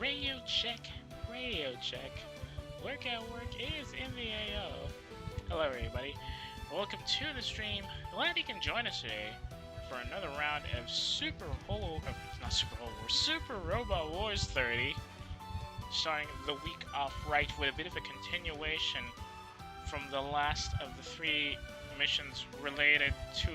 Radio check. Radio check. Work at work is in the AO. Hello everybody. Welcome to the stream. Glad you can join us today for another round of Super Robot Wars 30. Starting the week off right with a bit of a continuation from the last of the 3 missions related to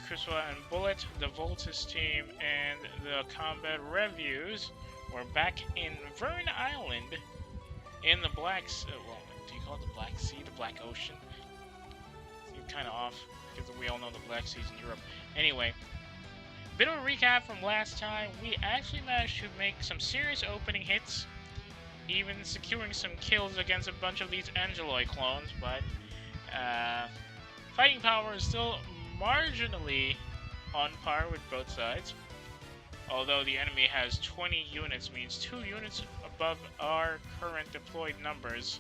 Kusuhae and Boit, the Voltus team, and the combat reviews. We're back in Vern Island in the Black Sea. Well, do you call it the Black Sea? The Black Ocean? It's kind of off because we all know the Black Sea's in Europe. Anyway, bit of a recap from last time. We actually managed to make some serious opening hits, even securing some kills against a bunch of these Angeloi clones, but fighting power is still marginally on par with both sides. Although the enemy has 20 units, means 2 units above our current deployed numbers.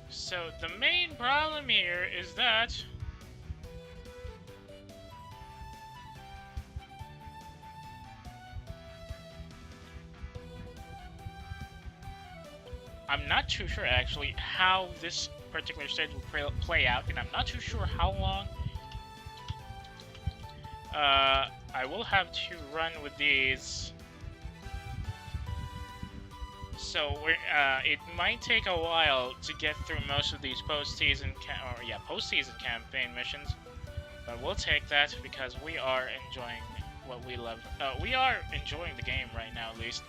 So the main problem here is that I'm not too sure actually how this particular stage will play out, and I'm not too sure how long I will have to run with these. So it might take a while to get through most of these post-season campaign missions, but we'll take that because we are enjoying what we love. We are enjoying the game right now, at least.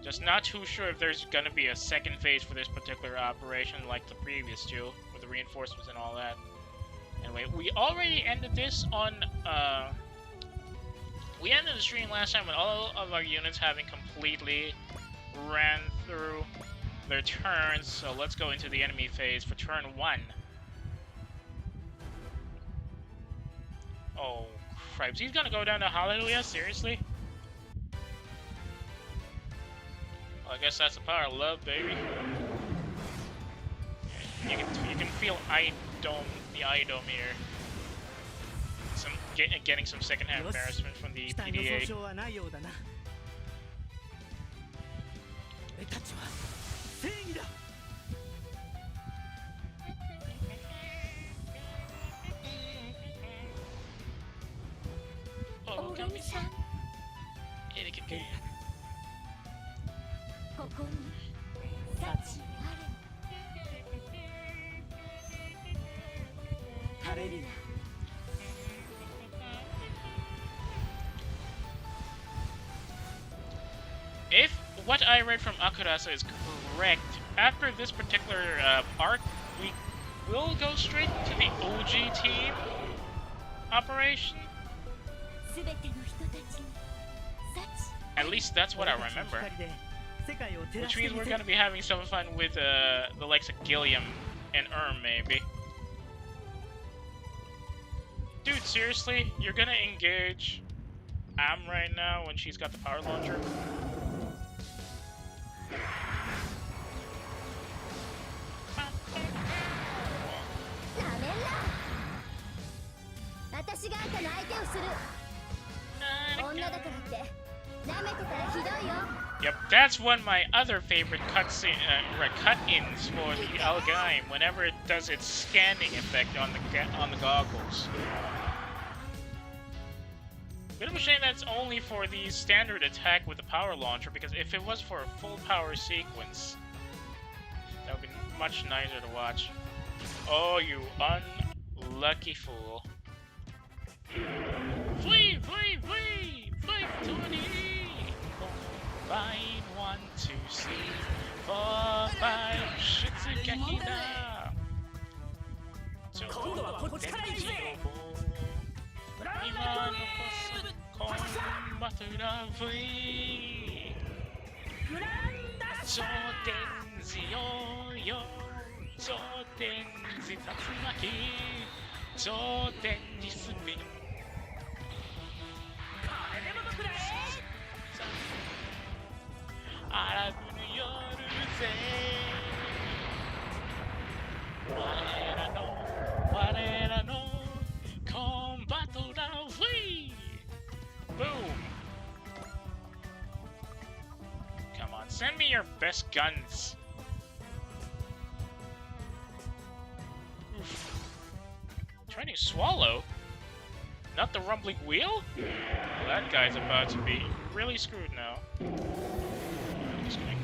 Just not too sure if there's gonna be a second phase for this particular operation like the previous two, with the reinforcements and all that. Anyway, we already ended this on, we ended the stream last time with all of our units having completely ran through their turns, so let's go into the enemy phase for turn 1. Oh, cripes, he's gonna go down to Hallelujah? Seriously? Well, I guess that's the power of love, baby. You can feel the idom here. Getting some secondhand embarrassment from the PDA. Oh, Kami-san. If what I read from Akurasa is correct, after this particular arc, we will go straight to the OG team operation. At least that's what I remember. Which means we're gonna be having some fun with the likes of Gilliam and maybe. Dude, seriously? You're gonna engage Am right now when she's got the power launcher? Yep, that's one of my other favorite cut-ins for the Algaim whenever it does its scanning effect on the goggles. Bit of a shame that it's only for the standard attack with the power launcher, because if it was for a full power sequence, that would be much nicer to watch. Oh, you unlucky fool. Flee, flee, flee! Flee to the Line 1, 2, 3, 4, 5, Shitsugeki da! 荒ぶる夜ぜ我らのコンバトラーウィー Boom! Come on, send me your best guns. Oof. Trying to swallow? Not the rumbling wheel? Well, that guy's about to be really screwed now. Disconnect.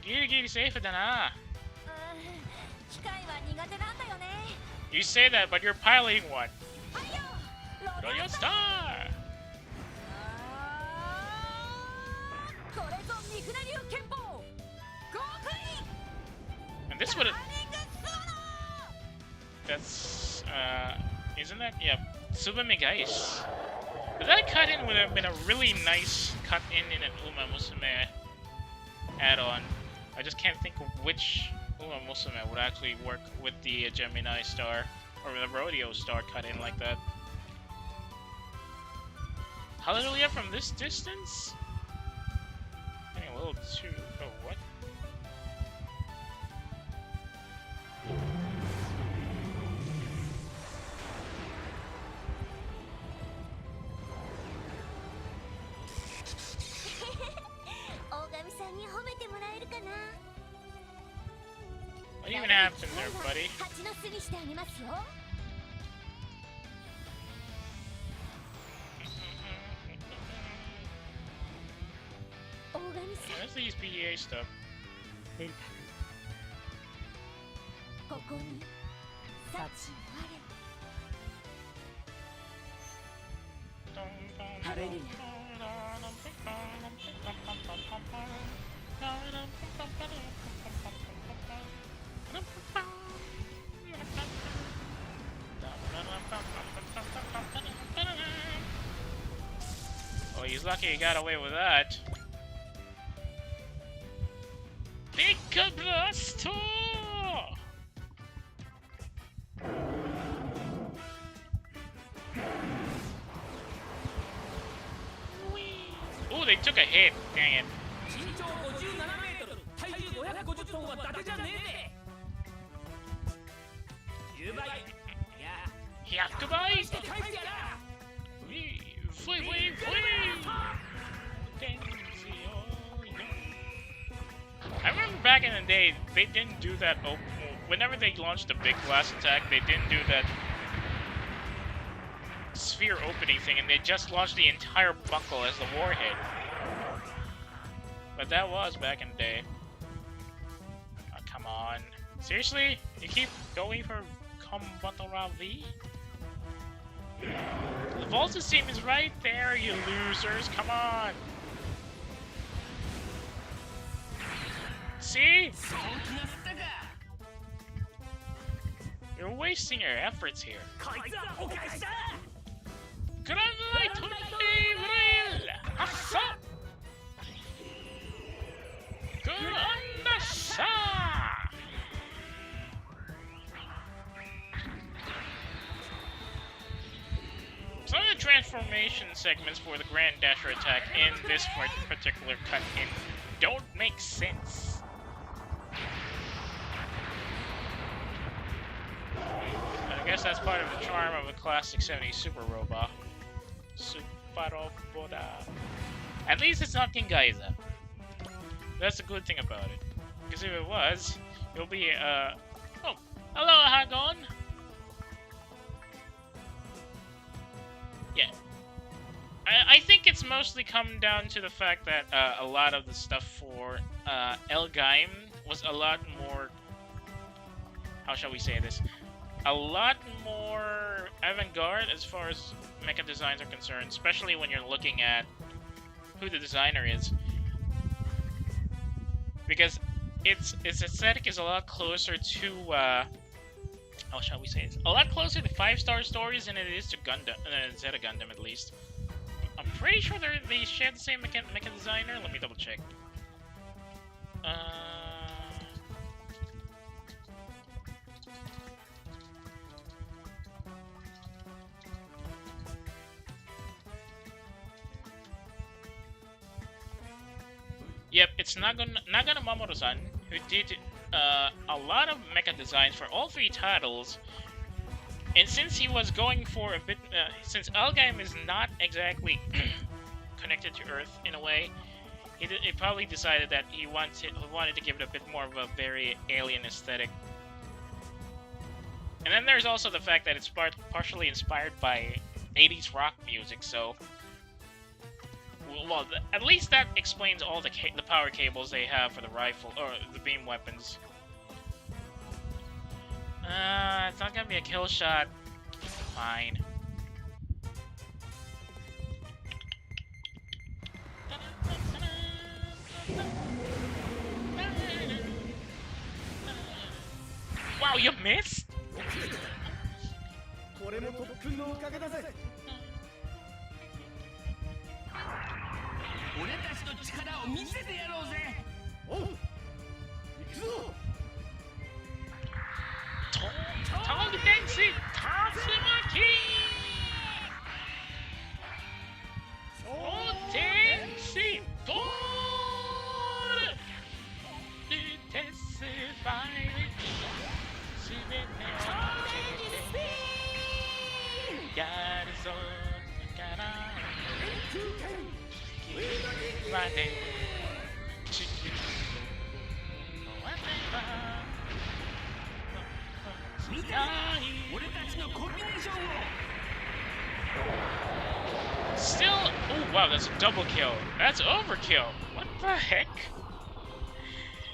Giri safe dana. You say that, but you're piloting one. Royal Star! And this would have... That's, isn't that? Yeah, Tsubame Gais. But that cut-in would have been a really nice cut-in in an Uma Musume add-on. I just can't think of which Uma Musume would actually work with the Gemini Star, or the Rodeo Star cut-in like that. Hallelujah from this distance? Getting a little too... Oh, what? What even happened there, buddy? What's these PDA stuff? Oh, he's lucky he got away with that. Big Blaster! Oh, they took a hit. Dang it. Yakubai? I remember back in the day, they didn't do that. Whenever they launched the big blast attack, they didn't do that sphere opening thing, and they just launched the entire buckle as the warhead. But that was back in the day. Oh, come on. Seriously? You keep going for Combatara V? The Voltus team is right there, you losers. Come on. See? You're wasting your efforts here. Some of the transformation segments for the Grand Dasher attack in this particular cut-in don't make sense. I guess that's part of the charm of a classic 70s Super Robot. Super Robot. At least it's not King Gaiza. That's a good thing about it. Because if it was, it'll be, Oh, hello, Hagon! Yeah. I think it's mostly come down to the fact that a lot of the stuff for Elgaim was a lot more... How shall we say this? A lot more avant-garde as far as mecha designs are concerned, especially when you're looking at who the designer is. Because its aesthetic is a lot closer to, how shall we say this? A lot closer to 5-star stories than it is to Gundam, Zeta Gundam at least. I'm pretty sure they share the same mecha designer. Let me double check. Yep, it's Nagano Mamoru-san, who did a lot of mecha designs for all 3 titles. And since he was going for a bit, since Algheim is not exactly connected to Earth in a way, he probably decided that he wanted to give it a bit more of a very alien aesthetic. And then there's also the fact that it's partially inspired by 80s rock music, so... Well, at least that explains all the power cables they have for the rifle, or the beam weapons. It's not gonna be a kill shot. Fine. Wow, you missed? Still, oh wow, that's a double kill. That's overkill. What the heck?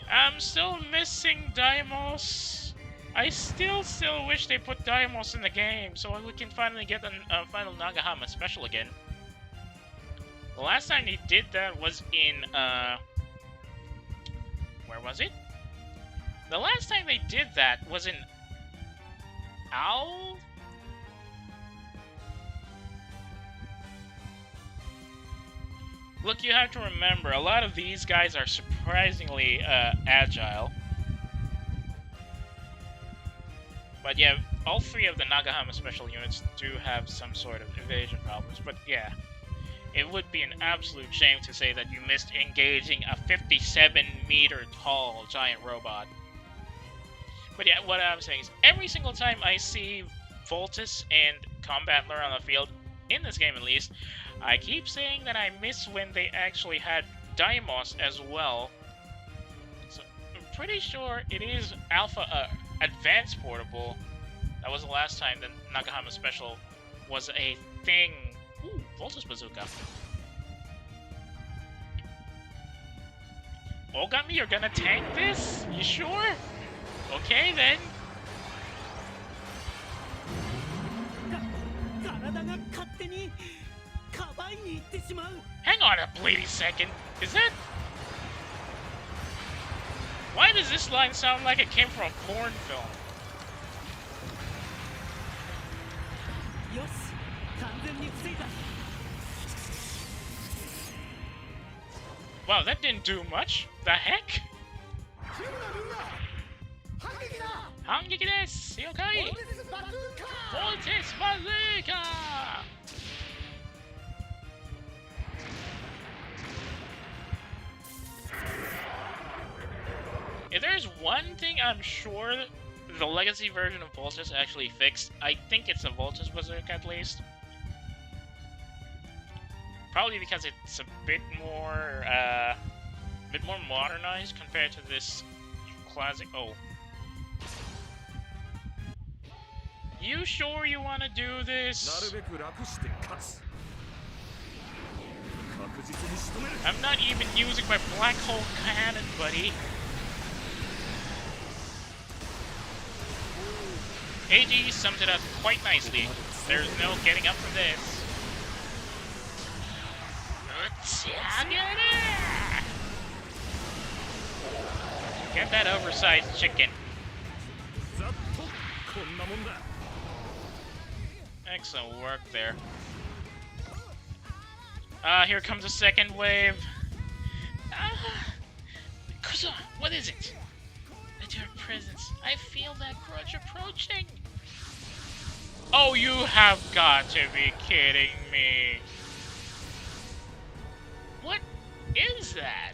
I'm still missing Daimos. I still wish they put Daimos in the game so we can finally get a final Nagahama special again. The last time they did that was in, where was it? The last time they did that was in Owl? Look, you have to remember, a lot of these guys are surprisingly agile. But yeah, all 3 of the Nagahama special units do have some sort of evasion problems. But yeah, it would be an absolute shame to say that you missed engaging a 57-meter tall giant robot. But yeah, what I'm saying is, every single time I see Voltus and Combatler on the field, in this game at least, I keep saying that I miss when they actually had Daimos as well. So, I'm pretty sure it is Alpha Advanced Portable. That was the last time the Nagahama Special was a thing. Ooh, Voltus Bazooka. Ogami, you're gonna tank this? You sure? Okay then. Hang on a bleeding second. Is that... Why does this line sound like it came from a porn film? Wow, that didn't do much. The heck? Hangeki desu! Yokai! Vortex Bazooka! If there's one thing I'm sure the legacy version of Voltus actually fixed, I think it's a Voltus Bazooka at least. Probably because it's a bit more modernized compared to this classic. Oh. You sure you want to do this? I'm not even using my black hole cannon, buddy. AG summed it up quite nicely. There's no getting up from this. Get that oversized chicken. Excellent work there. Here comes a second wave. Kusuhae, what is it? At your presence, I feel that grudge approaching. Oh, you have got to be kidding me. What is that?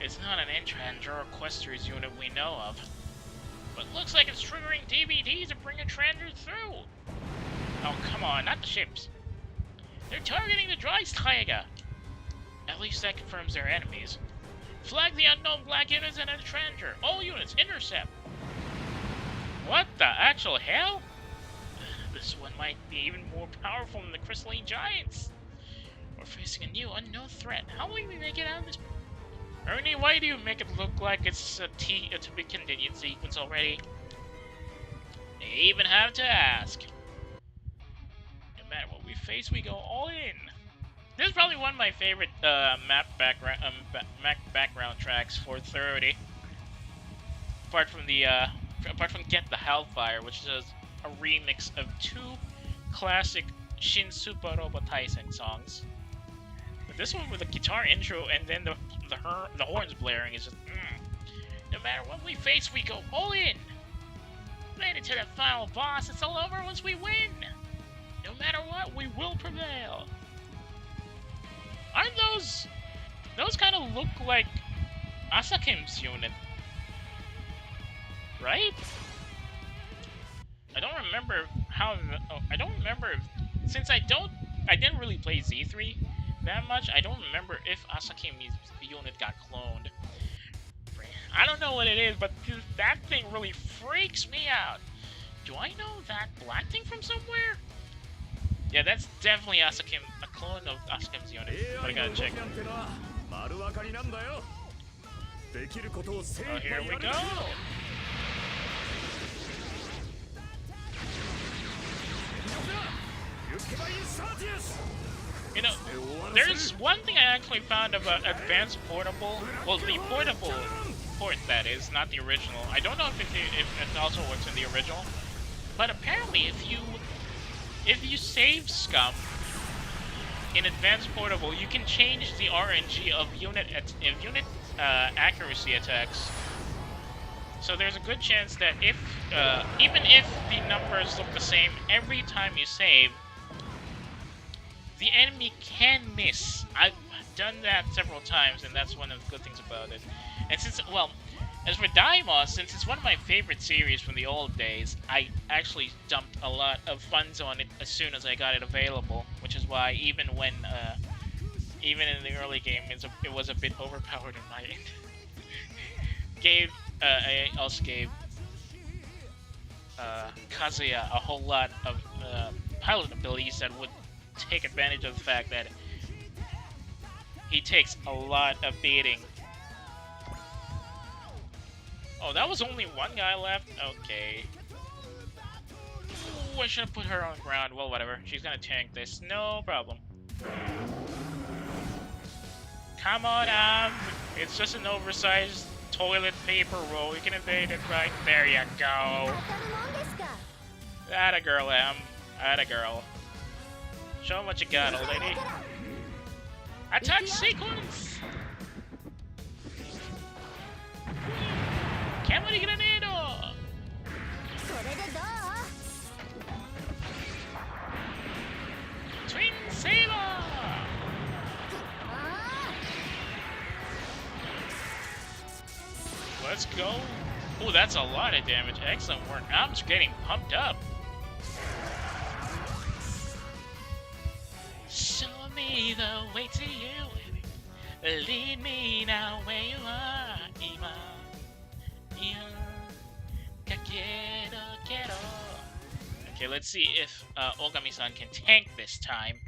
It's not an Intranger or Questers unit we know of. But looks like it's triggering DVDs to bring a Tranger through. Oh, come on, not the ships. They're targeting the Dreisträger. At least that confirms they're enemies. Flag the unknown black units and a Tranger. All units, intercept. What the actual hell? This one might be even more powerful than the crystalline giants. We're facing a new unknown threat. How will we make it out of this? Ernie, why do you make it look like it's a to-be continued sequence already? They even have to ask. No matter what we face, we go all in. This is probably one of my favorite map background tracks for 30. Apart from Get the Hellfire, which is a remix of 2 classic Ssuper Robo Taisen songs. But this one with a guitar intro and then the horns blaring is just No matter what we face, we go all in. Made it to the final boss. It's all over once we win. No matter what, we will prevail. Aren't those kind of look like Asakim's unit, right? I don't remember how. Oh, I don't remember since I didn't really play Z3 that much. I don't remember if Asakim's unit got cloned. I don't know what it is, but that thing really freaks me out. Do I know that black thing from somewhere? Yeah, that's definitely Asakim, a clone of Asakim's unit. But I gotta check. Oh, here we go! You know, there's one thing I actually found about Advanced Portable. Well, the portable port, that is, not the original. I don't know if it also works in the original. But apparently, if you save Scum in Advanced Portable, you can change the RNG of unit accuracy attacks. So there's a good chance that even if the numbers look the same every time you save, the enemy can miss. I've done that several times, and that's one of the good things about it. And since, well, as for Daimos, since it's one of my favorite series from the old days, I actually dumped a lot of funds on it as soon as I got it available, which is why even in the early game, it was a bit overpowered in my end. I also gave Kazuya a whole lot of pilot abilities that would take advantage of the fact that he takes a lot of beating. Oh, that was only one guy left? Okay. Ooh, I should have put her on the ground. Well, whatever. She's gonna tank this. No problem. Come on, it's just an oversized toilet paper roll. You can evade it right there. You go. Atta girl, Atta girl. Show 'em what you got, old lady. Attack sequence! Camera granado! Twin saber! Let's go. Oh, that's a lot of damage. Excellent work. I'm just getting pumped up. Show me the way to you. Lead me now where you are. Okay, let's see if Ogami-san can tank this time.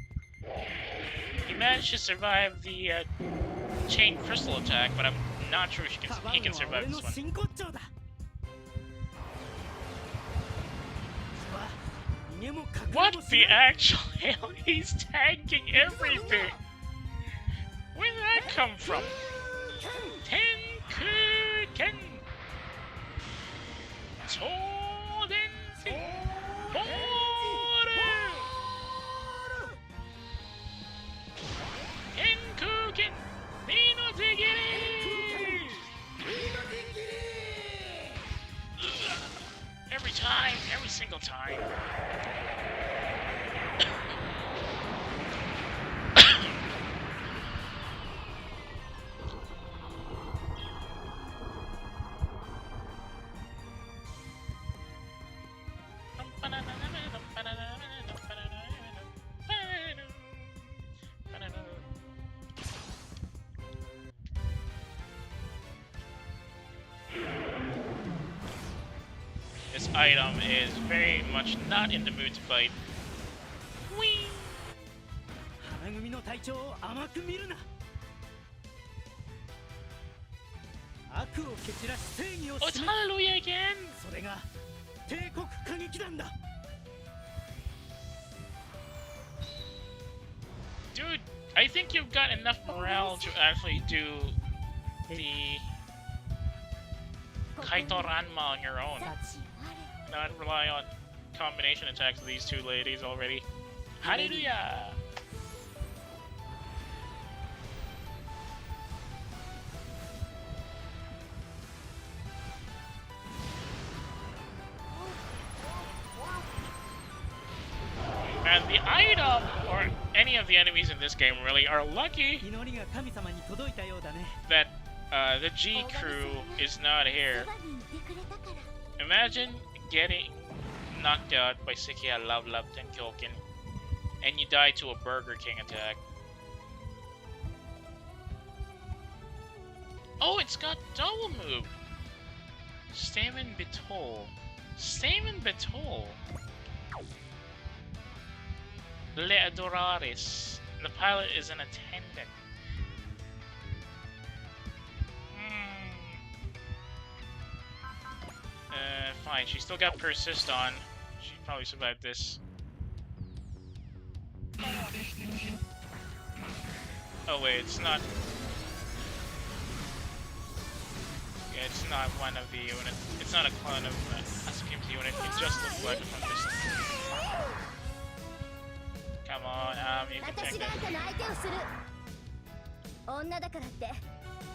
He managed to survive the chain crystal attack, but I'm not sure he can survive this one. What the actual hell? He's tanking everything! Where did that come from? Tenku-ken! Toden! Tenku-ken! Nino Tegiri! Every time, every single time. item is very much not in the mood to fight. Whee! Oh, it's Hallelujah again! Dude, I think you've got enough morale to actually do the Keyta Ranma on your own. Not rely on combination attacks of these two ladies already. Hallelujah! And the item, or any of the enemies in this game really, are lucky that the G crew is not here. Imagine getting knocked out by Sekiya Love Tenkyoken and you die to a Burger King attack. Oh, it's got double move! Stamen Bitol. Stamen Bitol. Le Adoraris. The pilot is an attendant. Fine. She still got Persist on. She probably survived this. Oh wait, it's not. Yeah, it's not one of the unit. It's not a clone of Asuki's unit. It just looks like it from distance. Come on, you can take that.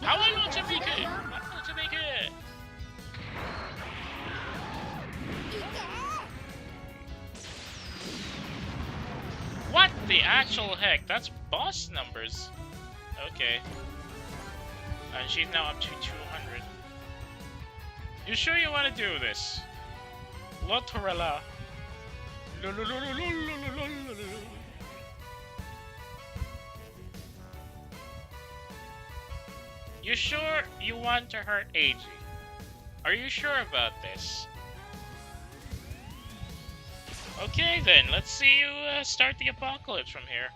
How are you going to make it? I'm going to make it. What the actual heck? That's boss numbers. Okay. And she's now up to 200. You sure you want to do this? Lotorella. You sure you want to hurt Eiji? Are you sure about this? Okay then, let's see you start the apocalypse from here.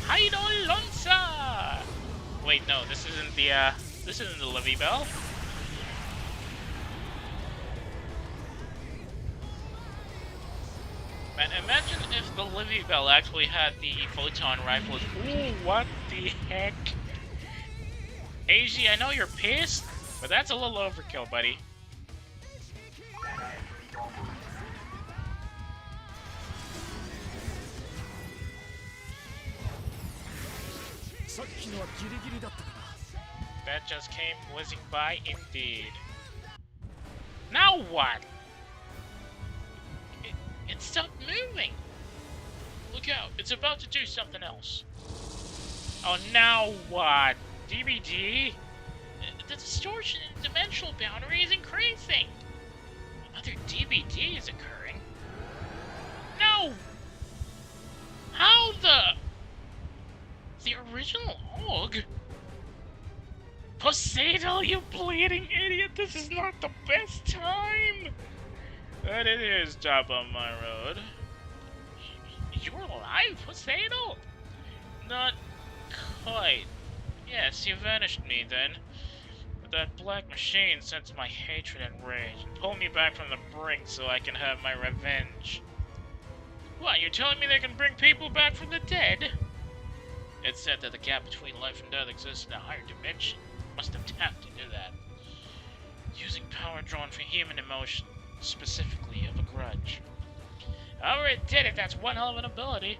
Haidol Lonsa! Wait, no, this isn't the Livy Bell. Man, imagine if the Livy Bell actually had the photon rifles. Ooh, what the heck? Eiji, I know you're pissed, but that's a little overkill, buddy. That just came whizzing by indeed. Now what? It stopped moving. Look out, it's about to do something else. Oh, now what? DBD? The distortion in dimensional boundary is increasing. Another DBD is occurring. No! How the original Og? Poseidon, you bleeding idiot! This is not the best time! But it is top on my road. You're alive, Poseidon? Not quite. Yes, you vanished me then. But that black machine sensed my hatred and rage and pulled me back from the brink so I can have my revenge. What, you're telling me they can bring people back from the dead? It's said that the gap between life and death exists in a higher dimension. Must have tapped into that. Using power drawn from human emotion, specifically of a grudge. However it did it, that's one hell of an ability.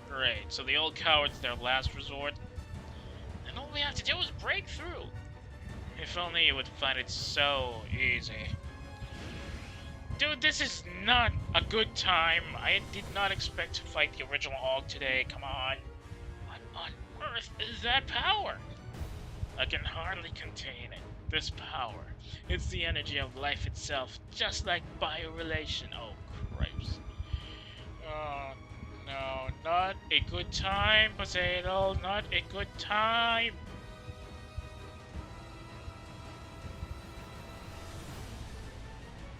Great, so the old coward's their last resort. And all we have to do is break through. If only you would find it so easy. Dude, this is not a good time. I did not expect to fight the original Og today. Come on. What on earth is that power? I can hardly contain it. This power. It's the energy of life itself, just like biorelation. Oh, Christ. Oh, no. Not a good time, Potato. Not a good time.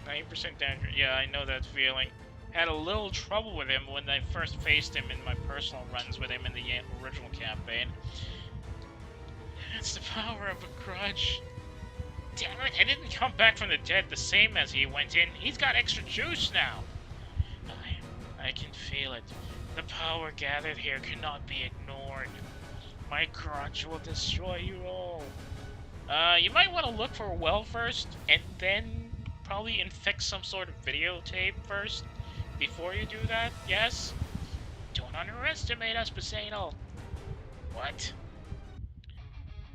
%9 danger. Yeah, I know that feeling. Had a little trouble with him when I first faced him in my personal runs with him in the original campaign. It's the power of a grudge. Damn it, I didn't come back from the dead the same as he went in. He's got extra juice now. I can feel it. The power gathered here cannot be ignored. My grudge will destroy you all. You might want to look for a well first, and then probably infect some sort of videotape first, before you do that, yes? Don't underestimate us, Poseidon. What?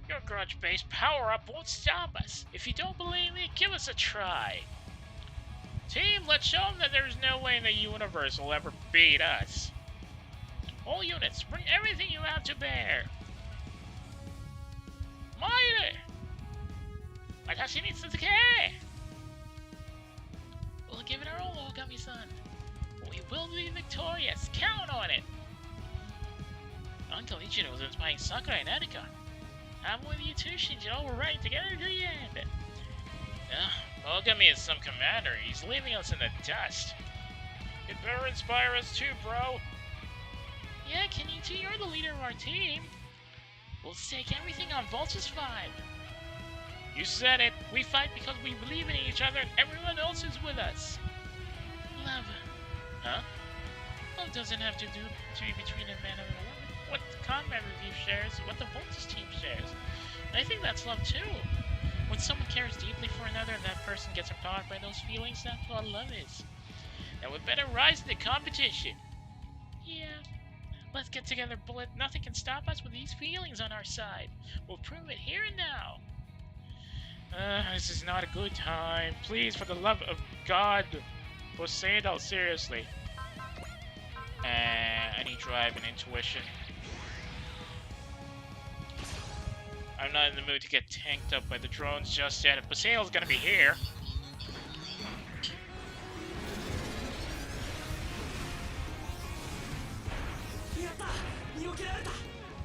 Your grudge-based power-up won't stop us. If you don't believe me, give us a try. Team, let's show them that there's no way in the universe will ever beat us. All units, bring everything you have to bear. Mighty! Watashi ni tsuzuke! We'll give it our all, Ogami-san. We will be victorious. Count on it. Uncle Ichiro was inspiring Sakura and Etika. I'm with you too, Shinjo. We're riding together to the end. Ogami is some commander. He's leaving us in the dust. It better inspire us too, bro. Yeah, Kenichi, you're the leader of our team. We'll stake everything on Voltus 5. You said it. We fight because we believe in each other and everyone else is with us. Love. Huh? Love doesn't have to be between a man and a woman. What the combat review shares, what the Voltus team shares. And I think that's love too. When someone cares deeply for another and that person gets empowered by those feelings, that's what love is. Now we better rise to the competition. Yeah. Let's get together, Bullet. Nothing can stop us with these feelings on our side. We'll prove it here and now. This is not a good time. Please, for the love of God, Poseidon, seriously. I need drive and intuition. I'm not in the mood to get tanked up by the drones just yet. If Poseidon's gonna be here.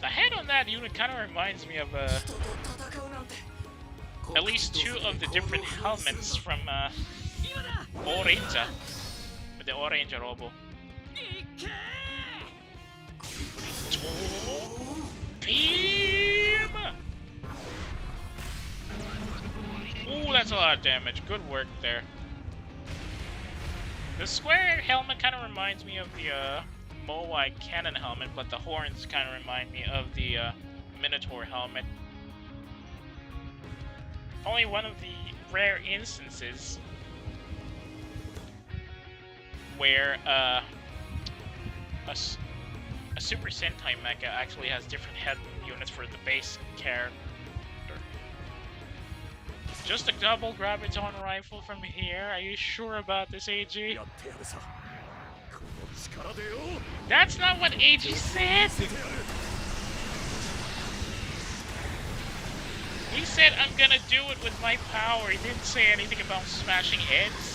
The head on that unit kind of reminds me of at least two of the different helmets from Orange, with the Orange Robo. Beam! Ooh, that's a lot of damage. Good work there. The square helmet kind of reminds me of the Moai cannon helmet, but the horns kind of remind me of the Minotaur helmet. Only one of the rare instances where a Super Sentai mecha actually has different head units for the base character. Just a double graviton rifle from here. Are you sure about this, AG? That's not what AG said! He said, I'm gonna do it with my power. He didn't say anything about smashing heads.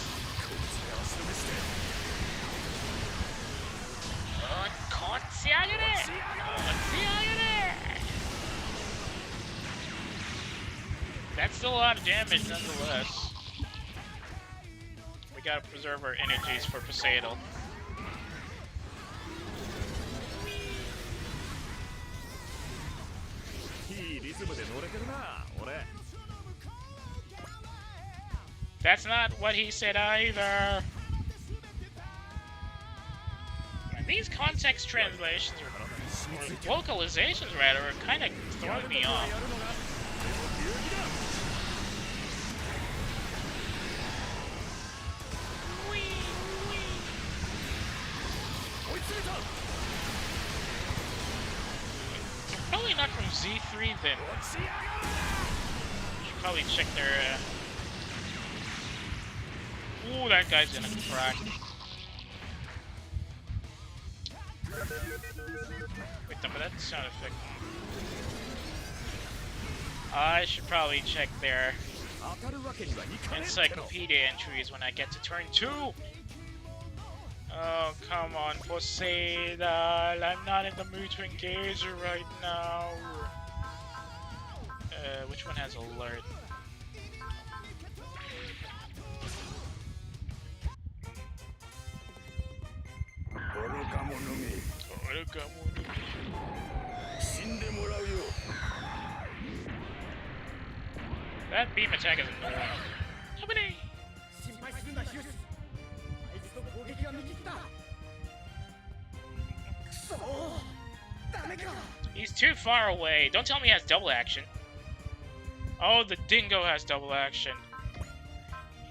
That's still a lot of damage nonetheless. We gotta preserve our energies for Poseidon. That's not what he said either. These context translations, or localizations rather, are kind of throwing me off. Probably not from Z3 then. Should probably check their Ooh, that guy's gonna crack. Wait, but that sound effect. I should probably check their encyclopedia entries when I get to turn 2. Oh, come on, Poseidon. I'm not in the mood to engage you right now. Which one has alert? That beam attack is annoying. He's too far away. Don't tell me he has double action. Oh, the dingo has double action.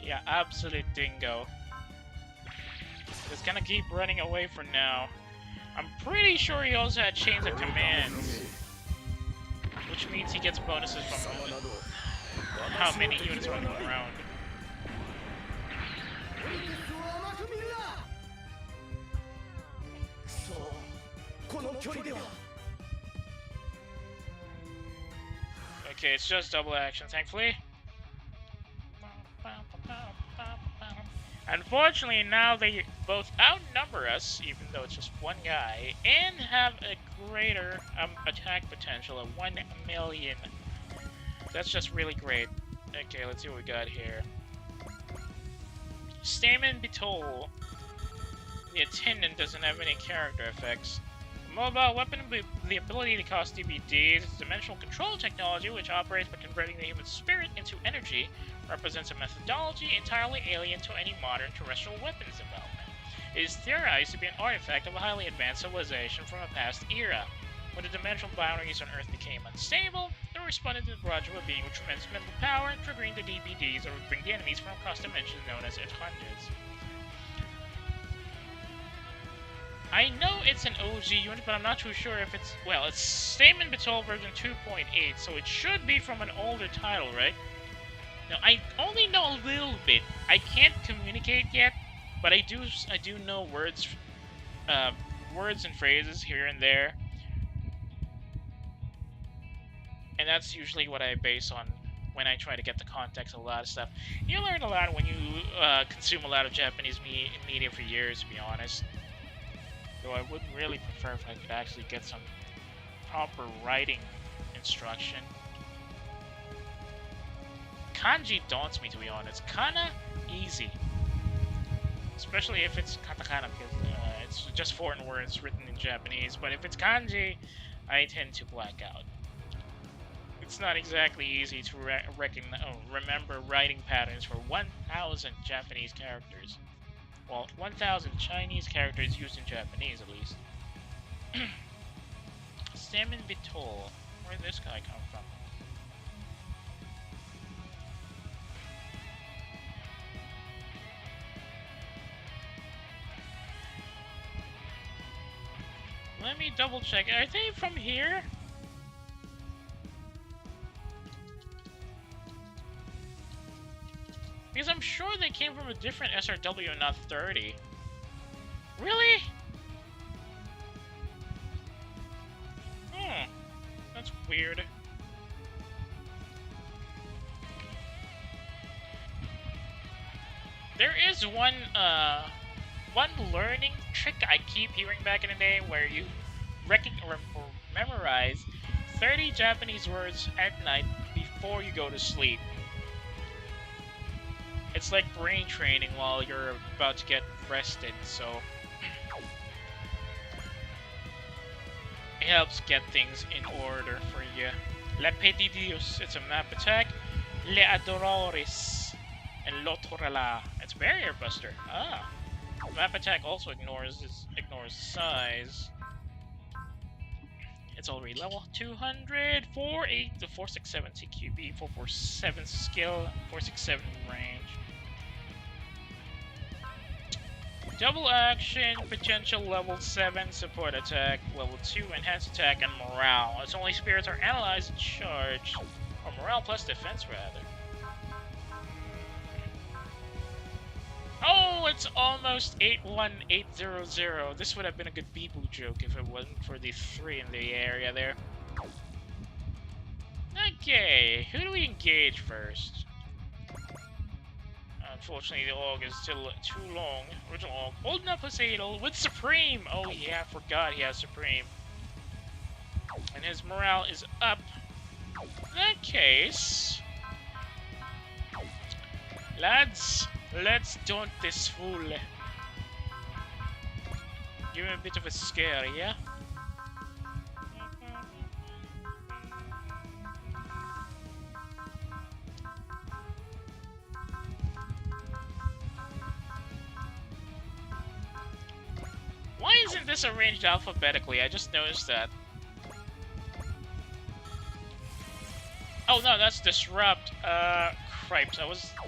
Yeah, absolute dingo. Just gonna keep running away for now. I'm pretty sure he also had chains of commands, which means he gets bonuses from how many units running around. Okay, it's just double action, thankfully. Unfortunately, now they both outnumber us, even though it's just one guy, and have a greater attack potential of 1 million. That's just really great. Okay, let's see what we got here. Stamen Bitol. The attendant doesn't have any character effects. A mobile weapon with the ability to cause DVDs. Its dimensional control technology, which operates by converting the human spirit into energy, represents a methodology entirely alien to any modern terrestrial weapons development. It is theorized to be an artifact of a highly advanced civilization from a past era. When the dimensional boundaries on Earth became unstable, it responded to the barrage of a being with tremendous mental power, triggering the DVDs that would bring the enemies from across dimensions known as Hundreds. I know it's an OG unit, but I'm not too sure if it's... Well, it's Stamen Bitol version 2.8, so it should be from an older title, right? Now, I only know a little bit. I can't communicate yet, but I do know words and phrases here and there. And that's usually what I base on when I try to get the context of a lot of stuff. You learn a lot when you consume a lot of Japanese media for years, to be honest. Though I would really prefer if I could actually get some proper writing instruction. Kanji daunts me, to be honest. Kana, easy. Especially if it's katakana, because it's just foreign words written in Japanese. But if it's kanji, I tend to black out. It's not exactly easy to remember writing patterns for 1,000 Japanese characters. Well, 1,000 Chinese characters used in Japanese, at least. Stamen Bitol. Where did this guy come from? Let me double check. Are they from here? Because I'm sure they came from a different SRW, not 30. Really? That's weird. There is one learning trick I keep hearing back in the day where you memorize 30 Japanese words at night before you go to sleep. It's like brain training while you're about to get rested, so it helps get things in order for you. Le Petit Dios, it's a map attack. Le Adoradores, and L'Autorala, it's Barrier Buster. Map attack also ignores size. It's already level 200, 467 CQB, 447 skill, 467 range. Double action, potential level 7, support attack, level 2, enhanced attack, and morale. Its only spirits are analyzed and charged. Or morale plus defense, rather. Oh, it's almost 81800. This would have been a good Bibu joke if it wasn't for the 3 in the area there. Okay, who do we engage first? Unfortunately, the org is still too long. Original org. Old enough Poseidon with Supreme! Oh yeah, I forgot he has Supreme. And his morale is up. In that case... Lads, let's daunt this fool. Give him a bit of a scare, yeah? Why isn't this arranged alphabetically? I just noticed that. Oh no, that's disrupt. Cripes. I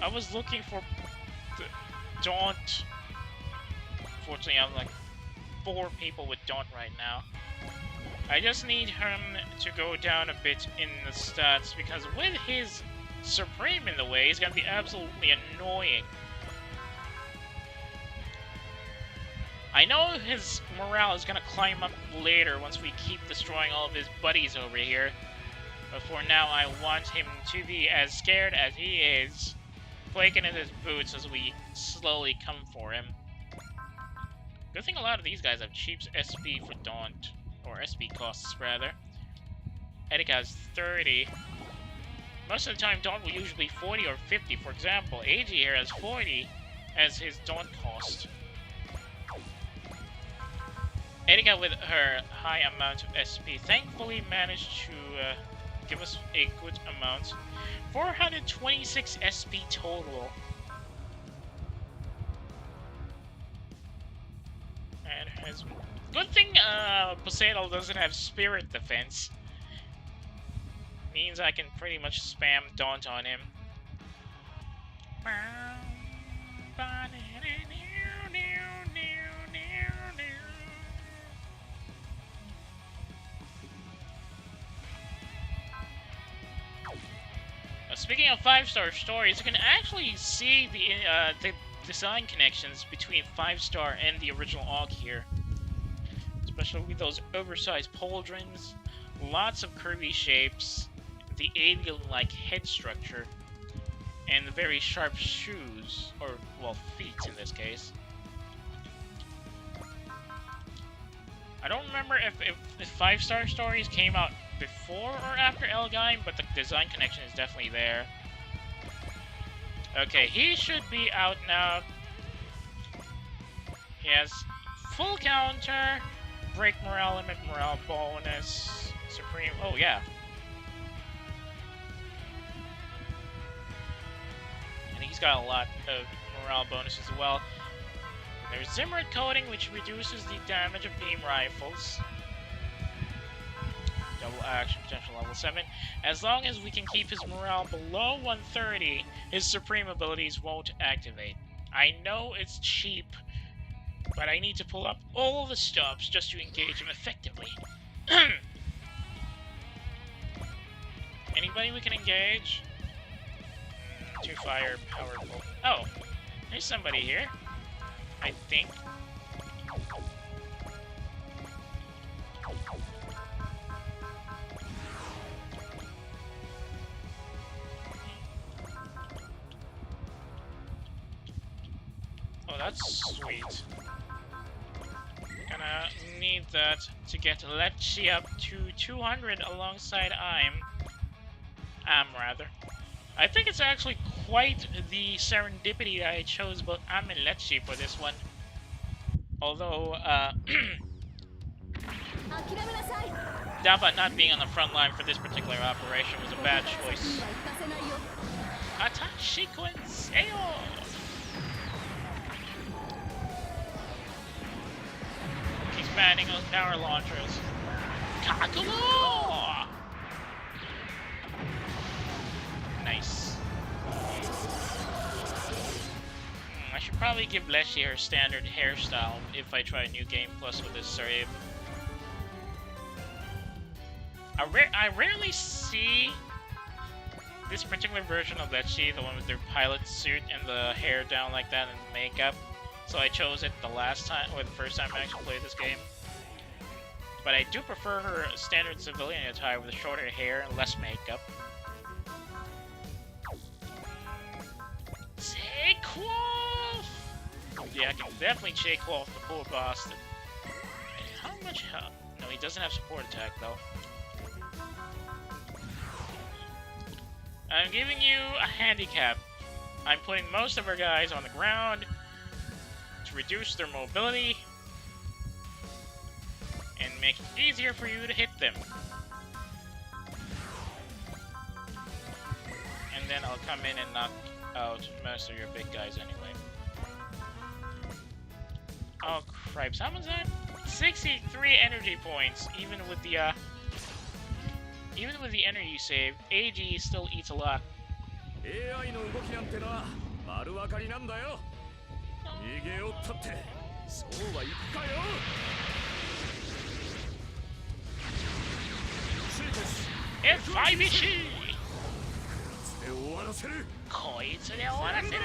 was looking for the daunt. Fortunately, I'm like 4 people with daunt right now. I just need him to go down a bit in the stats because with his Supreme in the way, he's gonna be absolutely annoying. I know his morale is gonna climb up later once we keep destroying all of his buddies over here. But for now, I want him to be as scared as he is, quaking in his boots as we slowly come for him. Good thing a lot of these guys have cheap SP for Daunt, or SP costs rather. Etika has 30. Most of the time, Daunt will usually be 40 or 50. For example, AG here has 40 as his Daunt cost. Etika with her high amount of SP thankfully managed to give us a good amount. 426 SP total. And his... Good thing Poseidon doesn't have Spirit Defense. Means I can pretty much spam Daunt on him. Speaking of 5-star stories, you can actually see the design connections between 5-star and the original AUG here. Especially with those oversized pauldrons, lots of curvy shapes, the alien-like head structure, and the very sharp shoes, or, well, feet in this case. I don't remember if the 5-star stories came out before or after Elgaim, but the design connection is definitely there. Okay, he should be out now. He has full counter, break morale limit, morale bonus, supreme. Oh yeah. And he's got a lot of morale bonus as well. There's Zimmerit coating, which reduces the damage of beam rifles. Double action potential level 7. As long as we can keep his morale below 130, his supreme abilities won't activate. I know it's cheap, but I need to pull up all the stops just to engage him effectively. Anybody we can engage? 2 fire, powerful. Oh, there's somebody here, I think. Oh, that's sweet. Gonna need that to get Lecce up to 200 alongside rather. I think it's actually quite the serendipity that I chose both and Lecce for this one. Although, Daba not being on the front line for this particular operation was a bad choice. Attack sequence! Ayo! He's banning those power launchers. Kakumo! Nice. I should probably give Lecce her standard hairstyle if I try New Game Plus with this save. I rarely see this particular version of Lecce, the one with their pilot suit and the hair down like that and the makeup. So I chose it the last time, or the first time I actually played this game. But I do prefer her standard civilian attire with shorter hair and less makeup. Take off! Yeah, I can definitely take off the poor bastard. How much health? No, he doesn't have support attack though. I'm giving you a handicap. I'm putting most of our guys on the ground to reduce their mobility and make it easier for you to hit them. And then I'll come in and knock out most of your big guys anyway. Oh cripes, how much is that? 63 energy points, even with the energy save. AG still eats a lot. F5 こいつで終わらせる。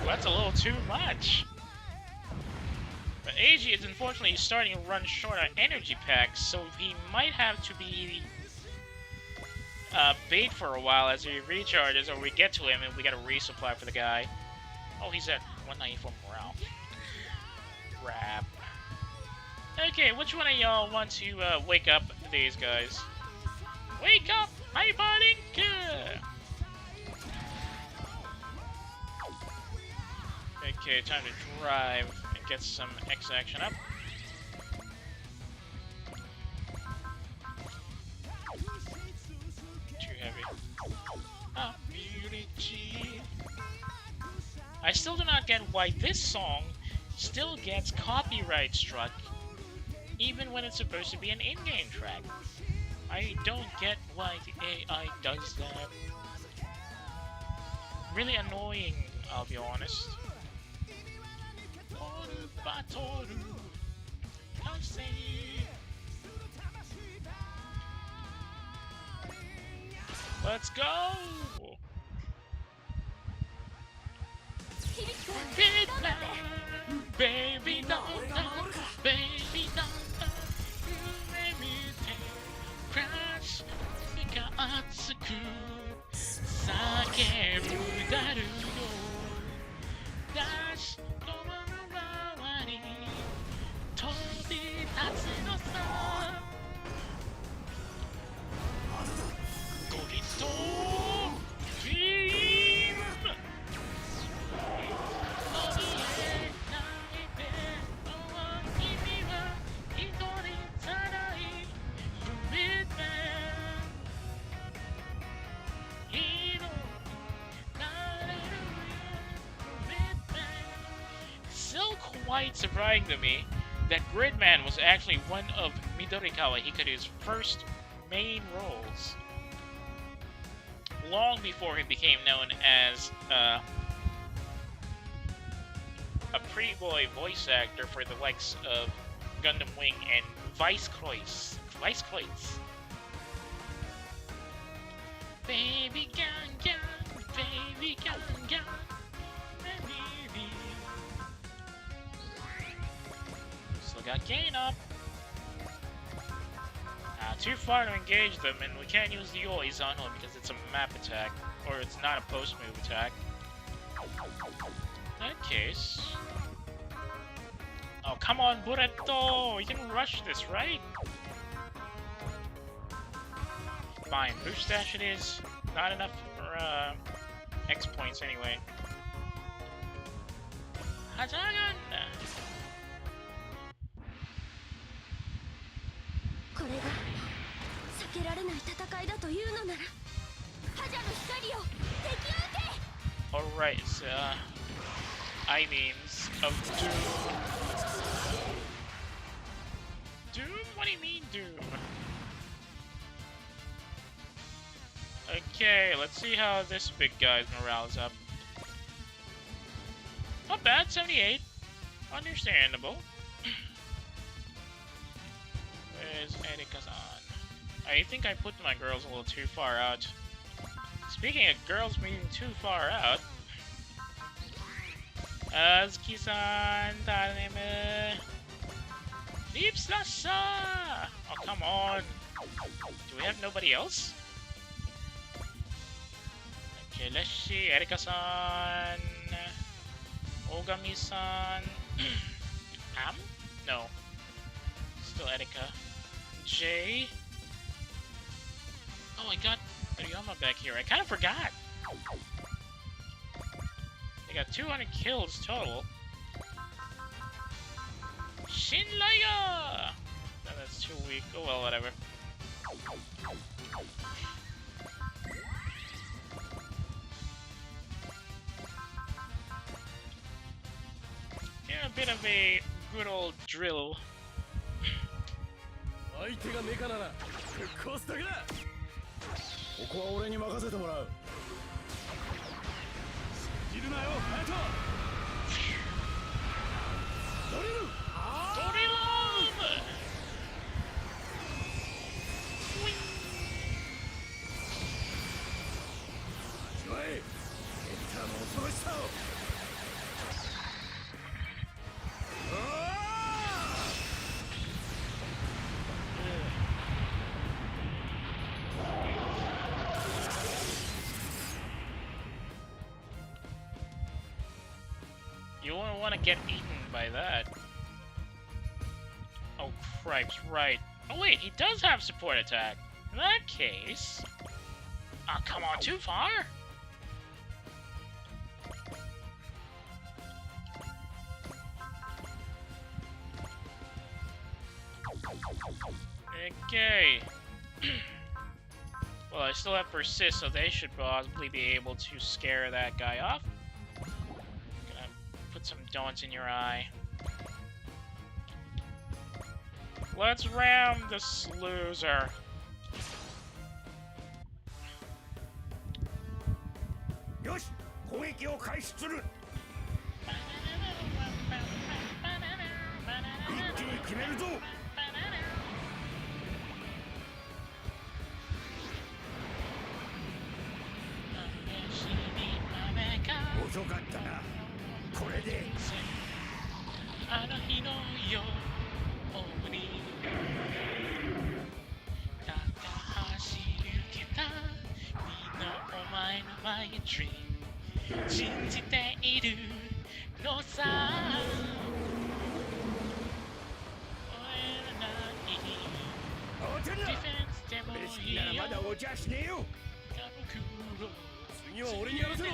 That's a little too much. But AG is unfortunately starting to run short on energy packs, so he might have to be bait for a while as he recharges, or we get to him and we gotta resupply for the guy. Oh, he's at 194 morale. Crap. Okay, which one of y'all want to wake up these guys? Wake up, Hyperlink! Okay, time to drive and get some X action up. Too heavy. Oh, beauty. I still do not get why this song still gets copyright struck, even when it's supposed to be an in-game track. I don't get why the AI does that. Really annoying, I'll be honest. Let's go! Baby, no, baby, no, baby, crash, mika atsuku, sakebu daru no, dash, tomawari, tobi tatsu no sa, gorito, beam! Still quite surprising to me that Gridman was actually one of Midorikawa Hikaru's first main roles, long before he became known as a pretty boy voice actor for the likes of Gundam Wing and Vice Kreuz. Baby gun gun, baby gun gun, baby. Still got gain up. Too far to engage them, and we can't use the Yoi's on him because it's a map attack, or it's not a post-move attack. In that case... Oh, come on, Buretto! You can rush this, right? Fine, boost dash it is. Not enough for, X points anyway. Hajagan! Alright, so, I-beams of Doom. Doom? What do you mean, Doom? Okay, let's see how this big guy's morale is up. Not bad, 78. Understandable. Where's Erika-san? I think I put my girls a little too far out. Speaking of girls being too far out, Azuki-san, Taneme, Deep Slasha! Oh, come on. Do we have nobody else? Okay, let's see. Erika-san, Ogami-san, Am? No. Still Erika. Jay. Oh, I got Ryoma back here. I kind of forgot. They got 200 kills total. Shinraya! No, that's too weak. Oh well, whatever. Yeah, a bit of a good old drill. You won't want to get eaten by that. Oh, cripes, right. Oh wait, he does have support attack. In that case... Oh, come on, too far? Okay. Well, I still have persist, so they should possibly be able to scare that guy off. Gonna put some donuts in your eye. Let's ram this loser. Yosh, 攻撃を開始する。一気に決めるぞ。遅かったな。これで。あの日のように。ただ走り抜けた。みんなお前のマイドリーム。信じているのさ。ディフェンスでもいいよ。まだお茶しねえよ。次は俺にやらせろ。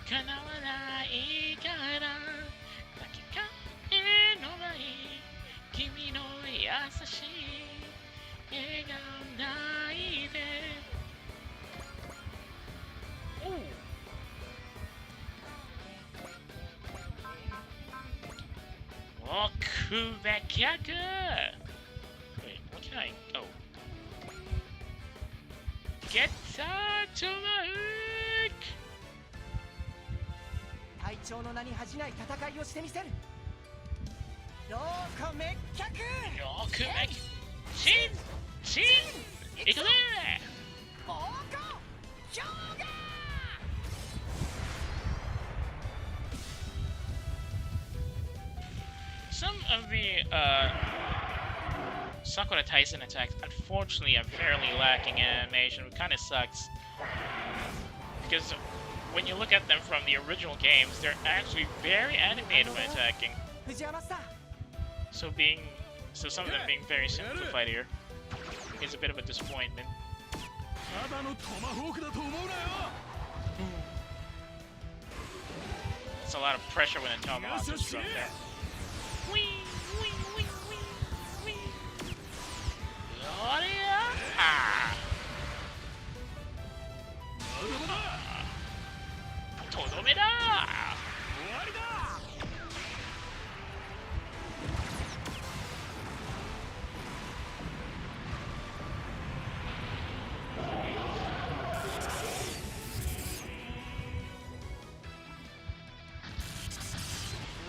叶わないからだけかえのない君の優しい笑顔ないで奥べ逆 Wait, what can I... Oh. Get to the hook! 隊長の名に恥じない戦いをしてみせる。ローコ滅却。ローコ滅却。シン行くぜ。ボーコ氷河。Some of the Sakura Tyson attacks, unfortunately, are fairly lacking in animation. It kind of sucks because when you look at them from the original games, they're actually very animated when attacking. So some of them being very simplified here is a bit of a disappointment. It's a lot of pressure when a tomahawk is from there.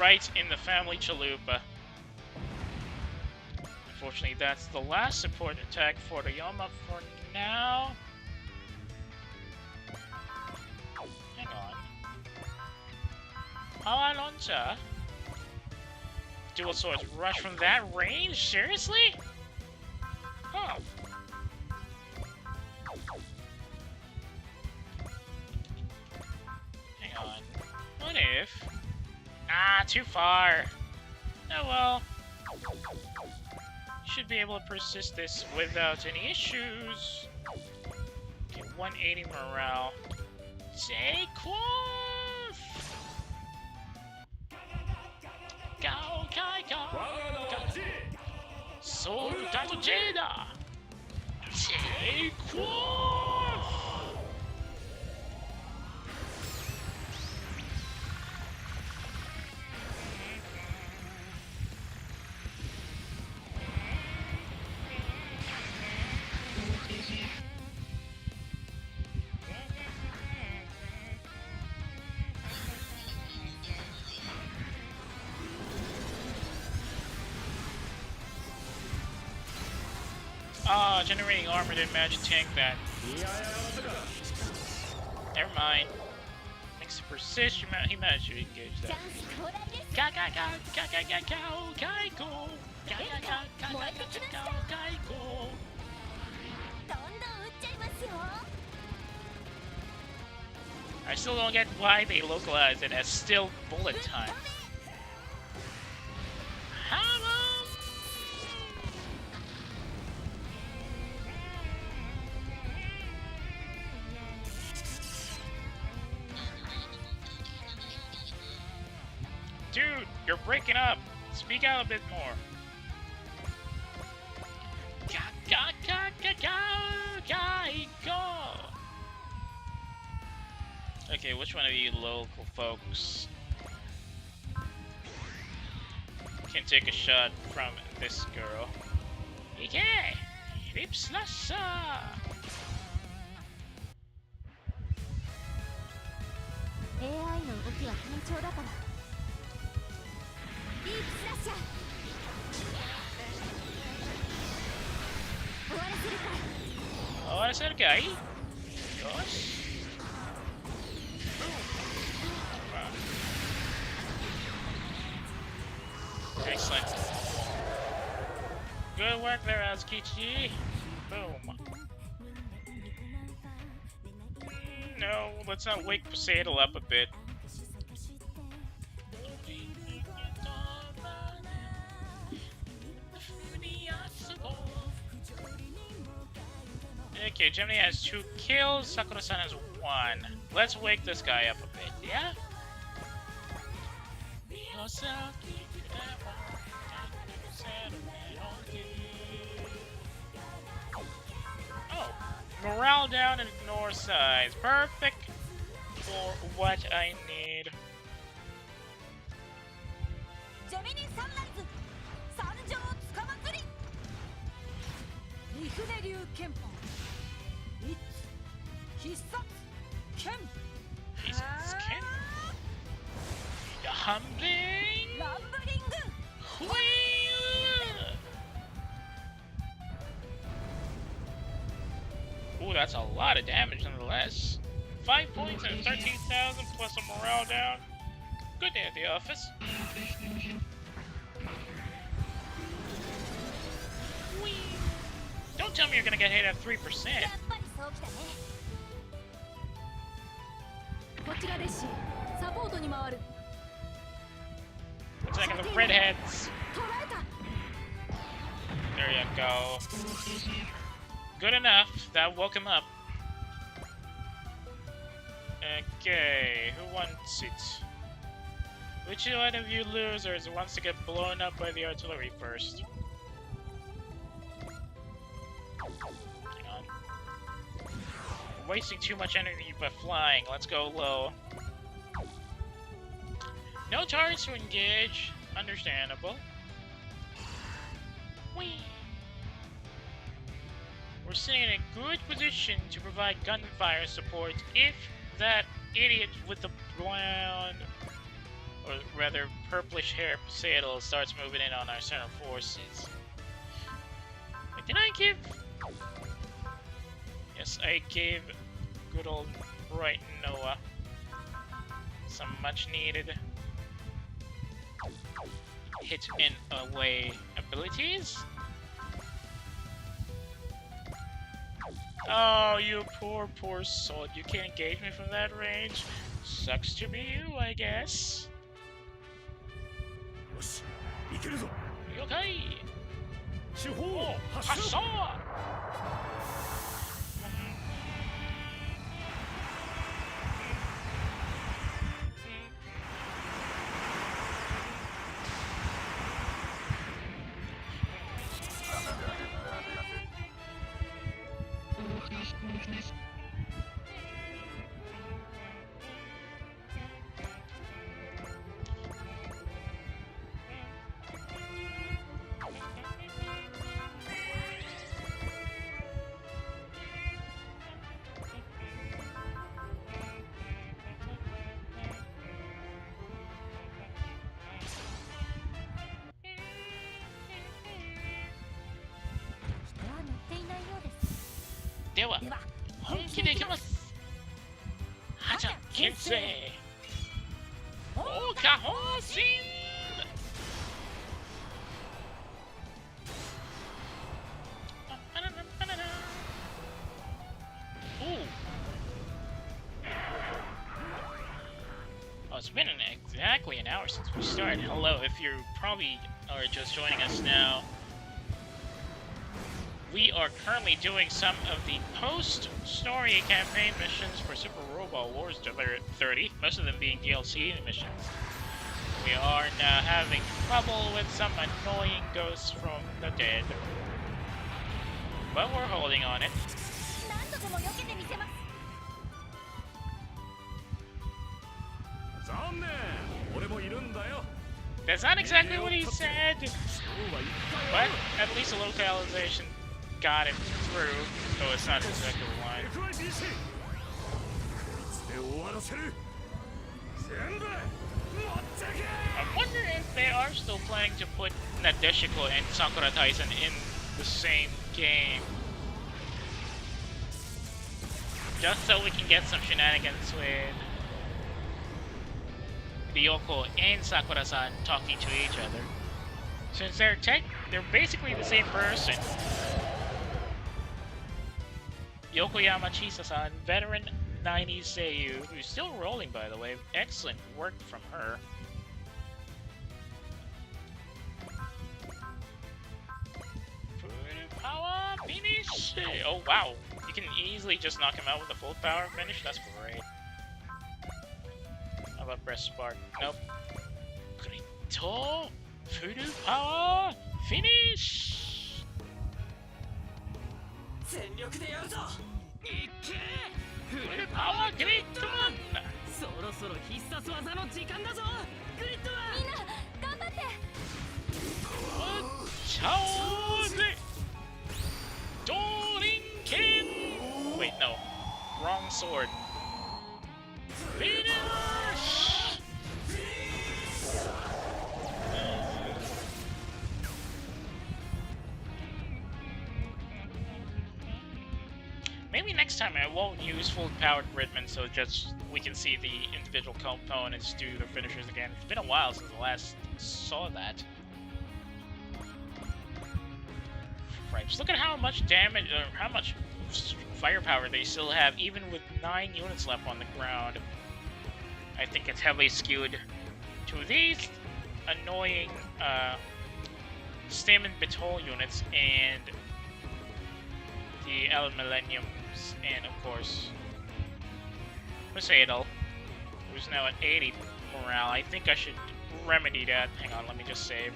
right in the family chalupa. Unfortunately, that's the last support attack for the Yama for now. Hang on. Alonza. Dual swords rush from that range? Seriously? Huh. Hang on. What if? Ah, too far. Oh well. Should be able to persist this without any issues. Okay, 180 morale. Take off! Go, go! Soul Tato Jada! Take off! Ah, generating armor didn't manage to tank that. Never mind. Thanks to persist, he managed to engage that. I still don't get why they localized it as still bullet time. Dude, you're breaking up. Speak out a bit more. Okay, which one of you local folks can take a shot from this girl? Okay, Ripslasa. Oh, that's that guy. Gosh. Excellent. Good work there, Azukichi. Boom. No, let's not wake Poseidon up a bit. Okay, Gemini has 2 kills, Sakura-san has 1. Let's wake this guy up a bit, yeah? Oh, morale down and ignore size. Perfect for what I need. Humbling! Ooh, that's a lot of damage nonetheless. 5 points and 13,000 plus a morale down. Good day at the office. Whee. Don't tell me you're gonna get hit at 3%. Attacking the redheads. There you go. Good enough. That woke him up. Okay, who wants it? Which one of you losers wants to get blown up by the artillery first? Hang on. Wasting too much energy by flying. Let's go low. No targets to engage. Understandable. Whee! We're sitting in a good position to provide gunfire support if that idiot with the blonde or rather purplish hair Poseidon starts moving in on our center forces. Wait, did I give? Yes, I gave good old Bright Noah some much needed hit and away abilities. Oh, you poor sword. You can't engage me from that range. Sucks to be you, I guess. Okay. Oh, Hassa!では、本気でいきます。はちゃん、けんせい。放火方針。Oh, it's been exactly an hour since we started. Hello, if you probably are just joining us now. We are currently doing some of the post-story campaign missions for Super Robot Wars 30, most of them being DLC missions. We are now having trouble with some annoying ghosts from the dead. But we're holding on it. That's not exactly what he said, but at least the localization got it through, though it's not exactly the line. I wonder if they are still planning to put Nadeshiko and Sakura Taisen in the same game. Just so we can get some shenanigans with RyuKoOh and Sakura-san talking to each other. Since they're basically the same person. Yokoyama Chisa-san, veteran 90s Seiyu, who's still rolling by the way. Excellent work from her. Full power finish! Oh wow, you can easily just knock him out with a full power finish? That's great. How about breath spark? Nope. Krito! Full power finish! Full power Gridman! Dorinken! Wait, no. Wrong sword. Finish! Maybe next time I won't use full powered Gridman, so just we can see the individual components do their finishers again. It's been a while since I last saw that. Right, look at how much damage, or how much firepower they still have, even with 9 units left on the ground. I think it's heavily skewed to these annoying Stem and Batol units and the El Millenniums, and of course Poseidon, who's now at 80 morale. I think I should remedy that. Hang on, let me just save.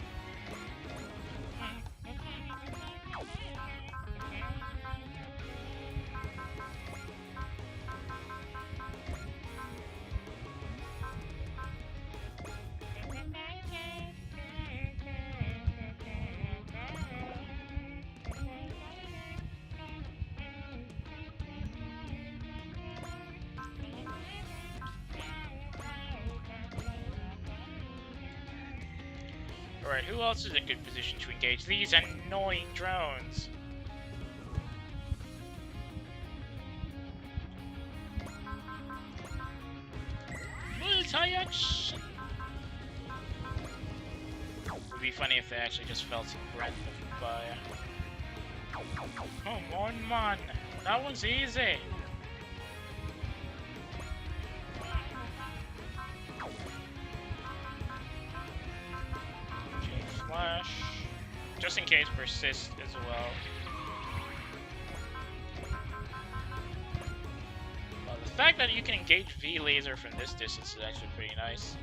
Alright, who else is in good position to engage these annoying drones? Multi-action! It would be funny if they actually just felt some breath of fire. Come on, man! That was easy! Flash. Just in case, persist as well. Well, the fact that you can engage V-Laser from this distance is actually pretty nice.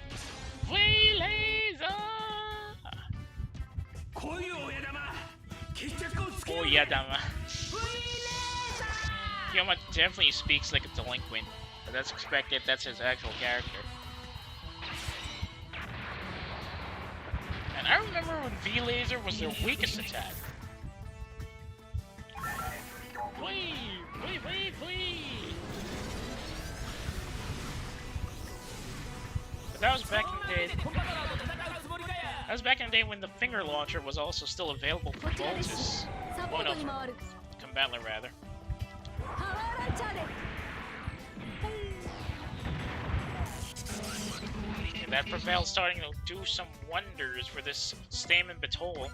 V-Laser! Oyadama. Yama definitely speaks like a delinquent, but that's expected, that's his actual character. And I remember when V-Laser was their weakest attack. Wait. But that was back in the day. That was back in the day when the finger launcher was also still available for Voltus. Oh no, for Combatler rather. And that Prevail's starting to do some wonders for this Stamen Batol.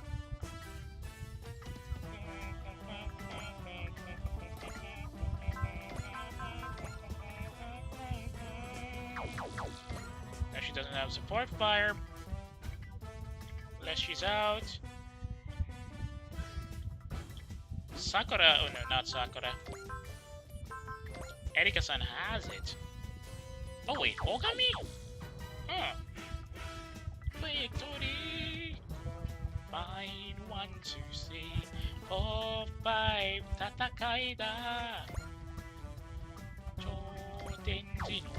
Now she doesn't have support fire. Unless she's out. Sakura, oh no, not Sakura. Erika-san has it. Oh wait, Ogami? Huh. Victory! 5, 1, 2, 3, 4, 5, 戦いだ頂点時の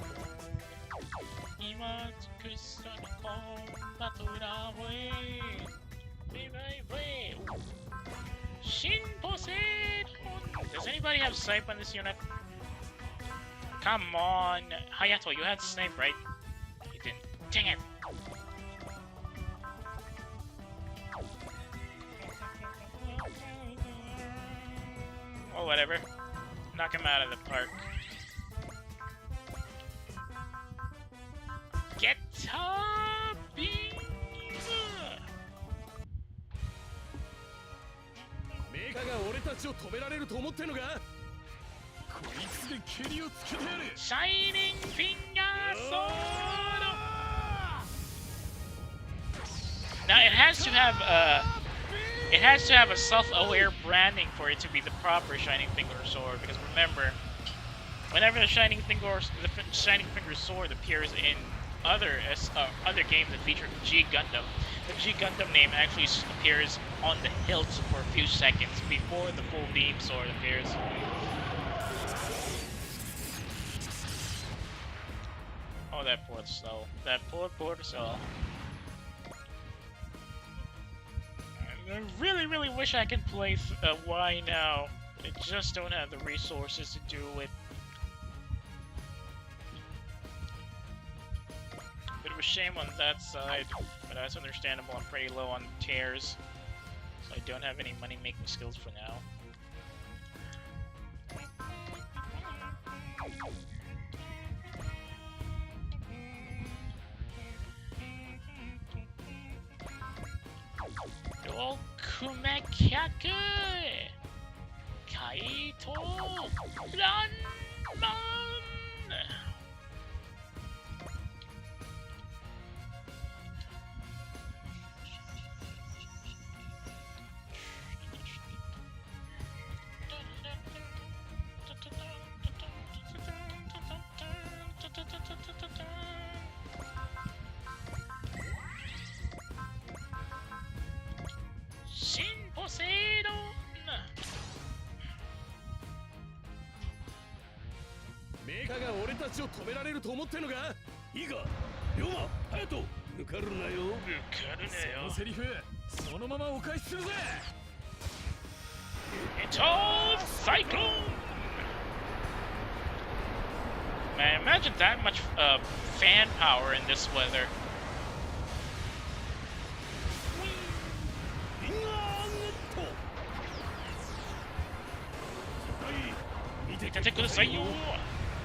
今尽くすそのコンバトラウェイウェイウェイウェイ新ポセイドン Does anybody have snipe on this unit? Come on! Hayato, you had snipe, right? You didn't. Dang it! Well, whatever. Knock him out of the park. Get up, beam! Shining Finger Sword! Now it has to have a self-aware branding for it to be the proper Shining Finger Sword, because remember, whenever the Shining Finger Sword appears in other games that feature G Gundam, the G Gundam name actually appears on the hilt for a few seconds before the full beam sword appears. Oh, that poor soul. That poor soul. I really wish I could play Y now, but I just don't have the resources to do it. Bit of a shame on that side, but that's understandable. I'm pretty low on tears, so I don't have any money-making skills for now. Kumekyaku! Kaito! Run! It's all Cyclone! Man, imagine that much fan power in this weather. ててくださいよ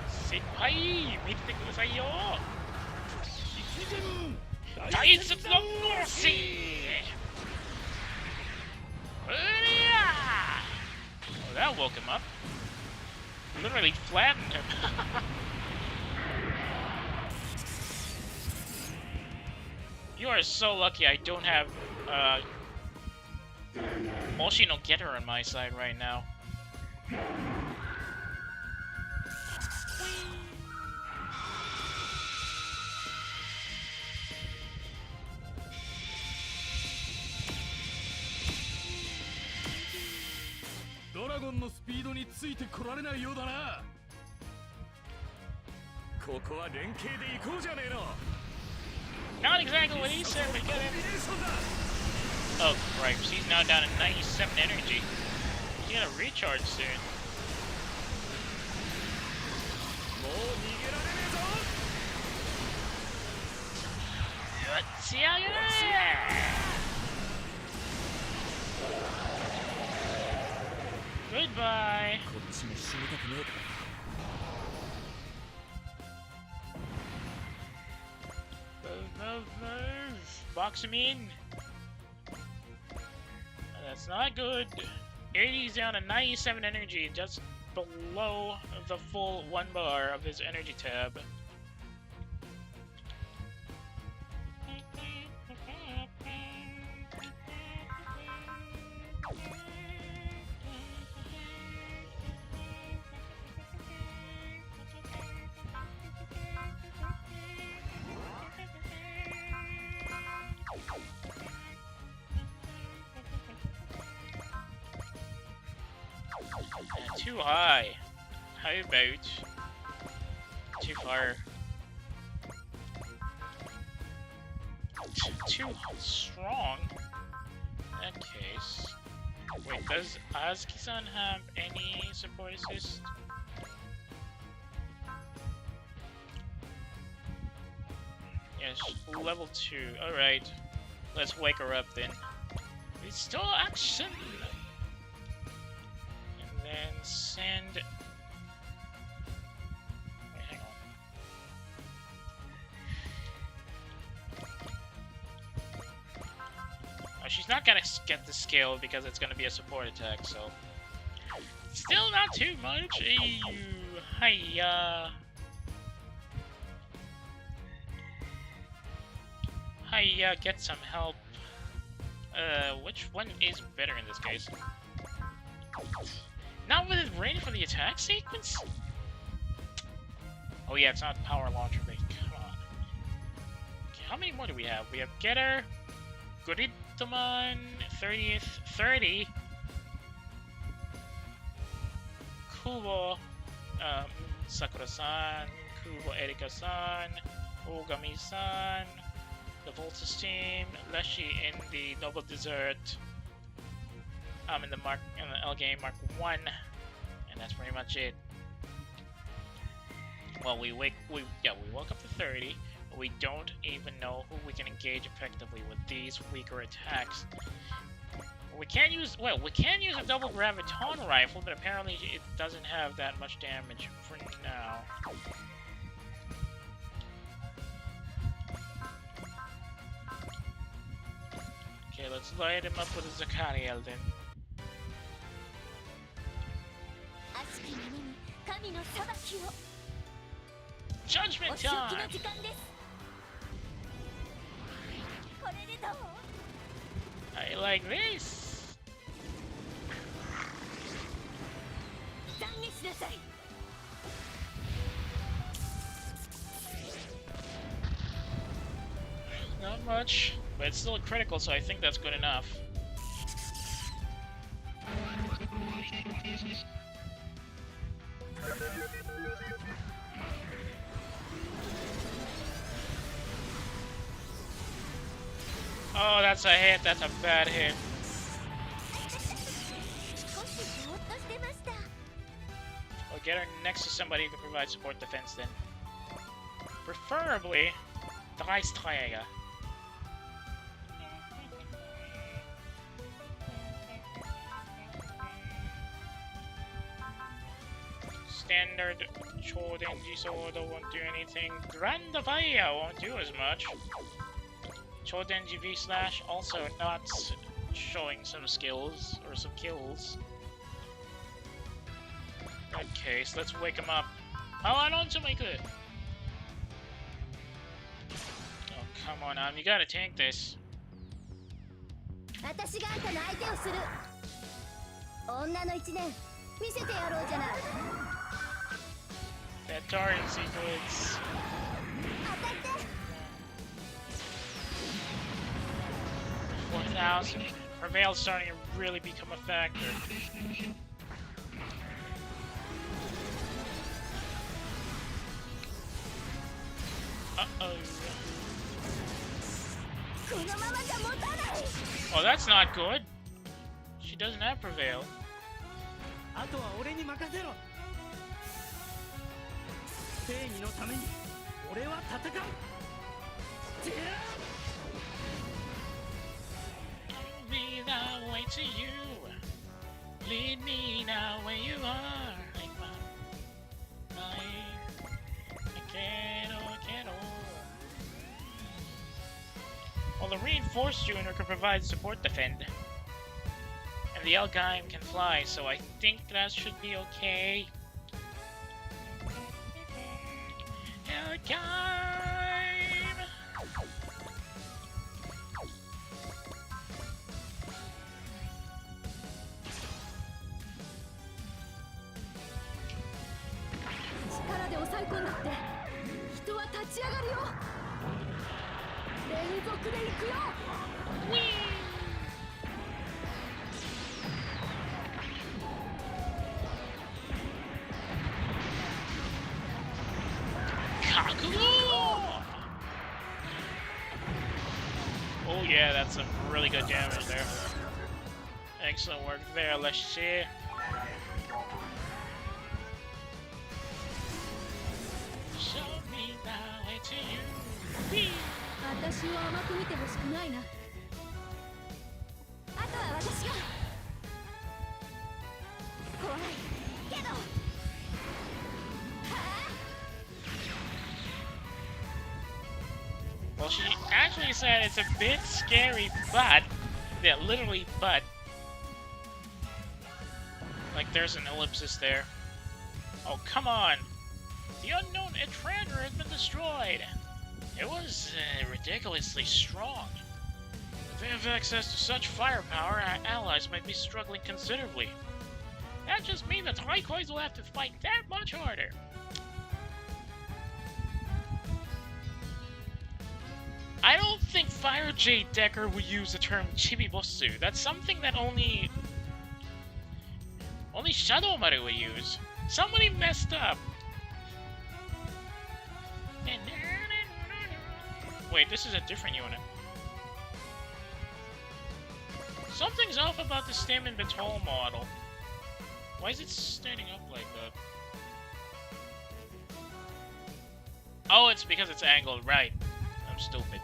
先輩見ててくださいよ大卒のゴーシーうりゃ Oh, that woke him up. Literally flattened him. You are so lucky I don't have Moshi no Getter on my side right now. Dragon のスピードについてこられないようだな。ここは連携で行こうじゃねえの。Not exactly what he said, but get him. Oh, cripes. He's now down to 97 energy. He's gonna recharge soon. Let's see how you Goodbye. Move. Box him in. That's not good. 80's down to 97 energy, just below the full 1 bar of his energy tab. Too high. How about too far? Too strong? In that case. Wait, does Azuki-san have any support assist? Yes, level 2. Alright. Let's wake her up then. Restore action! And send. Wait, hang on. Oh, she's not gonna get the skill because it's gonna be a support attack, so. Still not too much. Hiya. Hiya, get some help. Which one is better in this case? Not with it ready for the attack sequence? Oh yeah, it's not power launcher bait. Come on. Okay, how many more do we have? We have Getter, Guritomon, 30th, 30. Kubo, Sakura-san, Kubo Erika-san, Ogami-san, the Voltus team, Leshy in the Noble Dessert. In the L game Mark 1, and that's pretty much it. Well, we woke up to 30, but we don't even know who we can engage effectively with these weaker attacks. We can use a double graviton rifle, but apparently it doesn't have that much damage for now. Okay, let's light him up with a Zakariel then. Judgment time! I like this! Not much, but it's still a critical, so I think that's good enough. Oh, that's a hit. That's a bad hit. We'll get her next to somebody who can provide support defense then. Preferably, the Dreisträger. standard Chodenji sword won't do anything. Grand Fire won't do as much. Chodenji V slash also not showing some skills or some kills. Okay, so let's wake him up. Oh, I don't make it. Oh, come on, you gotta tank this. 私があんたの相手をする。女の一年見せてやろうじゃない。That Tarian sequence. 当たって。 4,000. Prevail's starting to really become a factor. Uh-oh. Oh, that's not good. She doesn't have Prevail. あとは俺に任せろ。正義のために俺は戦う。 Me the way to you. Lead me now where you are. Like I can't. Well, the reinforced tuner can provide support defend. And the Elgaim can fly, so I think that should be okay. Elgaim! Oh yeah, that's some really good damage there. Excellent work there, let's see. Show me the way to you. Whee! 私を甘く見てほしくないな。あとは私が。怖いけど。 Well, she actually said it's a bit scary, but yeah, literally, but like there's an ellipsis there. Oh, come on! The unknown Etrander has been destroyed. It was ridiculously strong. If they have access to such firepower, our allies might be struggling considerably. That just means the Taikois will have to fight that much harder. I don't think Fire Jade Decker would use the term Chibibosu. That's something that only Shadow Maru would use. Somebody messed up. Wait, this is a different unit. Something's off about the Stem and Batol model. Why is it standing up like that? Oh, it's because it's angled, right. I'm stupid.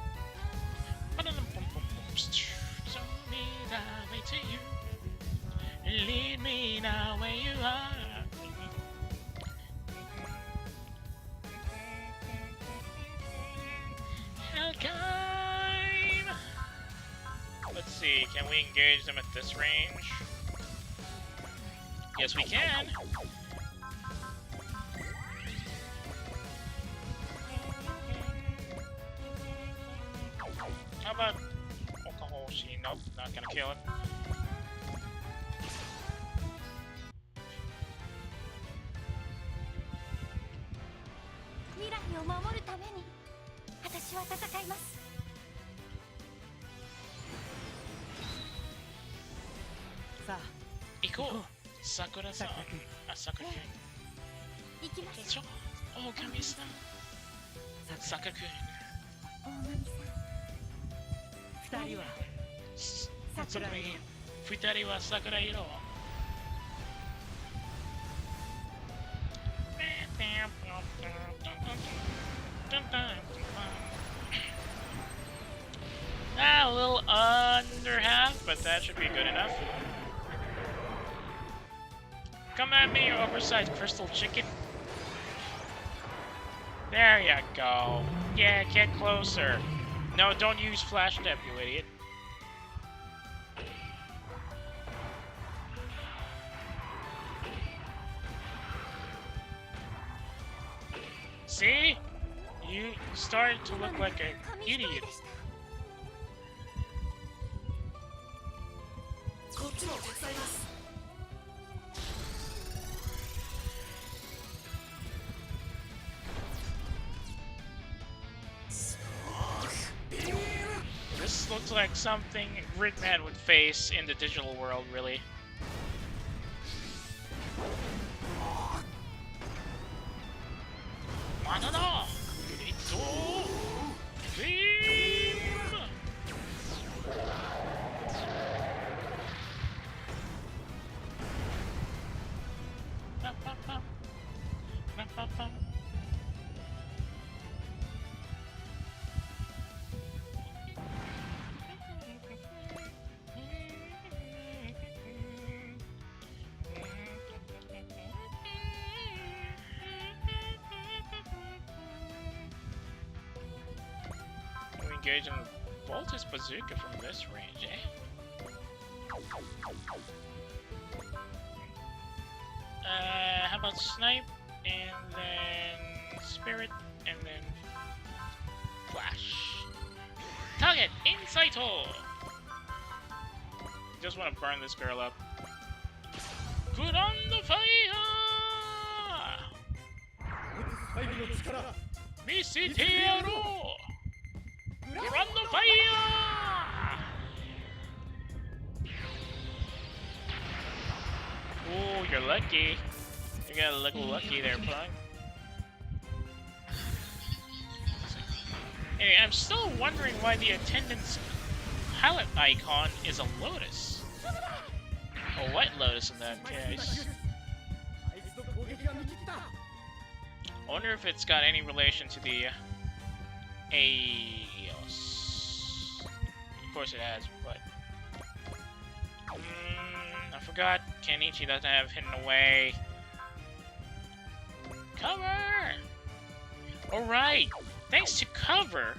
Show me the way to you. Lead me now where you are. Elgaim! Let's see, can we engage them at this range? Yes, we can. How about Okahoshi? Nope, not gonna kill it. Iko, Sakura-san. Sakura-kun. Oh, Kami-san. Sakura-kun. 二人は桜色。二人は桜色。A little under half, but that should be good enough. Come at me, you oversized crystal chicken. There you go. Yeah, get closer. No, don't use flash step, you idiot. See? You started to look like an idiot. This looks like something Gridman would face in the digital world, really. Manana! Ito! Beam! Engage in Volta's bazooka from this range, eh? How about snipe, and then spirit, and then flash. Target insight hole. Just want to burn this girl up. Good on the fire! Misitearo! You're on the fire! Ooh, you're lucky. You got a little lucky there, Plug. Anyway, I'm still wondering why the attendant's pilot icon is a lotus. A white lotus in that case. I wonder if it's got any relation to the Aeos. Of course it has, but I forgot Kenichi doesn't have hidden away. Cover! Alright, thanks to cover,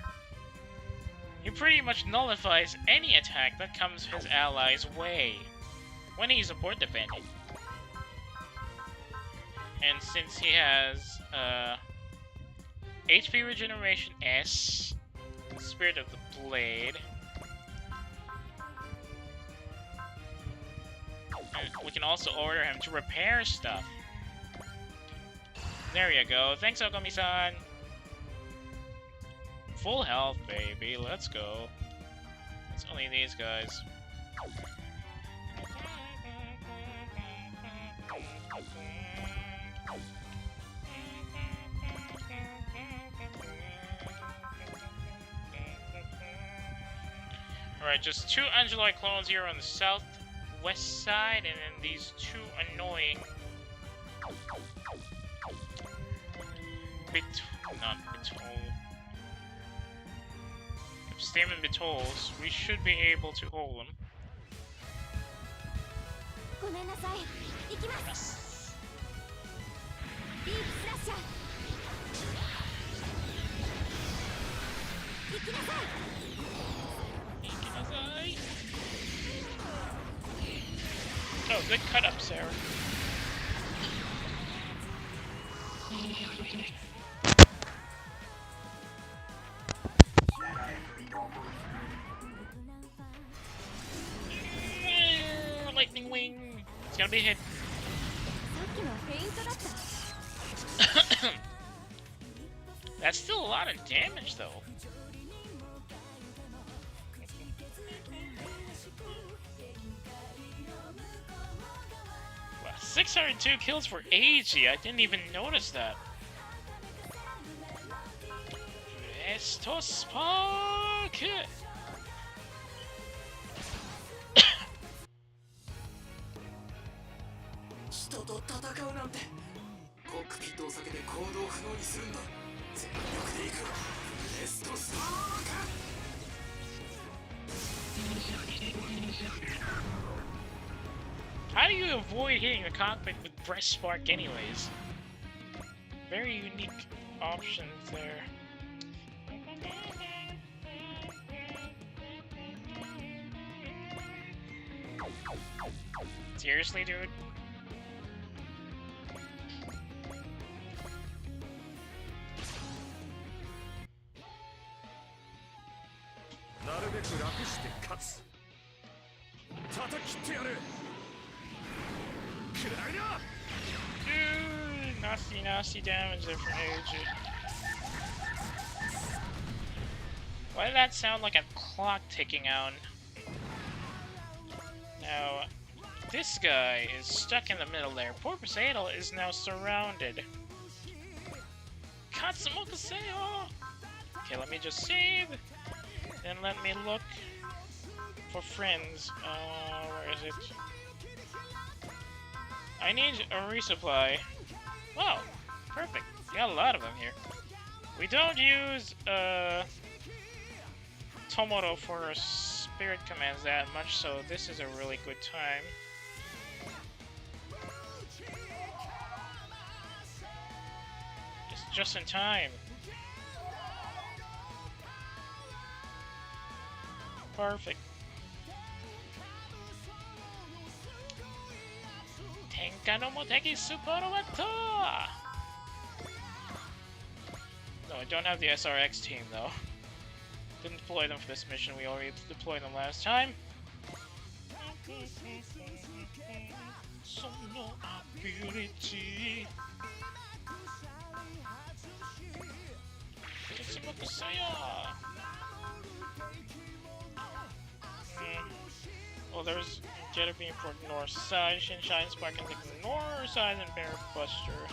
he pretty much nullifies any attack that comes his allies' way when he's support defending. And since he has HP regeneration S, Spirit of the Blade, and we can also order him to repair stuff. There you go. Thanks, Okami-san. Full health, baby. Let's go. It's only these guys. Alright, just 2 Angeloi clones here on the southwest side, and then these 2 annoying Stamen Bitols. We should be able to hold them. Yes. Oh, good cut up, Sarah. Lightning wing. It's gonna be a hit. That's still a lot of damage, though. Wow, 602 kills for AG. I didn't even notice that. Esto Spark! 人と戦うなんてコックピットを避けて行動不能にするんだ。全力でいくエストスパーク。How do you avoid hitting the cockpit with breast spark anyways? Very unique options there. Seriously, dude? Dude, nasty damage there from Age. Why did that sound like a clock ticking out? Now, this guy is stuck in the middle there. Poor Poseidon is now surrounded. Katsumokuseo! Okay, let me just save. Then let me look for friends. Where is it? I need a resupply. Wow, perfect. Got a lot of them here. We don't use Tomoro for spirit commands that much, so this is a really good time. It's just in time. Perfect. Tenka no moteki suporo wato! No, I don't have the SRX team though. Didn't deploy them for this mission, we already deployed them last time. Well, there's Jetter Beam for North Side, Shine Spark and the North Side, and Bear Buster.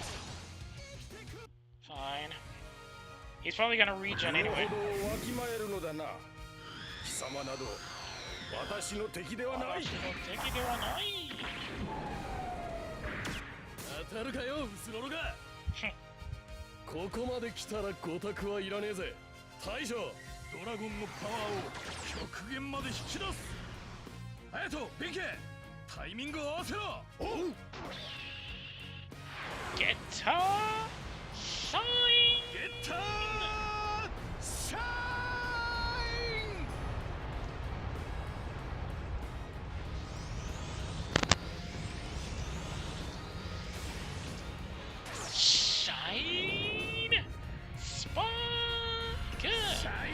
Fine. He's probably gonna regen anyway. Keyta! Shine! Keyta! Shine! Shine! Spark! Shine!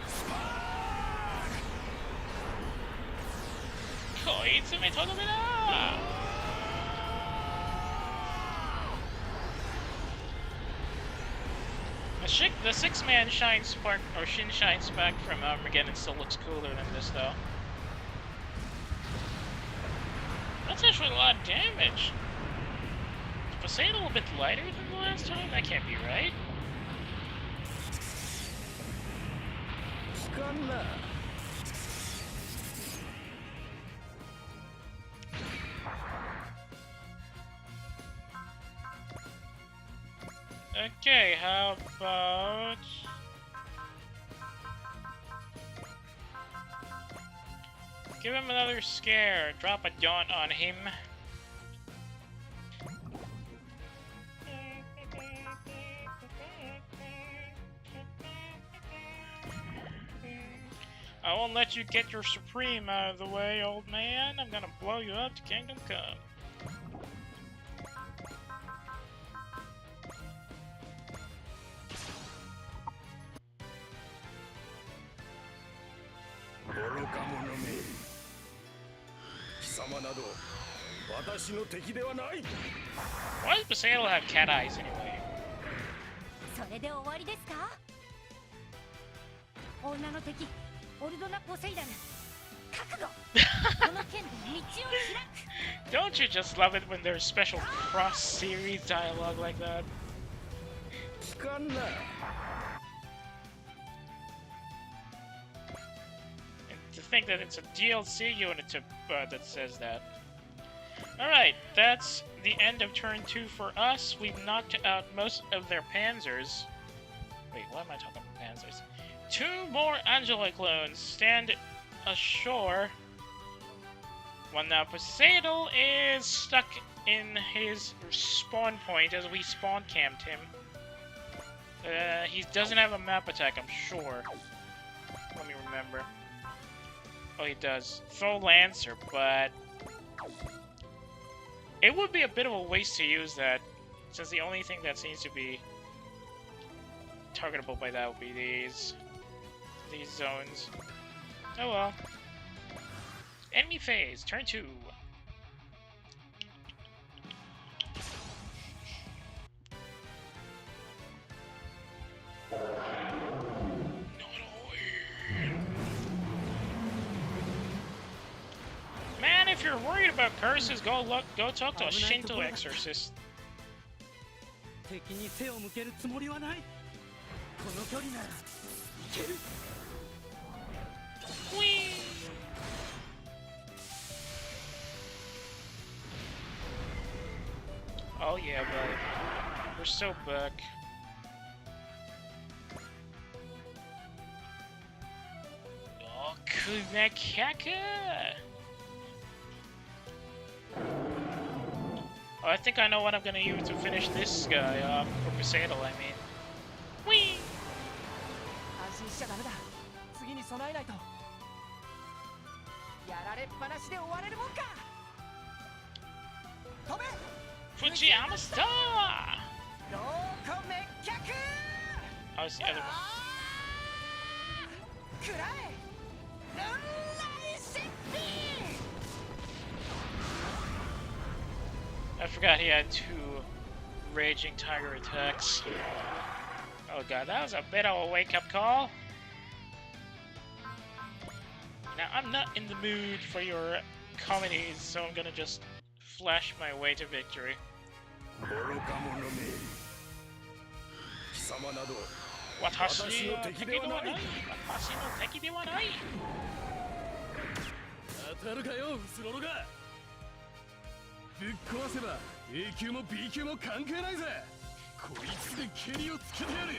Spark! Koitsume todomera! The 6-man Shine Spark, or Shin Shine Spark from Armageddon still looks cooler than this though. That's actually a lot of damage. Is Poseidon a bit lighter than the last time? That can't be right. Okay, how about... give him another scare. Drop a daunt on him. I won't let you get your Supreme out of the way, old man. I'm gonna blow you up to Kingdom Come. Why does Poseidon have cat eyes anyway? それで終わりですか？女の敵、オルドナ・ポセイダル、覚悟。この剣で道を開く。 Don't you just love it when there's special cross-series dialogue like that? And to think that it's a DLC unit to, that says that. Alright, that's the end of turn 2 for us. We've knocked out most of their panzers. Wait, why am I talking about panzers? 2 more Angela clones stand ashore. Well, now Poseidon is stuck in his spawn point as we spawn camped him. He doesn't have a map attack, I'm sure. Let me remember. Oh, he does. Throw Lancer, but it would be a bit of a waste to use that, since the only thing that seems to be targetable by that would be these zones. Oh well. Enemy phase, turn 2. Man, if you're worried about curses, go talk to a Shinto exorcist. 敵に背を向けるつもりはない。この距離ならいける。Whee! Oh yeah, buddy. We're so back. Oh, Kusuhae! Oh, I think I know what I'm gonna use to finish this guy off, for Poseidon, I mean. Whee! 安心しちゃダメだ。次に備えないと。やられっぱなしで終われるもんか。飛べ。Fujiyama Star! ローコ滅却。 How's the other one? 食らえ。ルンライシッピー。 I forgot he had 2 raging tiger attacks. Oh god, that was a bit of a wake-up call. Now, I'm not in the mood for your comedies, so I'm gonna just flash my way to victory. Watashi no teki de wa nai. Watashi no teki de wa nai. 当たるかよ、スロロが。ぶっ壊せば A 級も B 級も関係ないぜ。こいつで蹴りをつけてやる。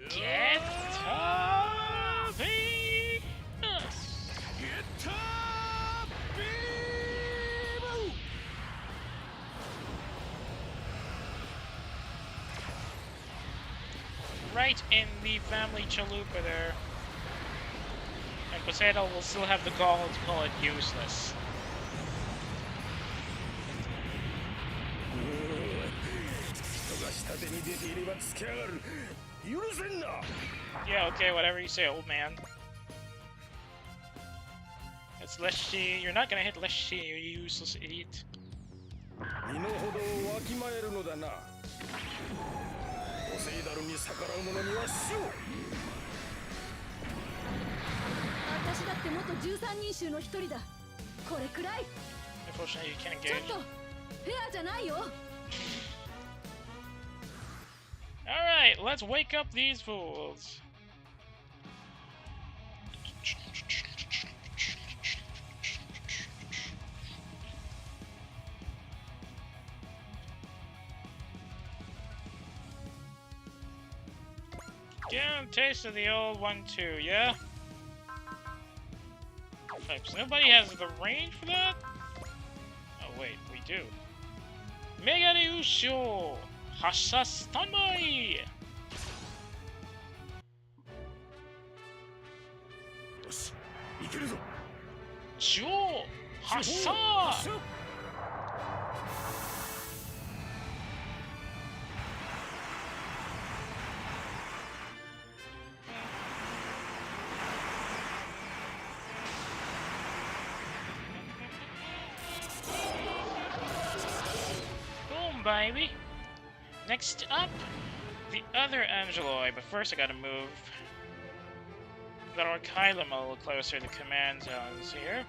Get up, Venus! Get up, baby! Right in the family chalupa there. And Poseidon will still have the gall to call it useless. Yeah, okay, whatever you say, old man. It's Leshy. You're not gonna hit Leshy, you useless idiot. 身の程をわきまえるのだな。ポセイダルに逆らう者には死を。私だって元13人衆の一人だ。これくらい。 Unfortunately, you can't ちょっ engage. とフェアじゃないよ。 Alright, let's wake up these fools. Get a taste of the old one too, yeah? Types. Nobody has the range for that? Oh wait, we do. Mega Ryusho! Hasha Standby! Joe! Hasha! Boom, baby! Next up, the other Angeloi, but first I gotta move the Orkylum a little closer to command zones here.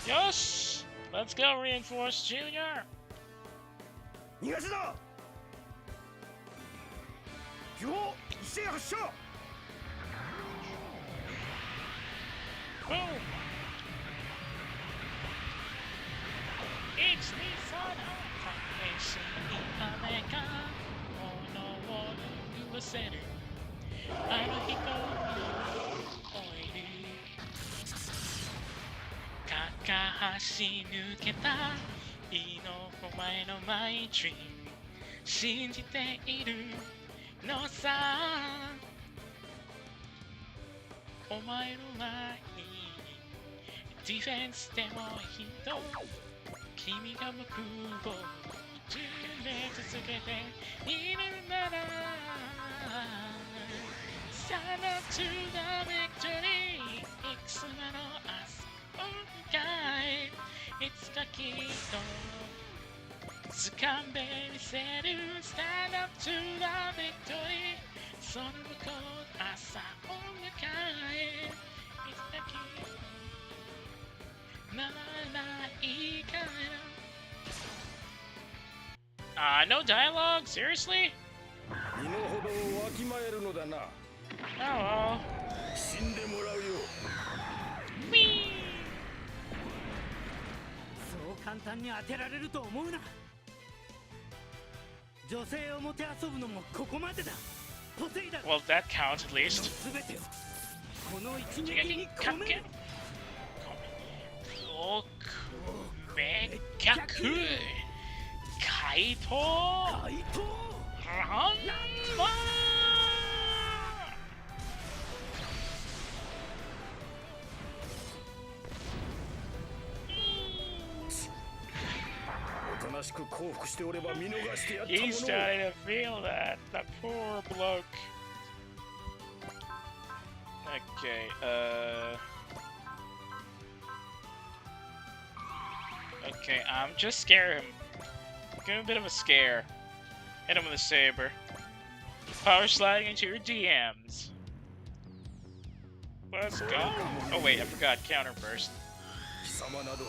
Yosh! Let's go, Reinforced Junior! 逃がしだ。巨砲一斉発射。 Boom! It's the fun of facing the Omega. Oh no, what you were saying. あの人おいでか走り抜けたいのお前のマイドリーム信じているのさお前の前にディフェンスでもいいと君が僕を準備続けているなら Stand up to the victory いくつもの朝を迎えいつかきっと掴んでみせる Stand up to the victory その向こうの朝を迎えいつかきっとならないから no dialogue? Seriously? 身の程をわきまえるのだな。 Oh well. 死んでもらうよ。 Whee! そう簡単に当てられると思うな。女性をもてあそぶのもここまでだ。ポセイダン Well, that counts at least. 全てをこの一撃に込める。怪盗怪盗ランマおとなしく降伏しておれば見逃してやったも He's のを。 starting to feel that. That poor bloke. Okay, Okay, just scare him. Give him a bit of a scare. Hit him with a saber. Power sliding into your DMs. Let's go. Oh wait, I forgot counter burst. 貴様など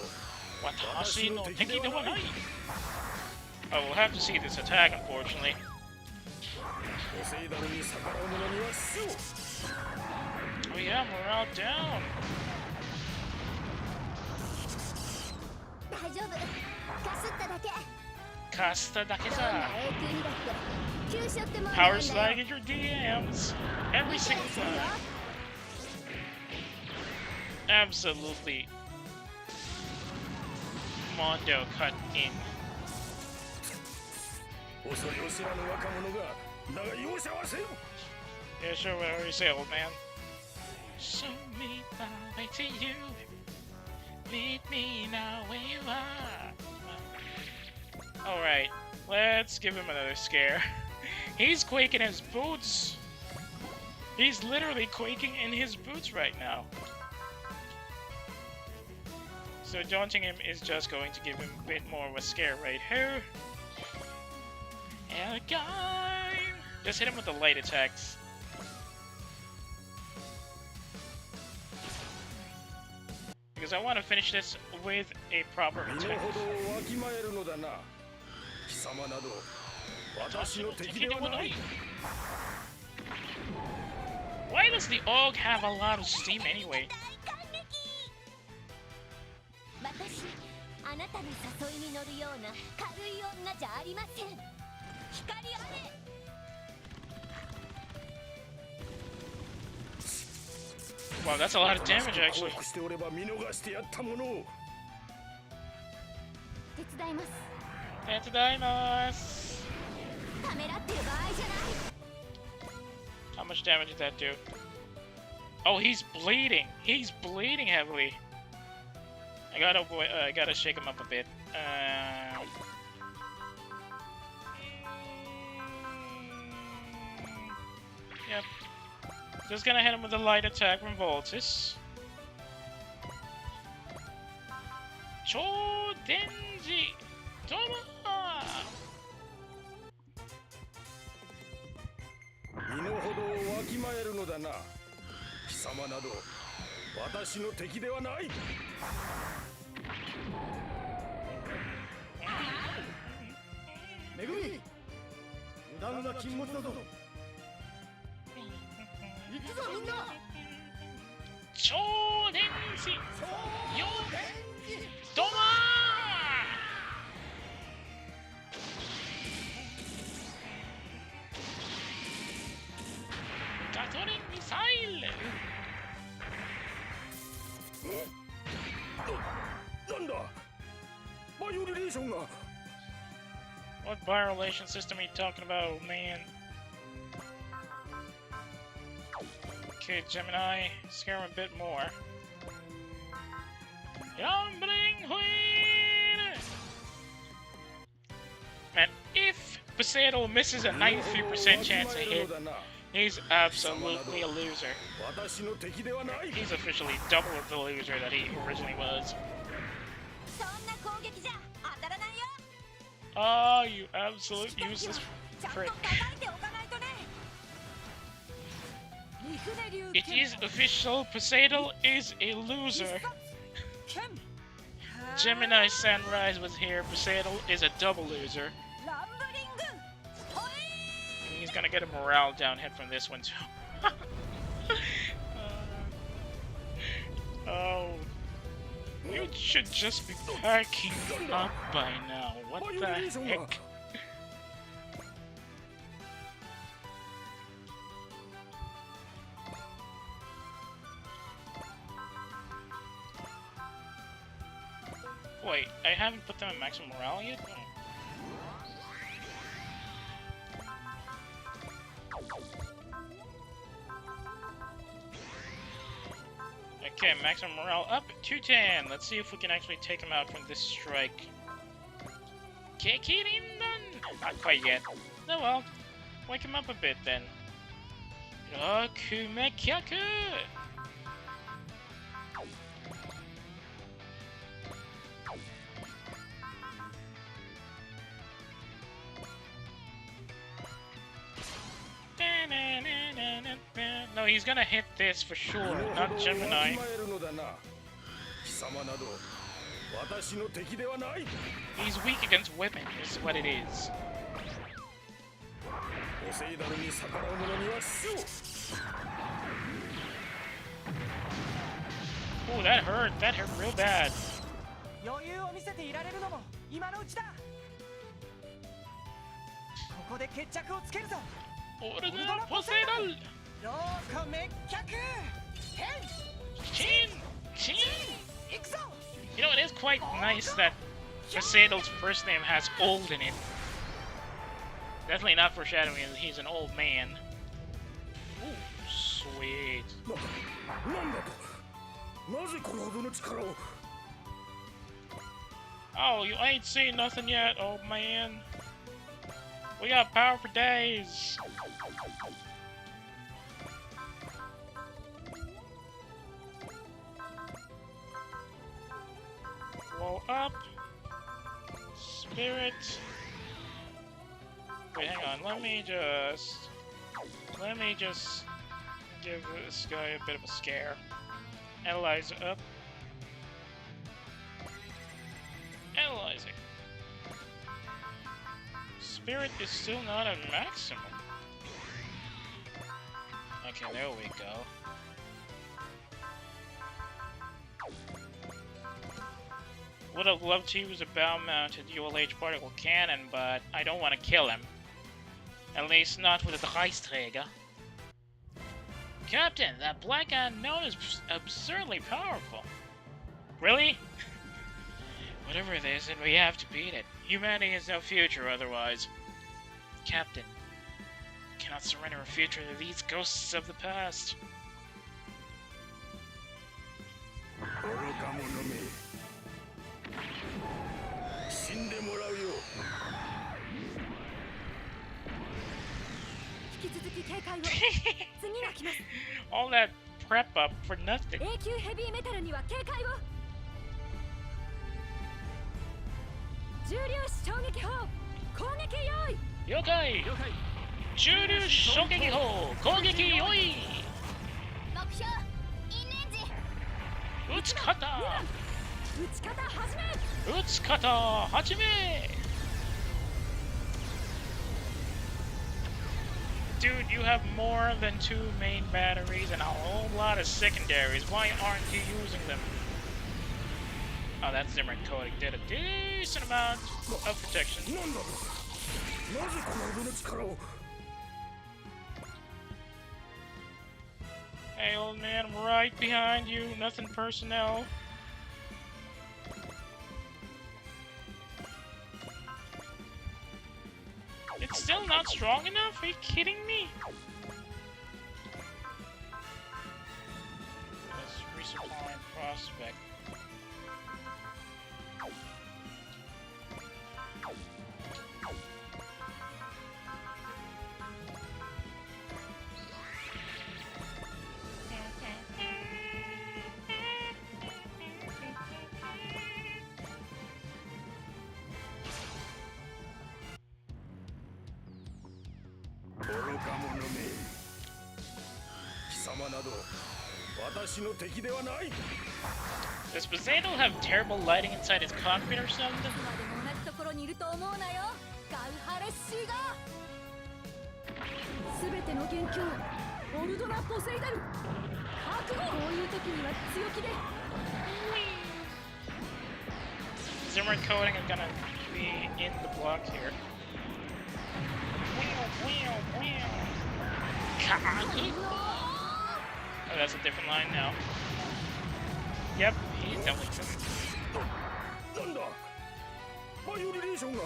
Watashi no teki de wa nai. Oh, we'll have to see this attack, unfortunately. ポセイダルに逆らう者には死を。 Oh yeah, morale down. 大丈夫かすっただけ Kasta だけどんなさ。永久にだって急所ってもん Power なんだ slide よ in your DMs. Every single time. Absolutely. Mondo cut in. 恐れを知らぬ若者がだが容赦はせん。 Yeah, sure, whatever you say, old man. Show me the way to you. Meet me now where you are. Alright, let's give him another scare. He's quaking his boots. He's literally quaking in his boots right now. So daunting him is just going to give him a bit more of a scare right here. And again! Just hit him with the light attacks. Because I want to finish this with a proper 身の attack. 程をわきまえるのだな。貴様など私の敵ではない。 Why does the AUG have a lot of steam anyway? 私あなたの誘いに乗るような軽い女じゃありません光あれ Wow, that's a lot of damage 降 actually. 伏しておれば見逃してやったものを。手伝います Antidaimas! ためらってる場合じゃない How much damage did that do? Oh, he's bleeding. He's bleeding heavily. I gotta shake him up a bit. Yep. Just gonna hit him with a light attack from Voltis. Chodenji! Toma! 身の程をわきまえるのだな。貴様など私の敵ではない。めぐみ無駄な禁物だぞ。行くぞみんな。 Chodenji! Yo! Toma! Got What bi-relation system are you talking about, man? Okay, Gemini, scare him a bit more. And if Poseidon misses a 93% chance to hit, he's absolutely a loser. He's officially double the loser that he originally was. Oh, you absolute useless prick. It is official, Poseidon is a loser. Gemini Sunrise was here, Poseidon is a double loser. He's gonna get a morale down hit from this one too. Oh, you should just be packing up by now. What the heck? Wait, I haven't put them at maximum morale yet? Oh. Okay, maximum morale up, 210. Let's see if we can actually take him out from this strike. Not quite yet. Oh well, wake him up a bit then. Rokumekyaku! No, he's gonna hit this for sure, not Gemini. He's weak against women, is what it is. Oh, that hurt real bad. Order Poseidon! Chin! Chin! You know, it is quite nice that Poseidon's first name has old in it. Definitely not foreshadowing that he's an old man. Ooh, sweet. Oh, you ain't seen nothing yet, old man. We got power for days. Blow up. Spirit. Wait, hang on. Let me just give this guy a bit of a scare. Analyzer up. Analyzing. Spirit is still not at maximum. Okay, there we go. Would have loved to use a bow-mounted ULH particle cannon, but I don't want to kill him. At least not with a Dreisträger. Captain, that black unknown is absurdly powerful. Really? Whatever it is, then we have to beat it. Humanity has no future otherwise. Captain, we cannot surrender our future to these ghosts of the past. All that prep up for nothing. Yokai! Juryu Shokeki Ho! Kogeki Yoi! Utsukata! Utsukata Hajime! Dude, you have more than 2 main batteries and a whole lot of secondaries. Why aren't you using them? Oh, that Zimmer coating did a decent amount of protection. Hey, old man, I'm right behind you. Nothing personnel. Still not strong enough? Are you kidding me? Let's resupply prospect. Does Poseidon have terrible lighting inside his cockpit or something? いつまでも同じところにいると思うなよガウハレッシーが全ての元凶オルドラ・ポセイダル覚悟こういう時には強気で Zimmer coding is gonna be in the block here. Oh, that's a different line now. Yep, he's definitely coming. なんだバイオリレーションが OK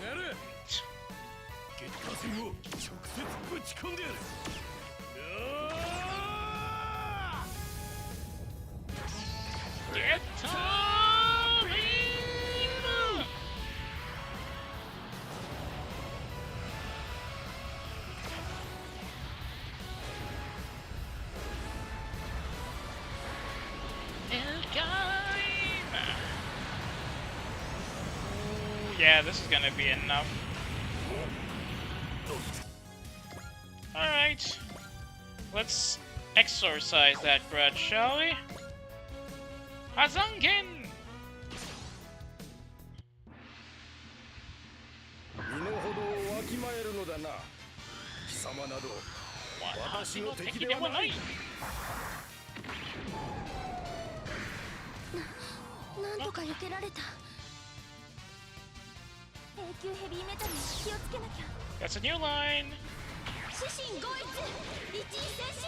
やるゲッター戦を直接ぶち込んでやる Get time! Yeah, this is gonna be enough. Alright. Let's exorcise that grudge, shall we? Hazangen! 身の程をわきまえるのだな貴様など私の敵ではないなんとか避けられた永久ヘビーメタルに気をつけなきゃ That's a new line! 獅神合一一位精神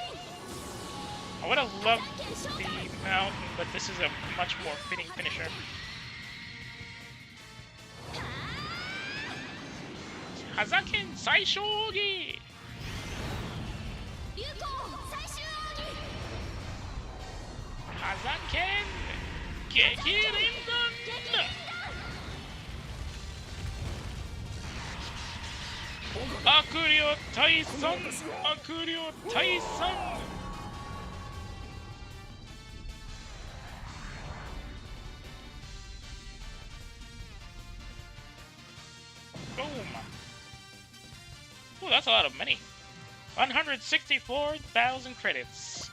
I would have loved the mountain, but this is a much more fitting finisher. Hazaken Saishogi! RyuKoOh 最終奥義 Hazaken Gekirindon! Akuryo Taisan! Akuryo Taisan! Boom! Oh, that's a lot of money. 164,000 credits.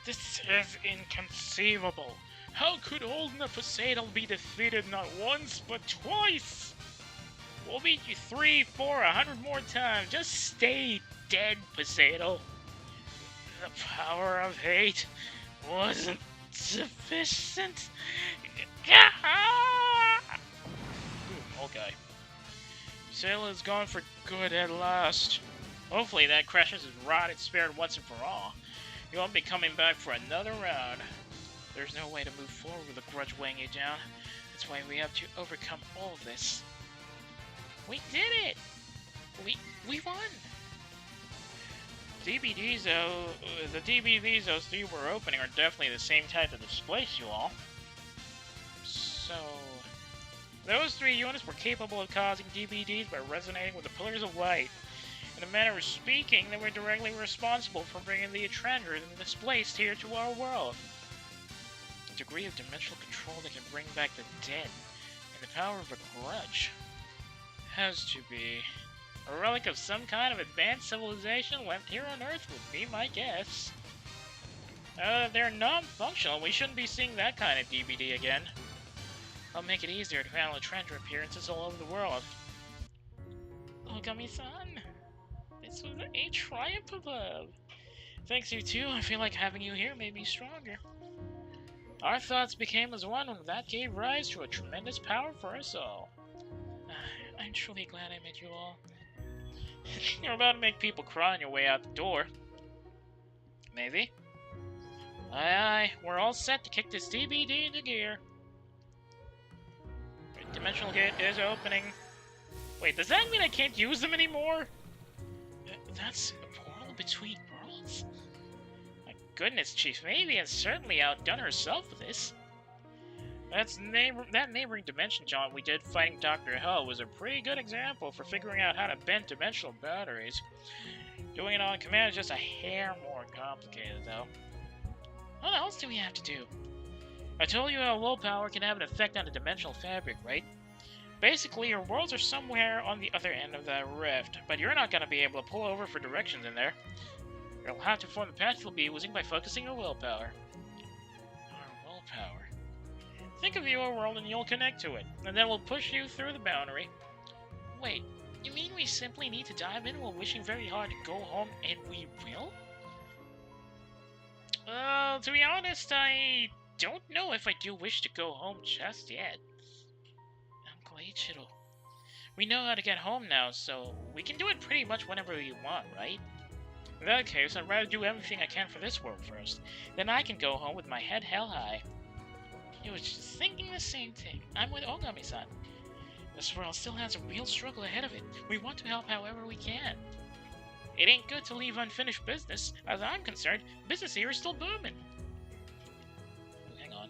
This is inconceivable. How could old Poseidon be defeated not once, but twice? We'll beat you 3, 4, 100 more times. Just stay dead, Poseidon. The power of hate wasn't sufficient. Okay. Sailor is gone for good at last. Hopefully that crashes his rotted spirit once and for all. He won't be coming back for another round. There's no way to move forward with a grudge weighing you down. That's why we have to overcome all of this. We did it! We won! DVDs though, the DVDs those three were opening are definitely the same type of displays, you all. So... those three units were capable of causing DVDs by resonating with the pillars of light. In a manner of speaking, they were directly responsible for bringing the Etranders and displaced here to our world. A degree of dimensional control that can bring back the dead, and the power of a grudge. Has to be a relic of some kind of advanced civilization left here on Earth would be my guess. They're non-functional. We shouldn't be seeing that kind of DVD again. I'll make it easier to handle Etrander appearances all over the world. Ogami-san, this was a triumph above. Thanks you too. I feel like having you here made me stronger. Our thoughts became as one, and that gave rise to a tremendous power for us all. I'm truly glad I met you all. You're about to make people cry on your way out the door. Maybe. Aye, we're all set to kick this DVD into gear. Dimensional gate is opening. Wait, does that mean I can't use them anymore? That's a portal between worlds? My goodness, Chief Maybe has certainly outdone herself with this. That neighboring dimension jaunt we did fighting Dr. Hell was a pretty good example for figuring out how to bend dimensional boundaries. Doing it on command is just a hair more complicated, though. What else do we have to do? I told you how willpower can have an effect on the dimensional fabric, right? Basically, your worlds are somewhere on the other end of that rift, but you're not going to be able to pull over for directions in there. You'll have to form the path you'll be using by focusing your willpower. Our willpower. Think of your world and you'll connect to it, and then we'll push you through the boundary. Wait, you mean we simply need to dive in while wishing very hard to go home, and we will? To be honest, I don't know if I do wish to go home just yet. I'm glad, Shiro. We know how to get home now, so we can do it pretty much whenever we want, right? In that case, I'd rather do everything I can for this world first. Then I can go home with my head held high. I was just thinking the same thing. I'm with Ogami-san. This world still has a real struggle ahead of it. We want to help however we can. It ain't good to leave unfinished business. As I'm concerned, business here is still booming. Hang on.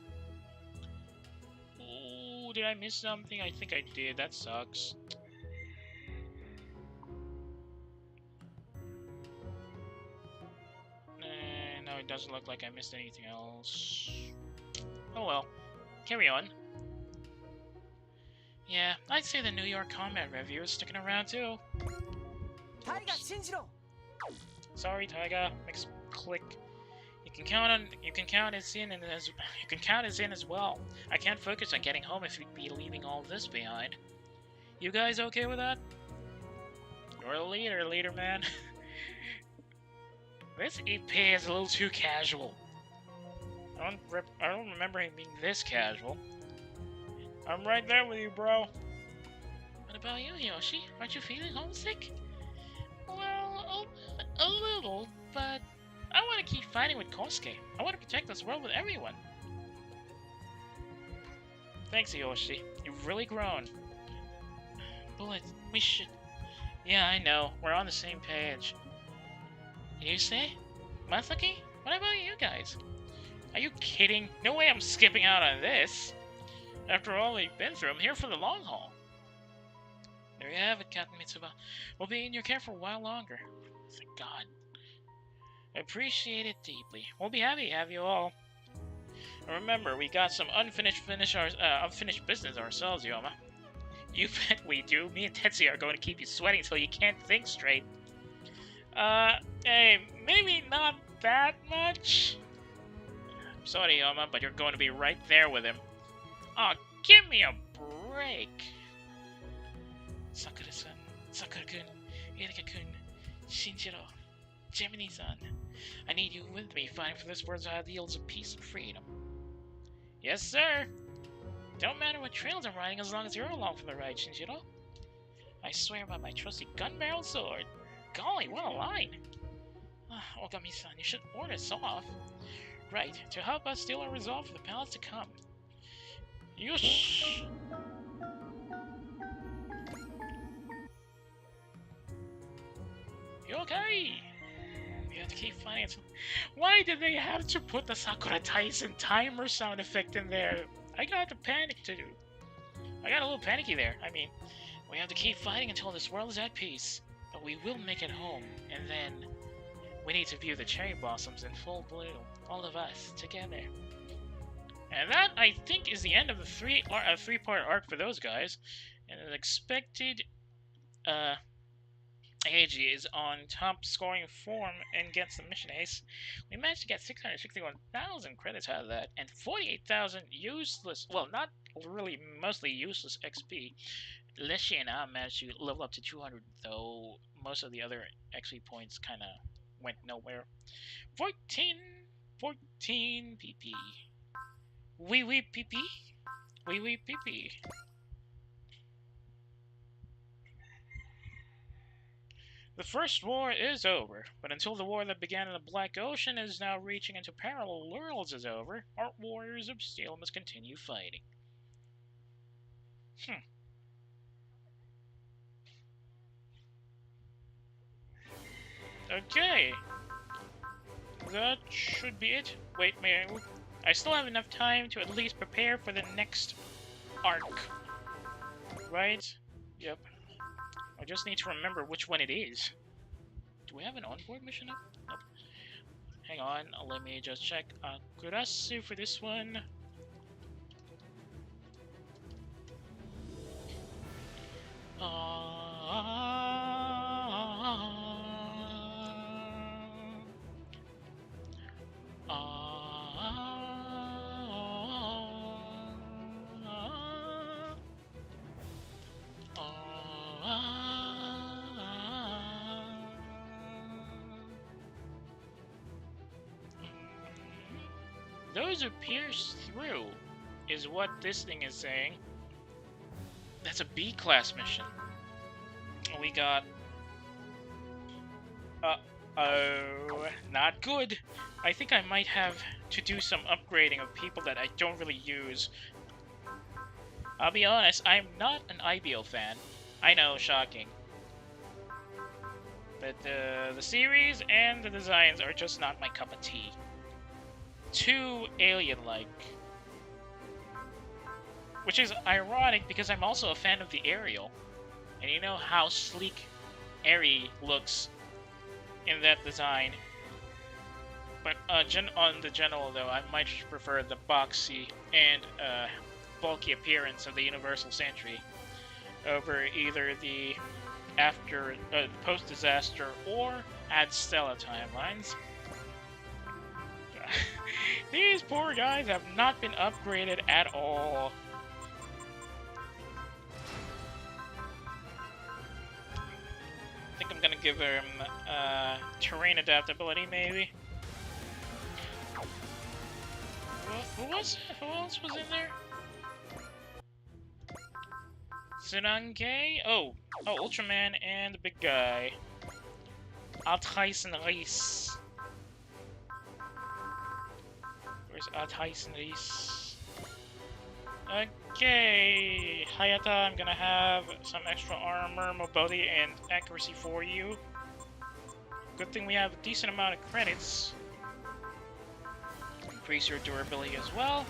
Oh, did I miss something? I think I did. That sucks. No, it doesn't look like I missed anything else. Oh well. Carry on. Yeah, I'd say the New York Combat Review is sticking around too. Sorry, Taiga. Makes click. You can count us in as well. I can't focus on getting home if you'd be leaving all this behind. You guys okay with that? You're the leader man. This EP is a little too casual. I don't remember him being this casual. I'm right there with you, bro. What about you, Yoshi? Aren't you feeling homesick? Well, a little, but I want to keep fighting with Kosuke. I want to protect this world with everyone. Thanks, Yoshi. You've really grown. Bullet, we should... Yeah, I know. We're on the same page. You say? Masaki? What about you guys? Are you kidding? No way I'm skipping out on this. After all we've been through, I'm here for the long haul. There you have it, Captain Mitsuba. We'll be in your care for a while longer. Thank God. I appreciate it deeply. We'll be happy to have you all. And remember, we got some unfinished business ourselves, Yoma. You bet we do. Me and Tetsuya are going to keep you sweating until you can't think straight. Hey, maybe not that much. I'm sorry, Yoma, but you're going to be right there with him. Oh, give me a break. Sakura-san, Sakura-kun, Erika-kun, Shinjiro, Gemini-san. I need you with me fighting for this world's ideals of peace and freedom. Yes, sir. Don't matter what trails I'm riding as long as you're along for the ride, Shinjiro. I swear by my trusty gun-barrel sword. Golly, what a line. Ogami-san, you should order us off. Right, to help us steal our resolve for the palace to come. Yosh! You okay? We have to keep fighting. Why did they have to put the Sakura Tyson timer sound effect in there? I got a little panicky there. I mean, we have to keep fighting until this world is at peace. But we will make it home, and then we need to view the cherry blossoms in full bloom. All of us together. And that, I think, is the end of the three-part arc for those guys. And as expected, Eiji is on top scoring form and gets the mission ace. We managed to get 661,000 credits out of that, and 48,000 useless, well, not really, mostly useless XP. Leshy and I managed to level up to 200, though most of the other XP points kind of went nowhere. 14 PP. Wee wee PP. Wee wee PP. The first war is over, but until the war that began in the Black Ocean is now reaching into parallel worlds is over, our warriors of steel must continue fighting. Okay. That should be it. Wait, I still have enough time to at least prepare for the next arc. Right? Yep. I just need to remember which one it is. Do we have an onboard mission up? Nope. Hang on, let me just check. Kurasu for this one. Those who pierce through is what this thing is saying. That's a B-class mission. We got... Uh-oh. Not good. I think I might have to do some upgrading of people that I don't really use. I'll be honest, I'm not an IBO fan. I know, shocking. But the series and the designs are just not my cup of tea. Too alien-like. Which is ironic because I'm also a fan of the Ariel. And you know how sleek Airy looks in that design. But on the general though, I might prefer the boxy and bulky appearance of the Universal Sentry over either the post-disaster or Ad Stella timelines. These poor guys have not been upgraded at all. I think I'm gonna give him terrain adaptability, maybe. Who else was in there? Nunc? Oh, Ultraman and the big guy. Reis. Where's Reis? Okay, Hayata, I'm gonna have some extra armor, mobility, and accuracy for you. Good thing we have a decent amount of credits. Increase your durability as well.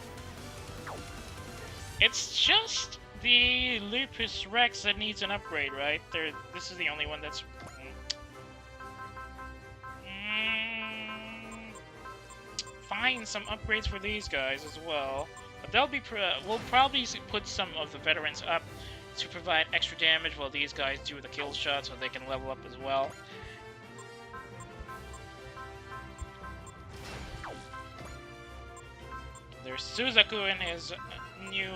It's just the Lupus Rex that needs an upgrade, right? This is the only one that's... Find some upgrades for these guys as well. But they'll be we'll probably put some of the veterans up to provide extra damage while these guys do the kill shot so they can level up as well. There's Suzaku and his new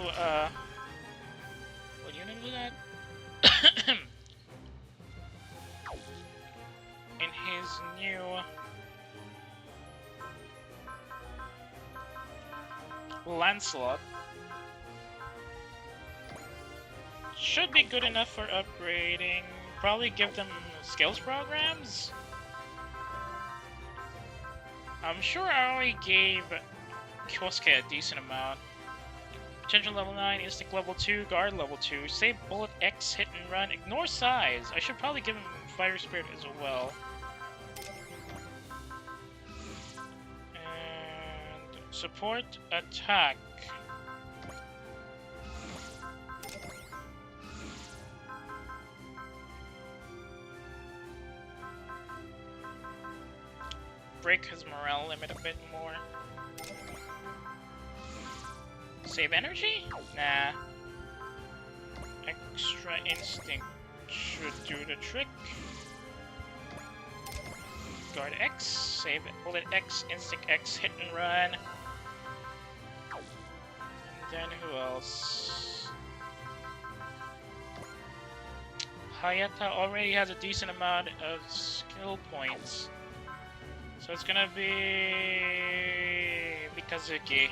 what unit was that? In his new Lancelot. Should be good enough for upgrading. Probably give them skills programs. I'm sure I already gave Kusuhae a decent amount. Potential level 9, instinct level 2, guard level 2, save bullet X, hit and run, ignore size. I should probably give him fire spirit as well. Support attack. Break his morale limit a bit more. Save energy? Nah. Extra instinct should do the trick. Guard X, save bullet X, instinct X, hit and run. Then who else? Hayata already has a decent amount of skill points. So it's gonna be Mikazuki.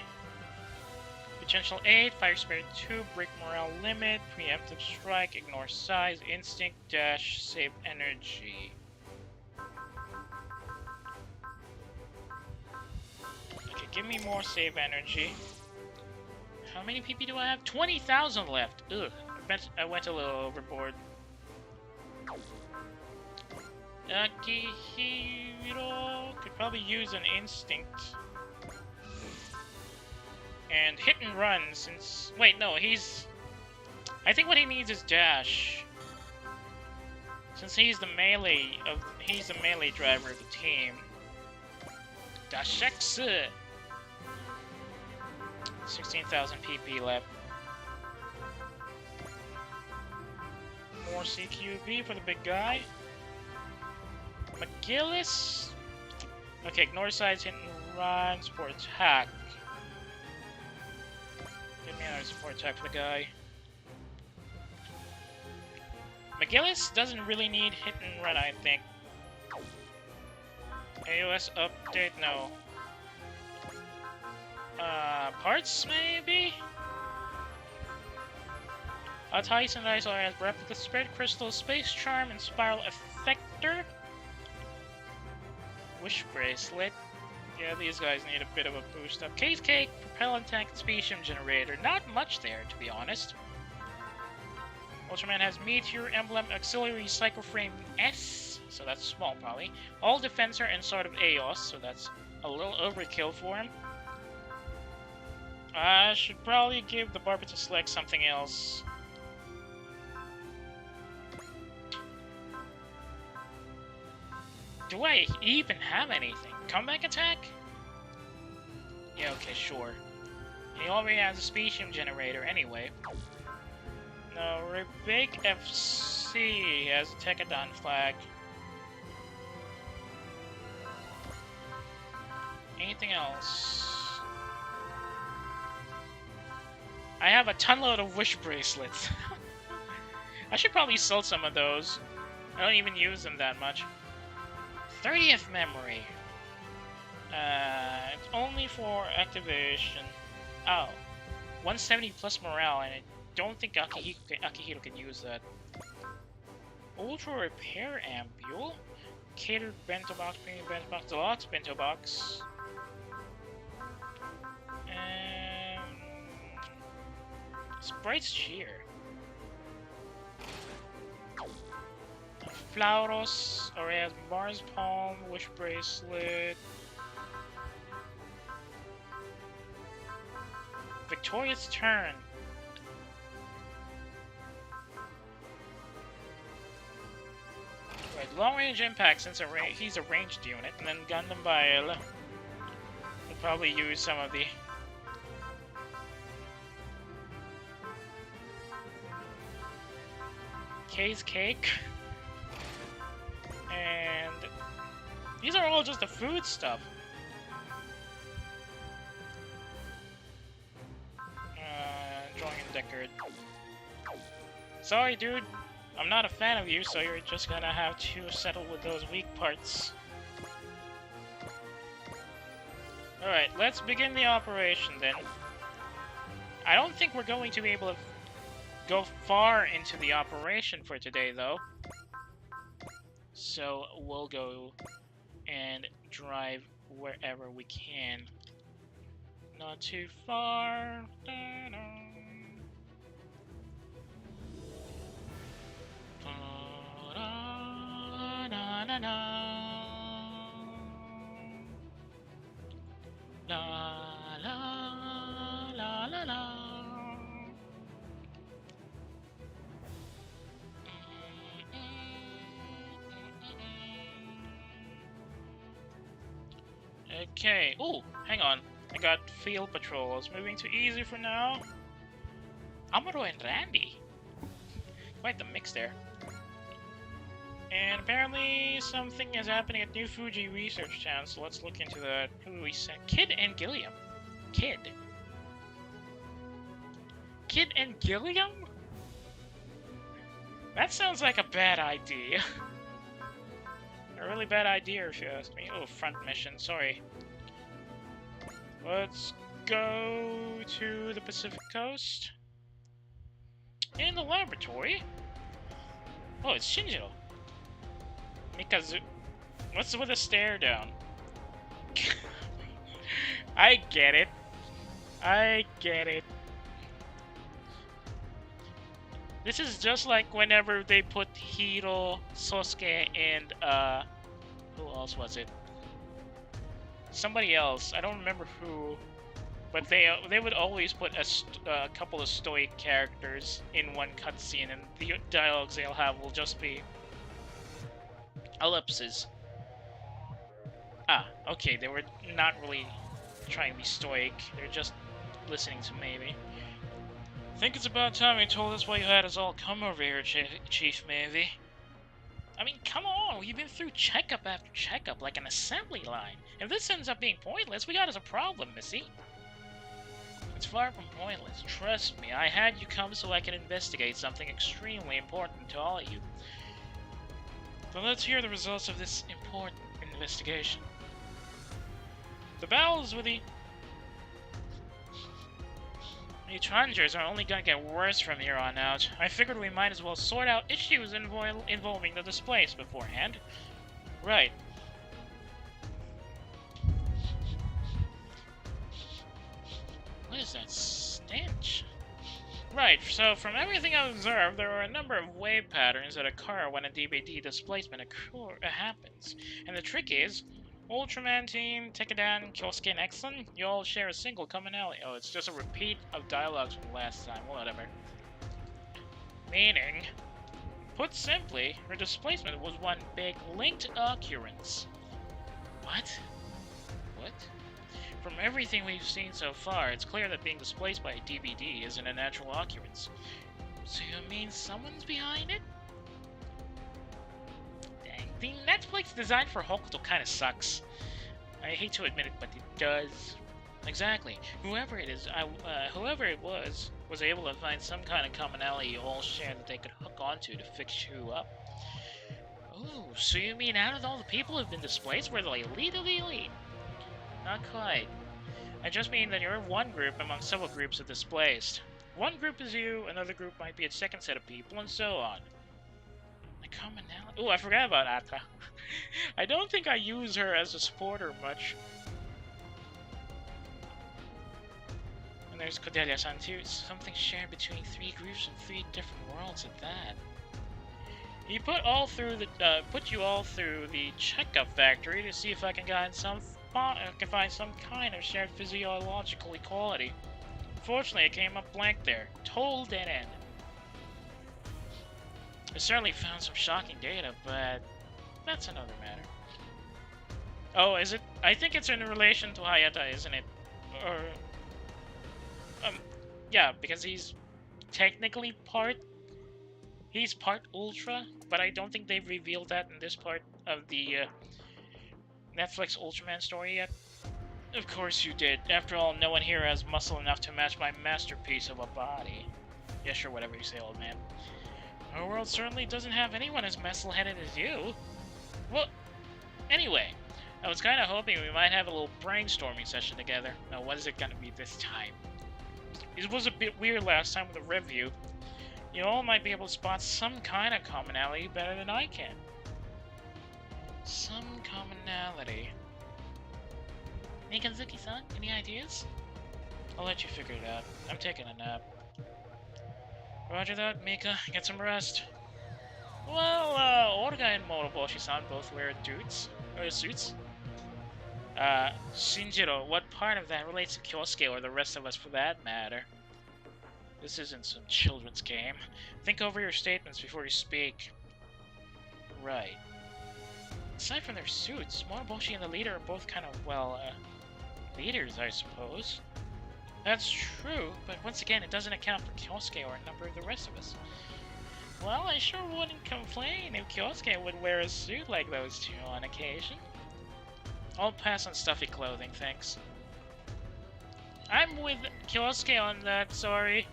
Potential 8, Fire Spirit 2, Break Morale Limit, Preemptive Strike, Ignore Size, Instinct, Dash, Save Energy. Okay, give me more save energy. How many PP do I have? 20,000 left. Ugh, I went a little overboard. Akihiro could probably use an instinct. And hit and run since... Wait, no, he's... I think what he needs is dash. Since he's the melee driver of the team. Dashexu! 16,000 PP left. More CQB for the big guy. McGillis. Okay, ignore sides, hit and run, support attack. Give me another support attack for the guy. McGillis doesn't really need hit and run, I think. AOS update, no. Parts, maybe? Tyson also has Replica Spirit Crystal, Space Charm, and Spiral Effector. Wish Bracelet. Yeah, these guys need a bit of a boost up. Case Cake, Propellant Tank, Specium Generator. Not much there, to be honest. Ultraman has Meteor, Emblem, Auxiliary, Psycho Frame S. So that's small, probably. All Defensor and Sword of Aeos. So that's a little overkill for him. I should probably give the Barber to select something else. Do I even have anything? Comeback attack? Yeah, okay, sure. He already has a Specium Generator anyway. No, Big FC has a Tekadon flag. Anything else? I have a tonload of wish bracelets. I should probably sell some of those. I don't even use them that much. 30th memory. It's only for activation. Oh. 170 plus morale, and I don't think Akihiro can use that. Ultra Repair Ampule. Catered Bento Box, Premium Bento Box, Deluxe Bento Box. Sprite's Cheer. Flauros, Aurea's Mars Palm, Wish Bracelet. Victoria's Turn. Right, long range impact since he's a ranged unit, and then Gundam Bile. We'll probably use some of the K's Cake. And these are all just the food stuff. Drawing in Deckard. Sorry, dude. I'm not a fan of you, so you're just gonna have to settle with those weak parts. Alright, let's begin the operation then. I don't think we're going to be able to go far into the operation for today, though. So we'll go and drive wherever we can. Not too far. Okay. Oh, hang on. I got field patrols. Moving to easy for now. Amuro and Randy. Quite the mix there. And apparently something is happening at New Fuji Research Town, so let's look into that. Who do we send? Kid and Gilliam. Kid and Gilliam? That sounds like a bad idea. A really bad idea if you ask me. Oh, front mission, sorry. Let's go to the Pacific Coast. In the laboratory. Oh, it's Shinjiro. Mikazu. What's with the stare down? I get it. I get it. This is just like whenever they put Hiro, Sosuke, and who else was it? Somebody else. I don't remember who, but they would always put a couple of stoic characters in one cutscene, and the dialogues they'll have will just be ellipses. Ah, okay, they were not really trying to be stoic. They're just listening to maybe. Think it's about time you told us why you had us all come over here, Chief Maybe. I mean, come on, we've been through checkup after checkup like an assembly line. If this ends up being pointless, we got us a problem, Missy. It's far from pointless, trust me. I had you come so I could investigate something extremely important to all of you. So let's hear the results of this important investigation. The battles with the Trangers are only gonna get worse from here on out. I figured we might as well sort out issues involving the displaced beforehand. Right. What is that stench? Right, so from everything I've observed, there are a number of wave patterns that occur when a DBD displacement happens. And the trick is, Ultraman Team, Tekkadan, Kyosuke, and Exxon, you all share a single commonality. Oh, it's just a repeat of dialogues from last time, whatever. Meaning, put simply, her displacement was one big linked occurrence. What? What? From everything we've seen so far, it's clear that being displaced by a DBD isn't a natural occurrence. So you mean someone's behind it? The Netflix design for Hokuto kinda sucks. I hate to admit it, but it does. Exactly. Whoever it is, whoever it was able to find some kind of commonality you all share that they could hook onto to fix you up. Ooh, so you mean out of all the people who've been displaced, we're the elite of the elite? Not quite. I just mean that you're one group among several groups of displaced. One group is you, another group might be a second set of people, and so on. Commonality. Ooh, I forgot about Ata. I don't think I use her as a supporter much. And there's Cordelia-san too. Something shared between three groups and three different worlds at that. He put you all through the checkup factory to see if I can find some kind of shared physiological equality. Fortunately, it came up blank there. Total dead end. I certainly found some shocking data, but that's another matter. Oh, is it? I think it's in relation to Hayata, isn't it? Or... yeah, because he's technically he's part Ultra, but I don't think they've revealed that in this part of the Netflix Ultraman story yet. Of course you did. After all, no one here has muscle enough to match my masterpiece of a body. Yeah, sure, whatever you say, old man. Our world certainly doesn't have anyone as muscle-headed as you. Well, anyway, I was kind of hoping we might have a little brainstorming session together. Now, what is it gonna be this time? It was a bit weird last time with the review. You all might be able to spot some kind of commonality better than I can. Some commonality. Mikazuki-san, any ideas? I'll let you figure it out. I'm taking a nap. Roger that, Mika. Get some rest. Well, Orga and Moroboshi-san both wear suits. Shinjiro, what part of that relates to Kyosuke or the rest of us for that matter? This isn't some children's game. Think over your statements before you speak. Right. Aside from their suits, Moroboshi and the leader are both kind of, well, leaders, I suppose. That's true, but once again, it doesn't account for Kyosuke or a number of the rest of us. Well, I sure wouldn't complain if Kyosuke would wear a suit like those two on occasion. I'll pass on stuffy clothing, thanks. I'm with Kyosuke on that, sorry.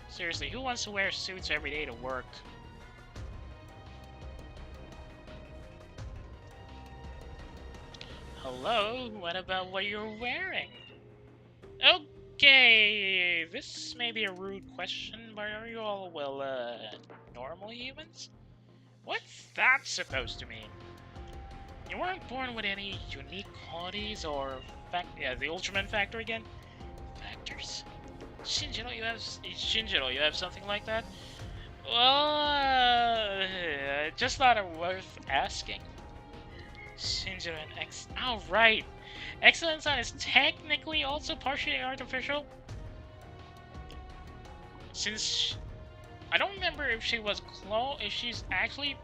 Seriously, who wants to wear suits every day to work? Hello, what about what you're wearing? Okay, this may be a rude question, but are you all, well, normal humans? What's that supposed to mean? You weren't born with any unique qualities or the Ultraman factor again? Factors? Shinjiro, you have something like that? Well, just thought it worth asking. Shinjiro and X. Oh, right. Excellent Son is technically also partially artificial. Since I don't remember if she was clone, if she's actually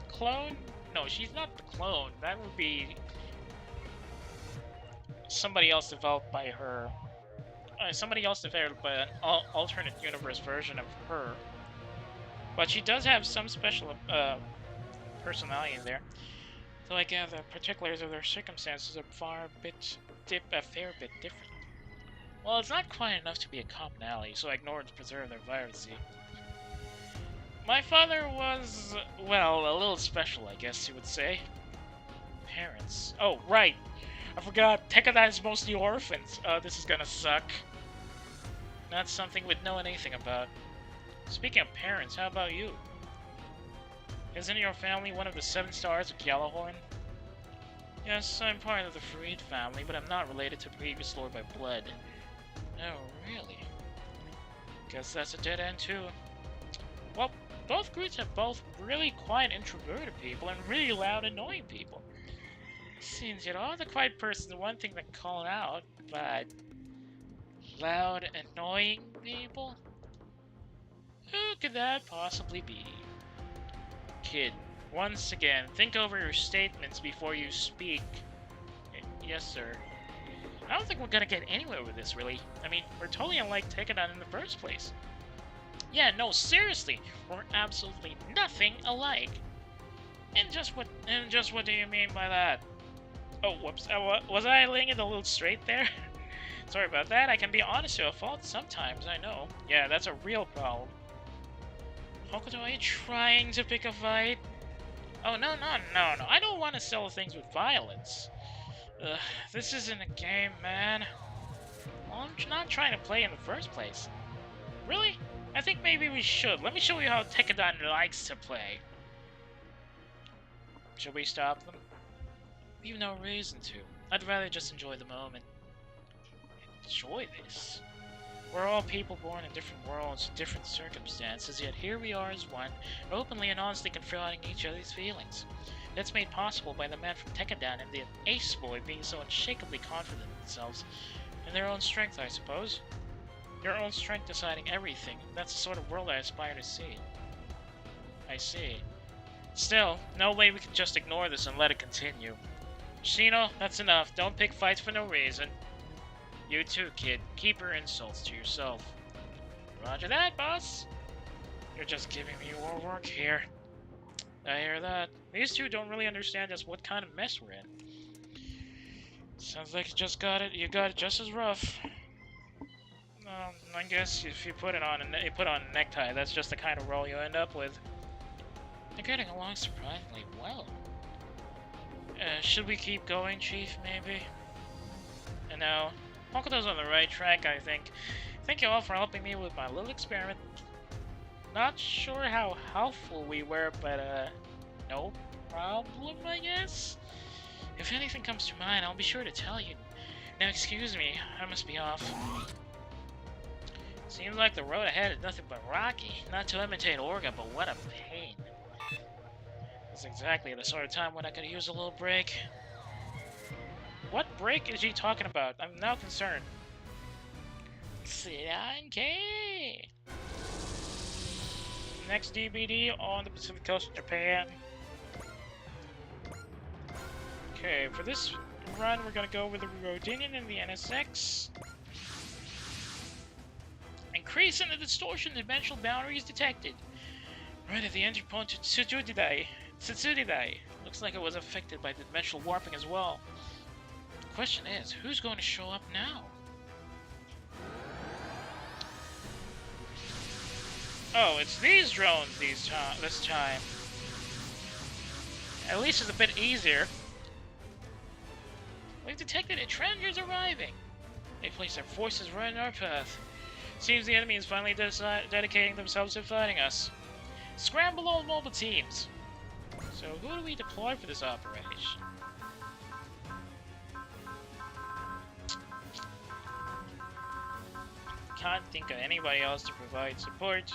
clone. No, she's not the clone. That would be somebody else developed by her. Somebody else developed by an alternate universe version of her. But she does have some special personality in there. Though I gather the particulars of their circumstances are a fair bit different. Well, it's not quite enough to be a commonality, so I ignored to preserve their vibrancy. My father was, well, a little special, I guess you would say. Parents. Oh, right. I forgot. Tekkadan is mostly orphans. This is gonna suck. Not something we'd know anything about. Speaking of parents, how about you? Isn't your family one of the 7 stars of Gjallarhorn? Yes, I'm part of the Farid family, but I'm not related to previous lord by blood. Oh, really? Guess that's a dead end too. Well, both groups have both really quiet introverted people and really loud annoying people. Seems the quiet person is one thing to call out, but loud annoying people? Who could that possibly be? Kid, once again, think over your statements before you speak. Yes, sir. I don't think we're gonna get anywhere with this, really. I mean, we're totally unlike Tekkadan in the first place. Yeah, no, seriously, we're absolutely nothing alike. And just what do you mean by that? Oh, whoops, was I laying it a little straight there? Sorry about that, I can be honest to a fault sometimes, I know. Yeah, that's a real problem. Hokuto, are you trying to pick a fight? Oh, no, I don't want to sell things with violence. This isn't a game, man. Well, I'm not trying to play in the first place. Really? I think maybe we should. Let me show you how Tekkadan likes to play. Should we stop them? We've no reason to. I'd rather just enjoy the moment. Enjoy this? We're all people born in different worlds, different circumstances, yet here we are as one, openly and honestly confronting each other's feelings. That's made possible by the men from Tekkadan and the Ace Boy being so unshakably confident in themselves, and their own strength, I suppose. Their own strength deciding everything. That's the sort of world I aspire to see. I see. Still, no way we can just ignore this and let it continue. Shino, that's enough. Don't pick fights for no reason. You too, kid. Keep your insults to yourself. Roger that, boss. You're just giving me more work here. I hear that. These two don't really understand just what kind of mess we're in. Sounds like you got it just as rough. I guess if you put on a necktie, that's just the kind of role you end up with. You're getting along surprisingly well. Should we keep going, Chief, maybe? No. Hokuto's on the right track, I think. Thank you all for helping me with my little experiment. Not sure how helpful we were, but, no problem, I guess? If anything comes to mind, I'll be sure to tell you. Now, excuse me, I must be off. Seems like the road ahead is nothing but rocky. Not to imitate Orga, but what a pain. It's exactly the sort of time when I could use a little break. What break is he talking about? I'm now concerned. Okay. Next DBD on the Pacific Coast of Japan. Okay, for this run, we're gonna go with the Rodinian and the NSX. Increase in the distortion dimensional boundaries detected. Right at the entry point to Tsutsuridai. Looks like it was affected by the dimensional warping as well. The question is, who's going to show up now? Oh, it's these drones this time. At least it's a bit easier. We've detected a Tranger's arriving. They place their forces right in our path. Seems the enemy is finally dedicating themselves to fighting us. Scramble all mobile teams. So who do we deploy for this operation? can't think of anybody else to provide support.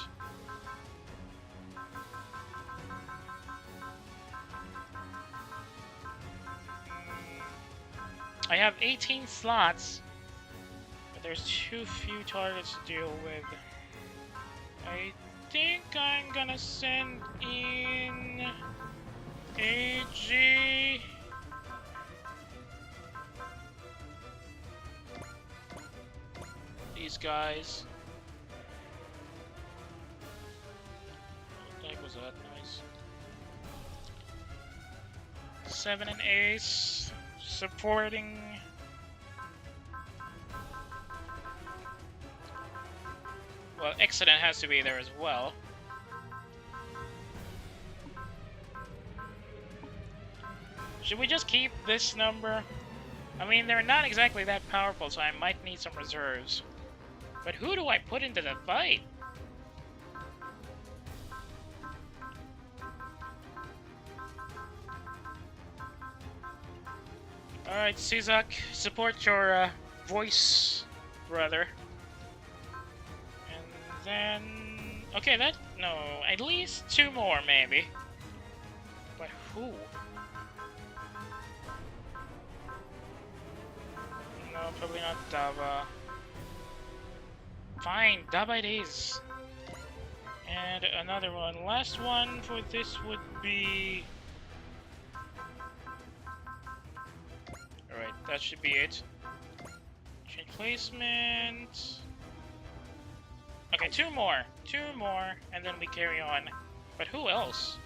I have 18 slots, but there's too few targets to deal with. I think I'm gonna send in AG. These guys. What the heck was that noise? 7 and Ace supporting. Well, Accident has to be there as well. Should we just keep this number? I mean, they're not exactly that powerful, so I might need some reserves. But who do I put into the fight? Alright, Suzak, support your voice, brother. And then... okay, that... no, at least 2 more, maybe. But who? No, probably not Dava. Fine, Dava it is. And another one. Last one for this would be... alright, that should be it. Change placement. Okay, 2 more. 2 more, and then we carry on. But who else?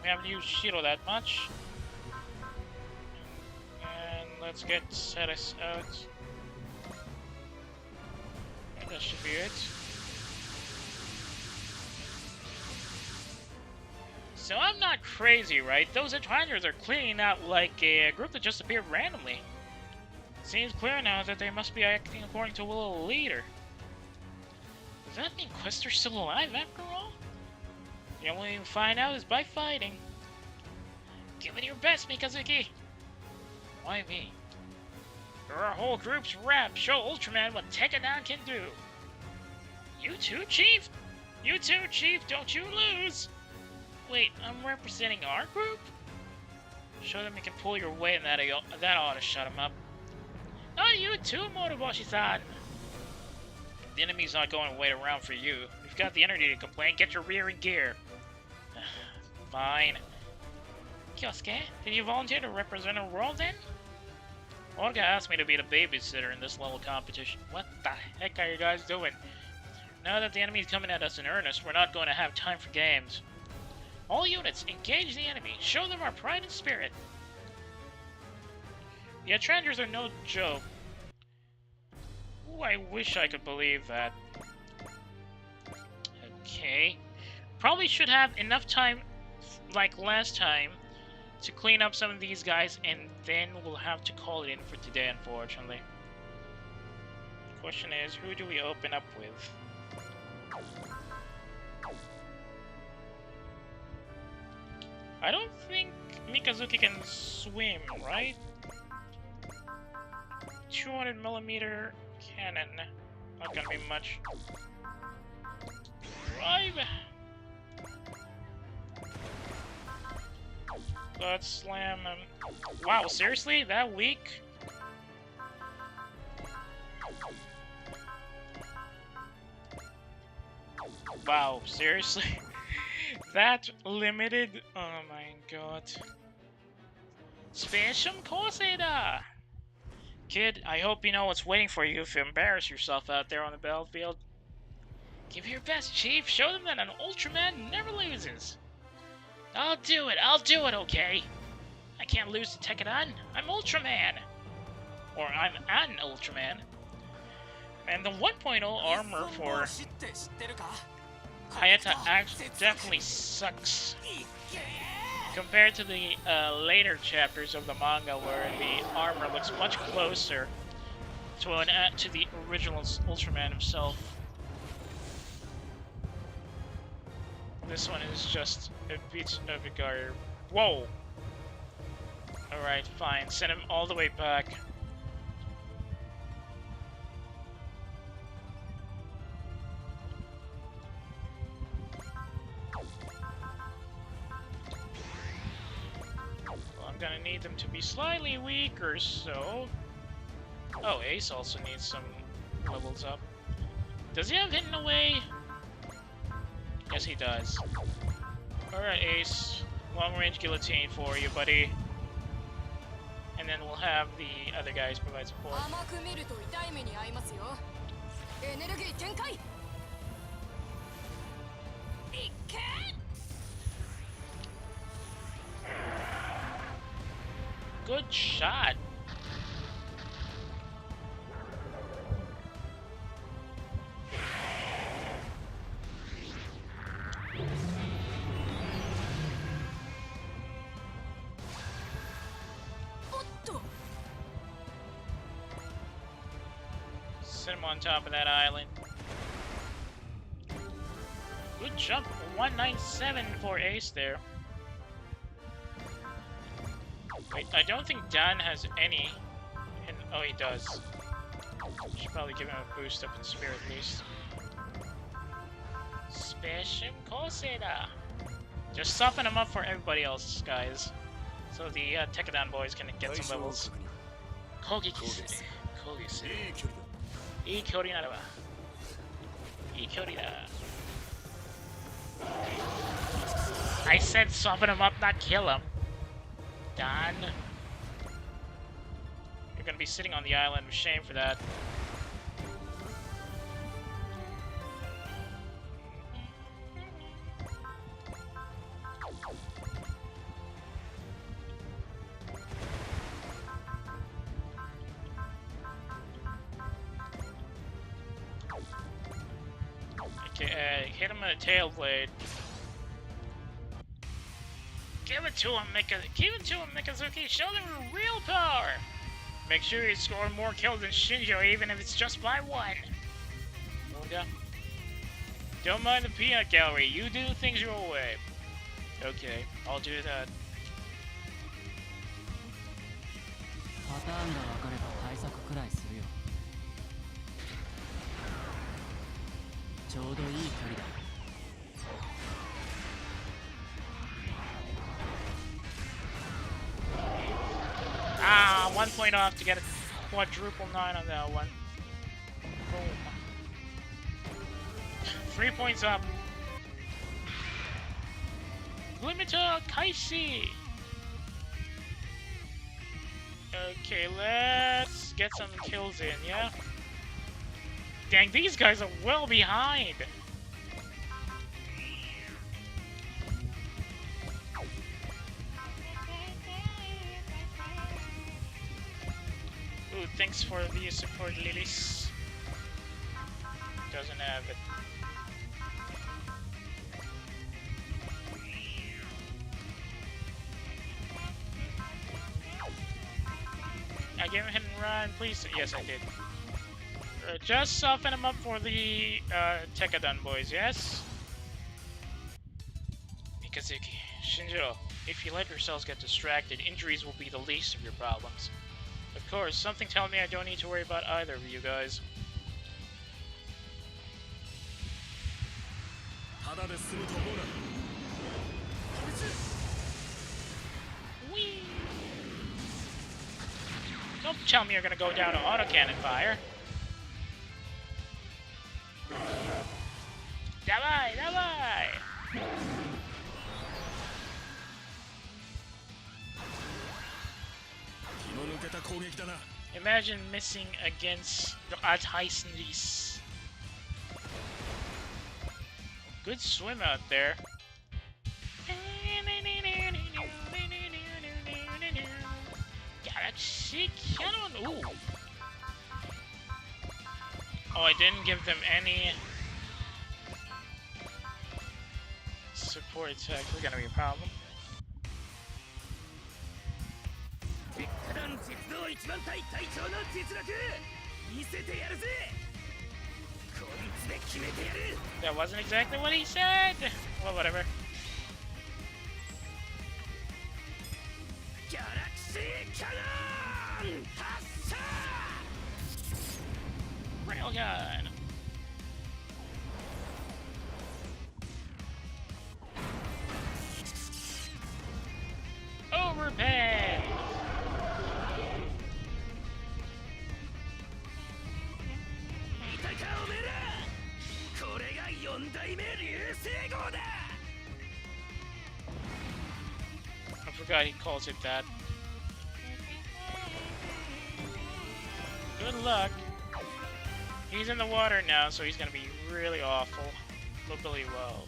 We haven't used Shiro that much. And let's get Ceres out. And that should be it. So I'm not crazy, right? Those Atranders are cleaning out like a group that just appeared randomly. Seems clear now that they must be acting according to will of the leader. Does that mean Quester's still alive after all? The only way you find out is by fighting. Give it your best, Mikazuki! Why me? Our whole group's rap. Show Ultraman what Tekkadan can do. You too, Chief? You too, Chief, don't you lose! Wait, I'm representing our group? Show them you can pull your weight and that ought to shut them up. Oh, you too, Moroboshi-san! The enemy's not going to wait around for you. You've got the energy to complain, get your rear in gear. Fine. Kyosuke, did you volunteer to represent a world then? Olga asked me to be the babysitter in this level competition. What the heck are you guys doing? Now that the enemy's coming at us in earnest, we're not going to have time for games. All units, engage the enemy. Show them our pride and spirit. The Atranders are no joke. Ooh, I wish I could believe that. Okay. Probably should have enough time, like last time, to clean up some of these guys, and then we'll have to call it in for today, unfortunately. The question is, who do we open up with? I don't think Mikazuki can swim, right? 200mm cannon. Not gonna be much. Drive! Let's slam him. Wow, seriously? That weak? Wow, seriously? That limited? Oh my god. Special Corsair! Kid, I hope you know what's waiting for you if you embarrass yourself out there on the battlefield. Give it your best, Chief. Show them that an Ultraman never loses. I'll do it, okay? I can't lose to Tekkadan. I'm Ultraman. Or I'm an Ultraman. And the 1.0 armor for Keyta definitely sucks. Compared to the later chapters of the manga where the armor looks much closer to the original Ultraman himself. This one is just, it beats Novigar. Whoa! Alright, fine. Send him all the way back. gonna need them to be slightly weaker, so... Oh, Ace also needs some levels up. Does he have Hidden Away? Yes, he does. Alright, Ace. Long-range guillotine for you, buddy. And then we'll have the other guys provide support. Good shot. Sit him on top of that island. Good jump. 197 for Ace there. Wait, I don't think Dan has any. And, oh, he does. Should probably give him a boost up in spirit at least. Special Koseda. Just soften him up for everybody else, guys. So the Tekkadan boys can get some levels. Kogeki. I said soften him up, not kill him. Don. You're gonna be sitting on the island with shame for that. Okay, hit him with a tail blade. Give it to him, Mikazuki. Show them real power. Make sure you score more kills than Shinjo, even if it's just by one. Okay. Don't mind the peanut gallery. You do things your way. Okay, I'll do that. Ah, 1 point off to get a quadruple 9 on that one. Boom. 3 points up. Limiter Kaishi. Okay, let's get some kills in, yeah? Dang, these guys are well behind. Ooh, thanks for the support, Lilies. Doesn't have it. I gave him a hit and run, please. Yes, I did. Just soften him up for the Tekkadan boys, yes? Mikazuki, Shinjo, if you let yourselves get distracted, injuries will be the least of your problems. Of course, something tells me I don't need to worry about either of you guys. Whee! Don't tell me you're gonna go down to autocannon fire. Давай, давай! Imagine missing against the Altheisnis. Good swim out there. Galaxy Cannon! Ooh! Oh, I didn't give them any support attack. We're gonna be a problem. That wasn't exactly what he said! Well, whatever. Galaxy Cannon! Railgun! Overpay! forgot he calls it that. Good luck. He's in the water now, so he's gonna be really awful. Really well.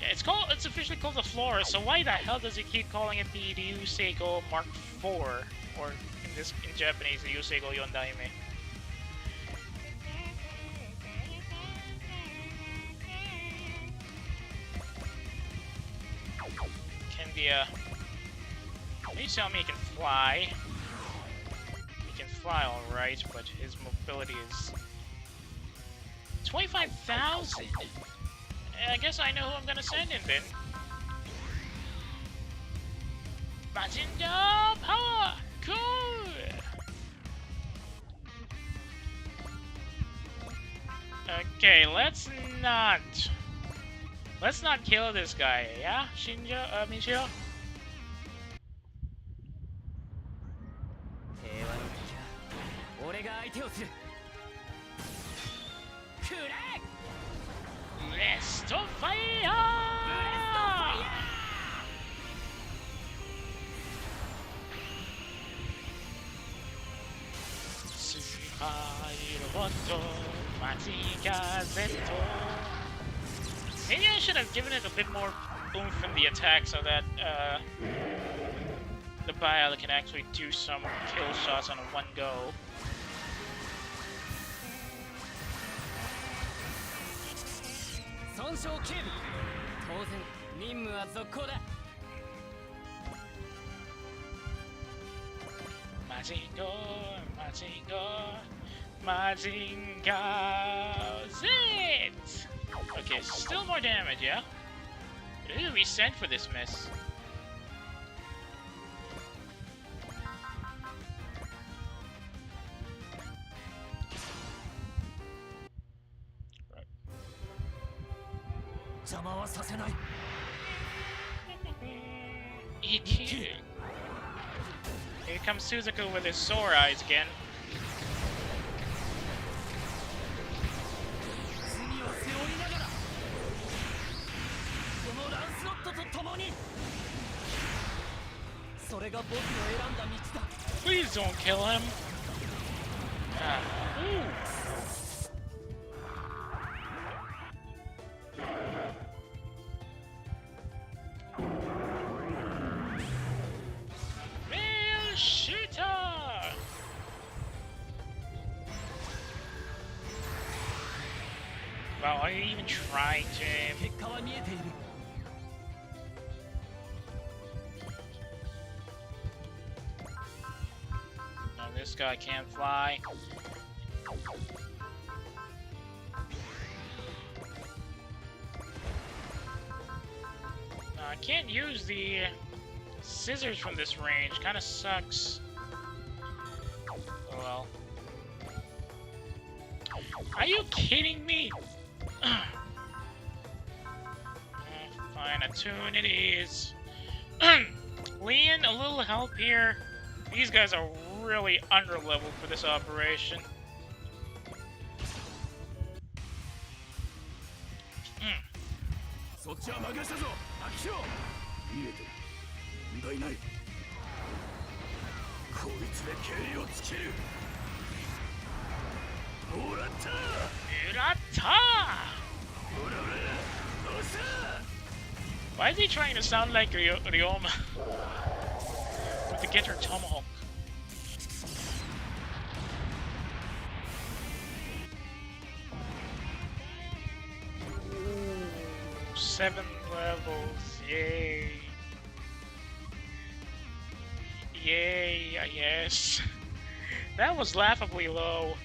Yeah, it's officially called the Flora, so why the hell does he keep calling it the RyuKoOh Mark IV? Or in Japanese, the RyuKoOh Yondaime. Can be a... You tell me he can fly. He can fly alright, but his mobility is... 25,000! I guess I know who I'm gonna send in then. Bibendum power! Cool! Okay, let's not kill this guy, yeah? Michio? 俺が相手をする。くらえ。 Blast of fire! Sooper robot Z. Maybe I should have given it a bit more oomph in the attack so that the Bile can actually do some kill shots on one go. 損傷警備。当然任務は続行だ。Mazingo Z! Okay, still more damage, yeah? But who do we send for this mess? EQ. Here comes Suzuku with his sore eyes again. Please don't kill him. Real shooter. Wow, are you even trying to aim? This guy can't fly. I can't use the scissors from this range. Kinda sucks. Oh well. Are you kidding me? Fine, a tune it is. Leon, a little help here. These guys are really under-leveled for this operation. Why is he trying to sound like Ryoma with the guitar tomahawk? Ooh, 7 levels, yay. Yay, yes. That was laughably low.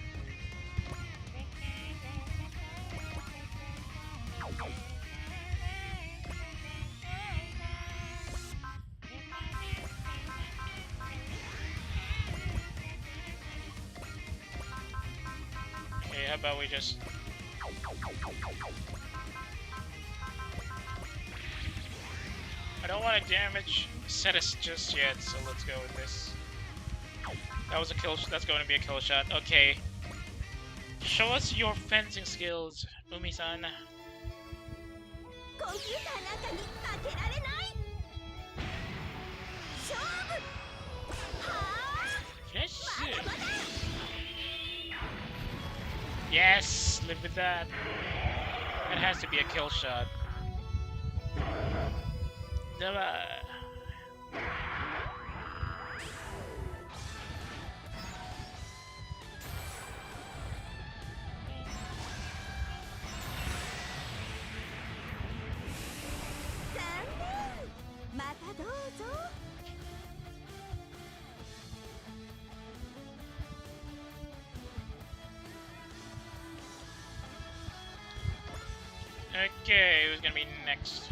Okay, how about we just... I don't want to damage Cetus just yet, so let's go with this. That was a kill. That's going to be a kill shot. Okay. Show us your fencing skills, Umi-san. コンピューターなんかに負けられない。勝負。はあ。 Yes. まだまだ。 Yes, live with that. That has to be a kill shot. Never. Okay, who's gonna be next?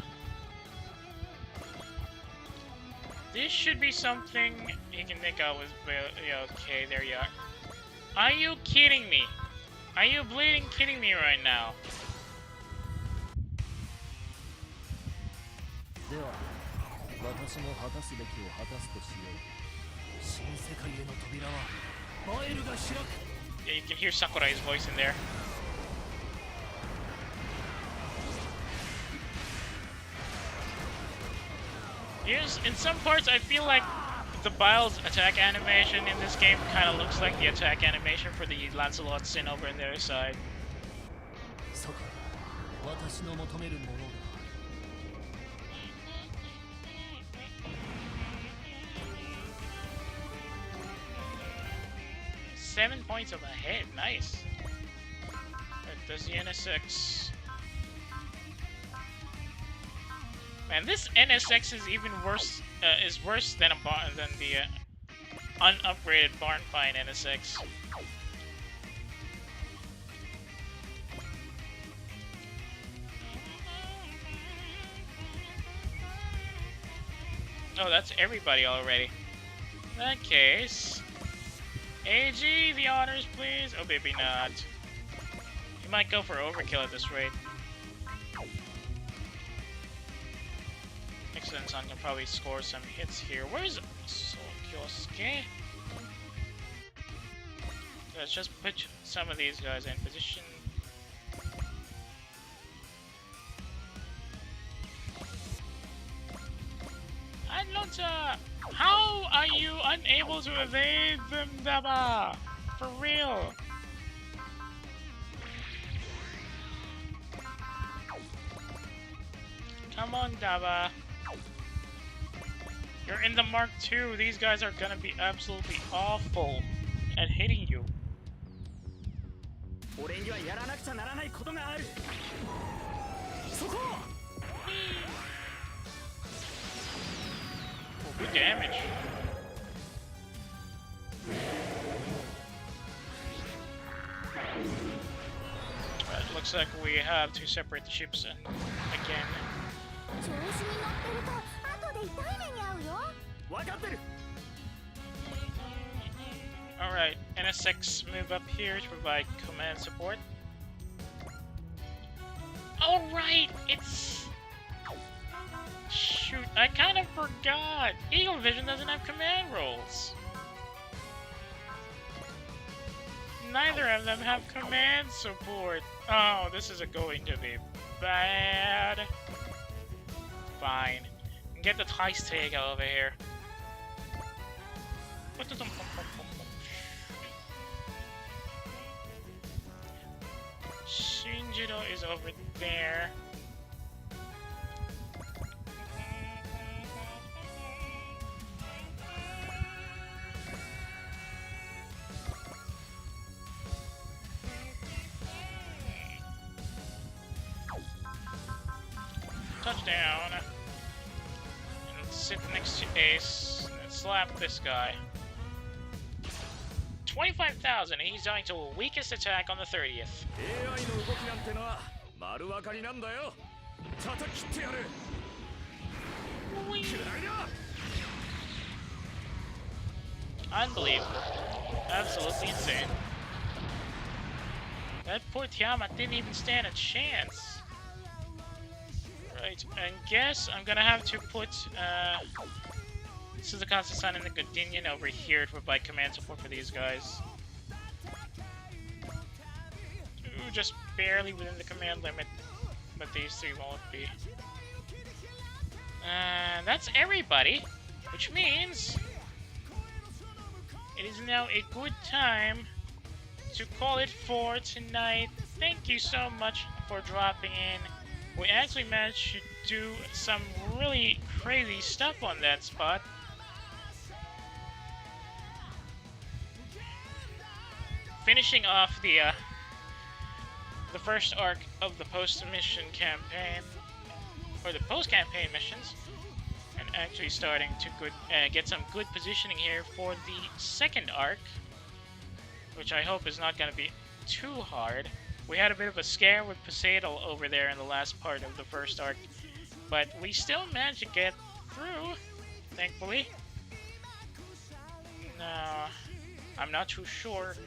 This should be something you can think of as yeah, okay, there you are. Are you kidding me? Are you bleeding kidding me right now? では、私も果たすべきを果たすとしよう。新世界への扉はマイルが開く。 Yeah, you can hear Sakurai's voice in there. Yes, in some parts I feel like the Bile's attack animation in this game kind of looks like the attack animation for the Lancelot sin over on the other side. そうか、私の求めるものがある。 7 points of a hit, nice. That does the NSX. Man, this NSX is even worse. Is worse than the unupgraded Barn Find NSX. Oh, that's everybody already. In that case, AG, the honors, please. Oh, maybe not. You might go for overkill at this rate. Excellent Son can probably score some hits here. Where's Kyosuke? Let's just put some of these guys in position. Anlota! How are you unable to evade them, Daba? For real? Come on, Daba. You're in the Mark II. These guys are gonna be absolutely awful at hitting you. Good damage. It looks like we have to separate the ships again. Alright, NSX move up here to provide command support. Alright, it's... Shoot, I kind of forgot! Eagle Vision doesn't have command roles. Neither of them have command support. Oh, this is going to be bad. Fine. Get the Tice Tag over here. Shinjiro is over there. Touchdown. And sit next to Ace and slap this guy. 25,000, and he's going to a weakest attack on the 30th. Unbelievable. Absolutely insane. That poor Tiamat didn't even stand a chance. Right, and guess I'm gonna have to put Suzukazu-san and the Godinian over here to provide command support for these guys. Ooh, just barely within the command limit. but these three won't be. That's everybody, which means it is now a good time to call it for tonight. Thank you so much for dropping in. We actually managed to do some really crazy stuff on that spot. Finishing off the first arc of the post-mission campaign, or the post-campaign missions, and actually starting to get some good positioning here for the second arc, which I hope is not going to be too hard. We had a bit of a scare with Poseidon over there in the last part of the first arc, but we still managed to get through, thankfully. Now, I'm not too sure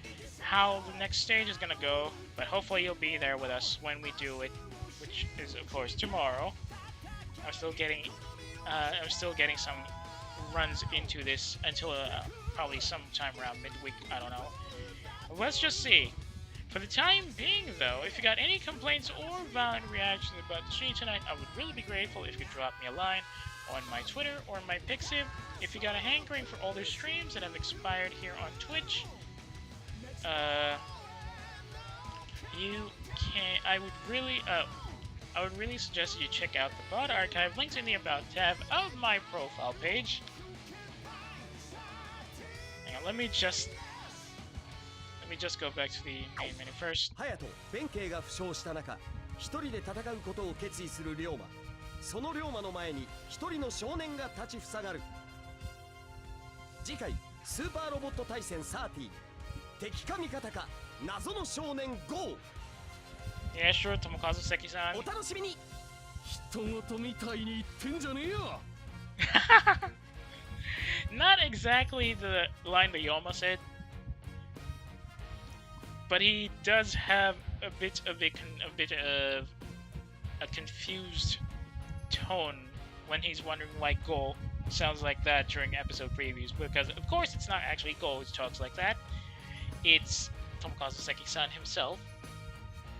how the next stage is gonna go, but hopefully you'll be there with us when we do it, which is of course tomorrow. I'm still getting some runs into this until probably sometime around midweek. I don't know. Let's just see. For the time being, though, if you got any complaints or valid reactions about the stream tonight, I would really be grateful if you could drop me a line on my Twitter or my Pixiv. If you got a hankering for older streams that have expired here on Twitch, you can. I would really suggest you check out the VOD archive linked in the About tab of my profile page. Hang on, let me just go back to the main menu first. 隼人、弁慶が負傷した中、一人で戦うことを決意する龍馬。その龍馬の前に一人の少年が立ちふさがる。次回スーパーロボット大戦30。敵か味方か謎の少年 GO。Yeah, sure, Tomokazu Seki-san. お楽しみに。人事みたいに言ってんじゃねえよ。Not exactly the line that Yoma said, but he does have a bit of a confused tone when he's wondering why Go sounds like that during episode previews, because of course it's not actually Go who talks like that. It's Tomokazu Seki-san himself.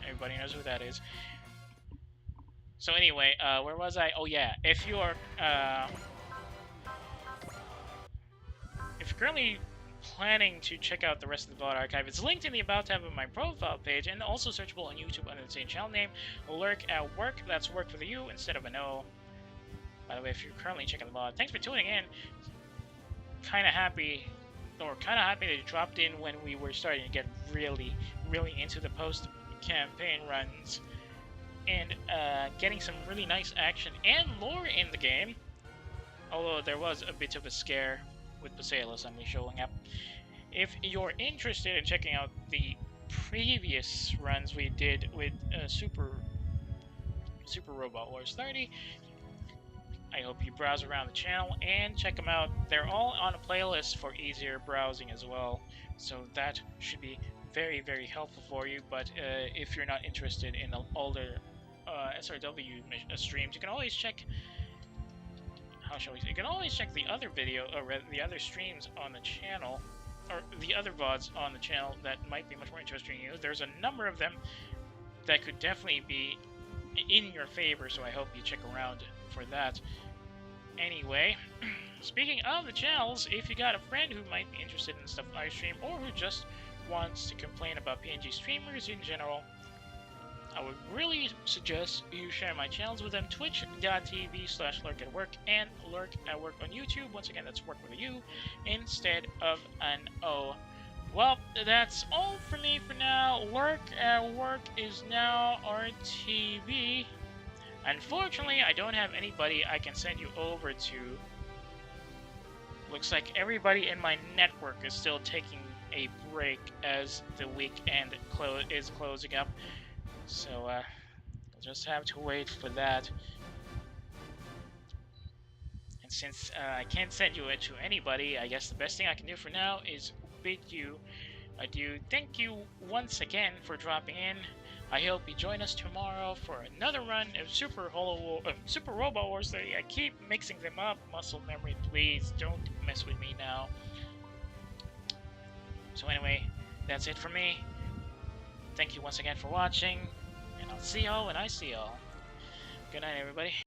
Everybody knows who that is. So anyway, where was I? Oh yeah, if you're currently planning to check out the rest of the VOD archive, it's linked in the About tab of my profile page, and also searchable on YouTube under the same channel name, Lurk at Work. That's work with a U instead of an O. By the way, if you're currently checking the VOD, thanks for tuning in. Kinda happy that you dropped in when we were starting to get really into the post-campaign runs, and getting some really nice action and lore in the game. Although there was a bit of a scare with Poseidon suddenly showing up. If you're interested in checking out the previous runs we did with Super Robot Wars 30, I hope you browse around the channel and check them out. They're all on a playlist for easier browsing as well, so that should be very helpful for you. But if you're not interested in the older SRW streams, you can always check. How shall we say? You can always check the other video, or the other streams on the channel, or the other VODs on the channel that might be much more interesting to you. There's a number of them that could definitely be in your favor, so I hope you check around for that. Anyway, speaking of the channels, if you got a friend who might be interested in the stuff I stream, or who just wants to complain about PNG streamers in general, I would really suggest you share my channels with them. Twitch.tv/lurkatwork and Lurk at Work on YouTube. Once again, that's work with a U instead of an O. Well, that's all for me for now. Lurk at Work is now RTV. Unfortunately, I don't have anybody I can send you over to. Looks like everybody in my network is still taking a break as the weekend is closing up. So, we'll just have to wait for that. And since I can't send you it to anybody, I guess the best thing I can do for now is bid you adieu. Thank you once again for dropping in. I hope you join us tomorrow for another run of Super Robo Wars 30. I keep mixing them up. Muscle memory, please don't mess with me now. So anyway, that's it for me. Thank you once again for watching, and I'll see y'all when I see y'all. Good night, everybody.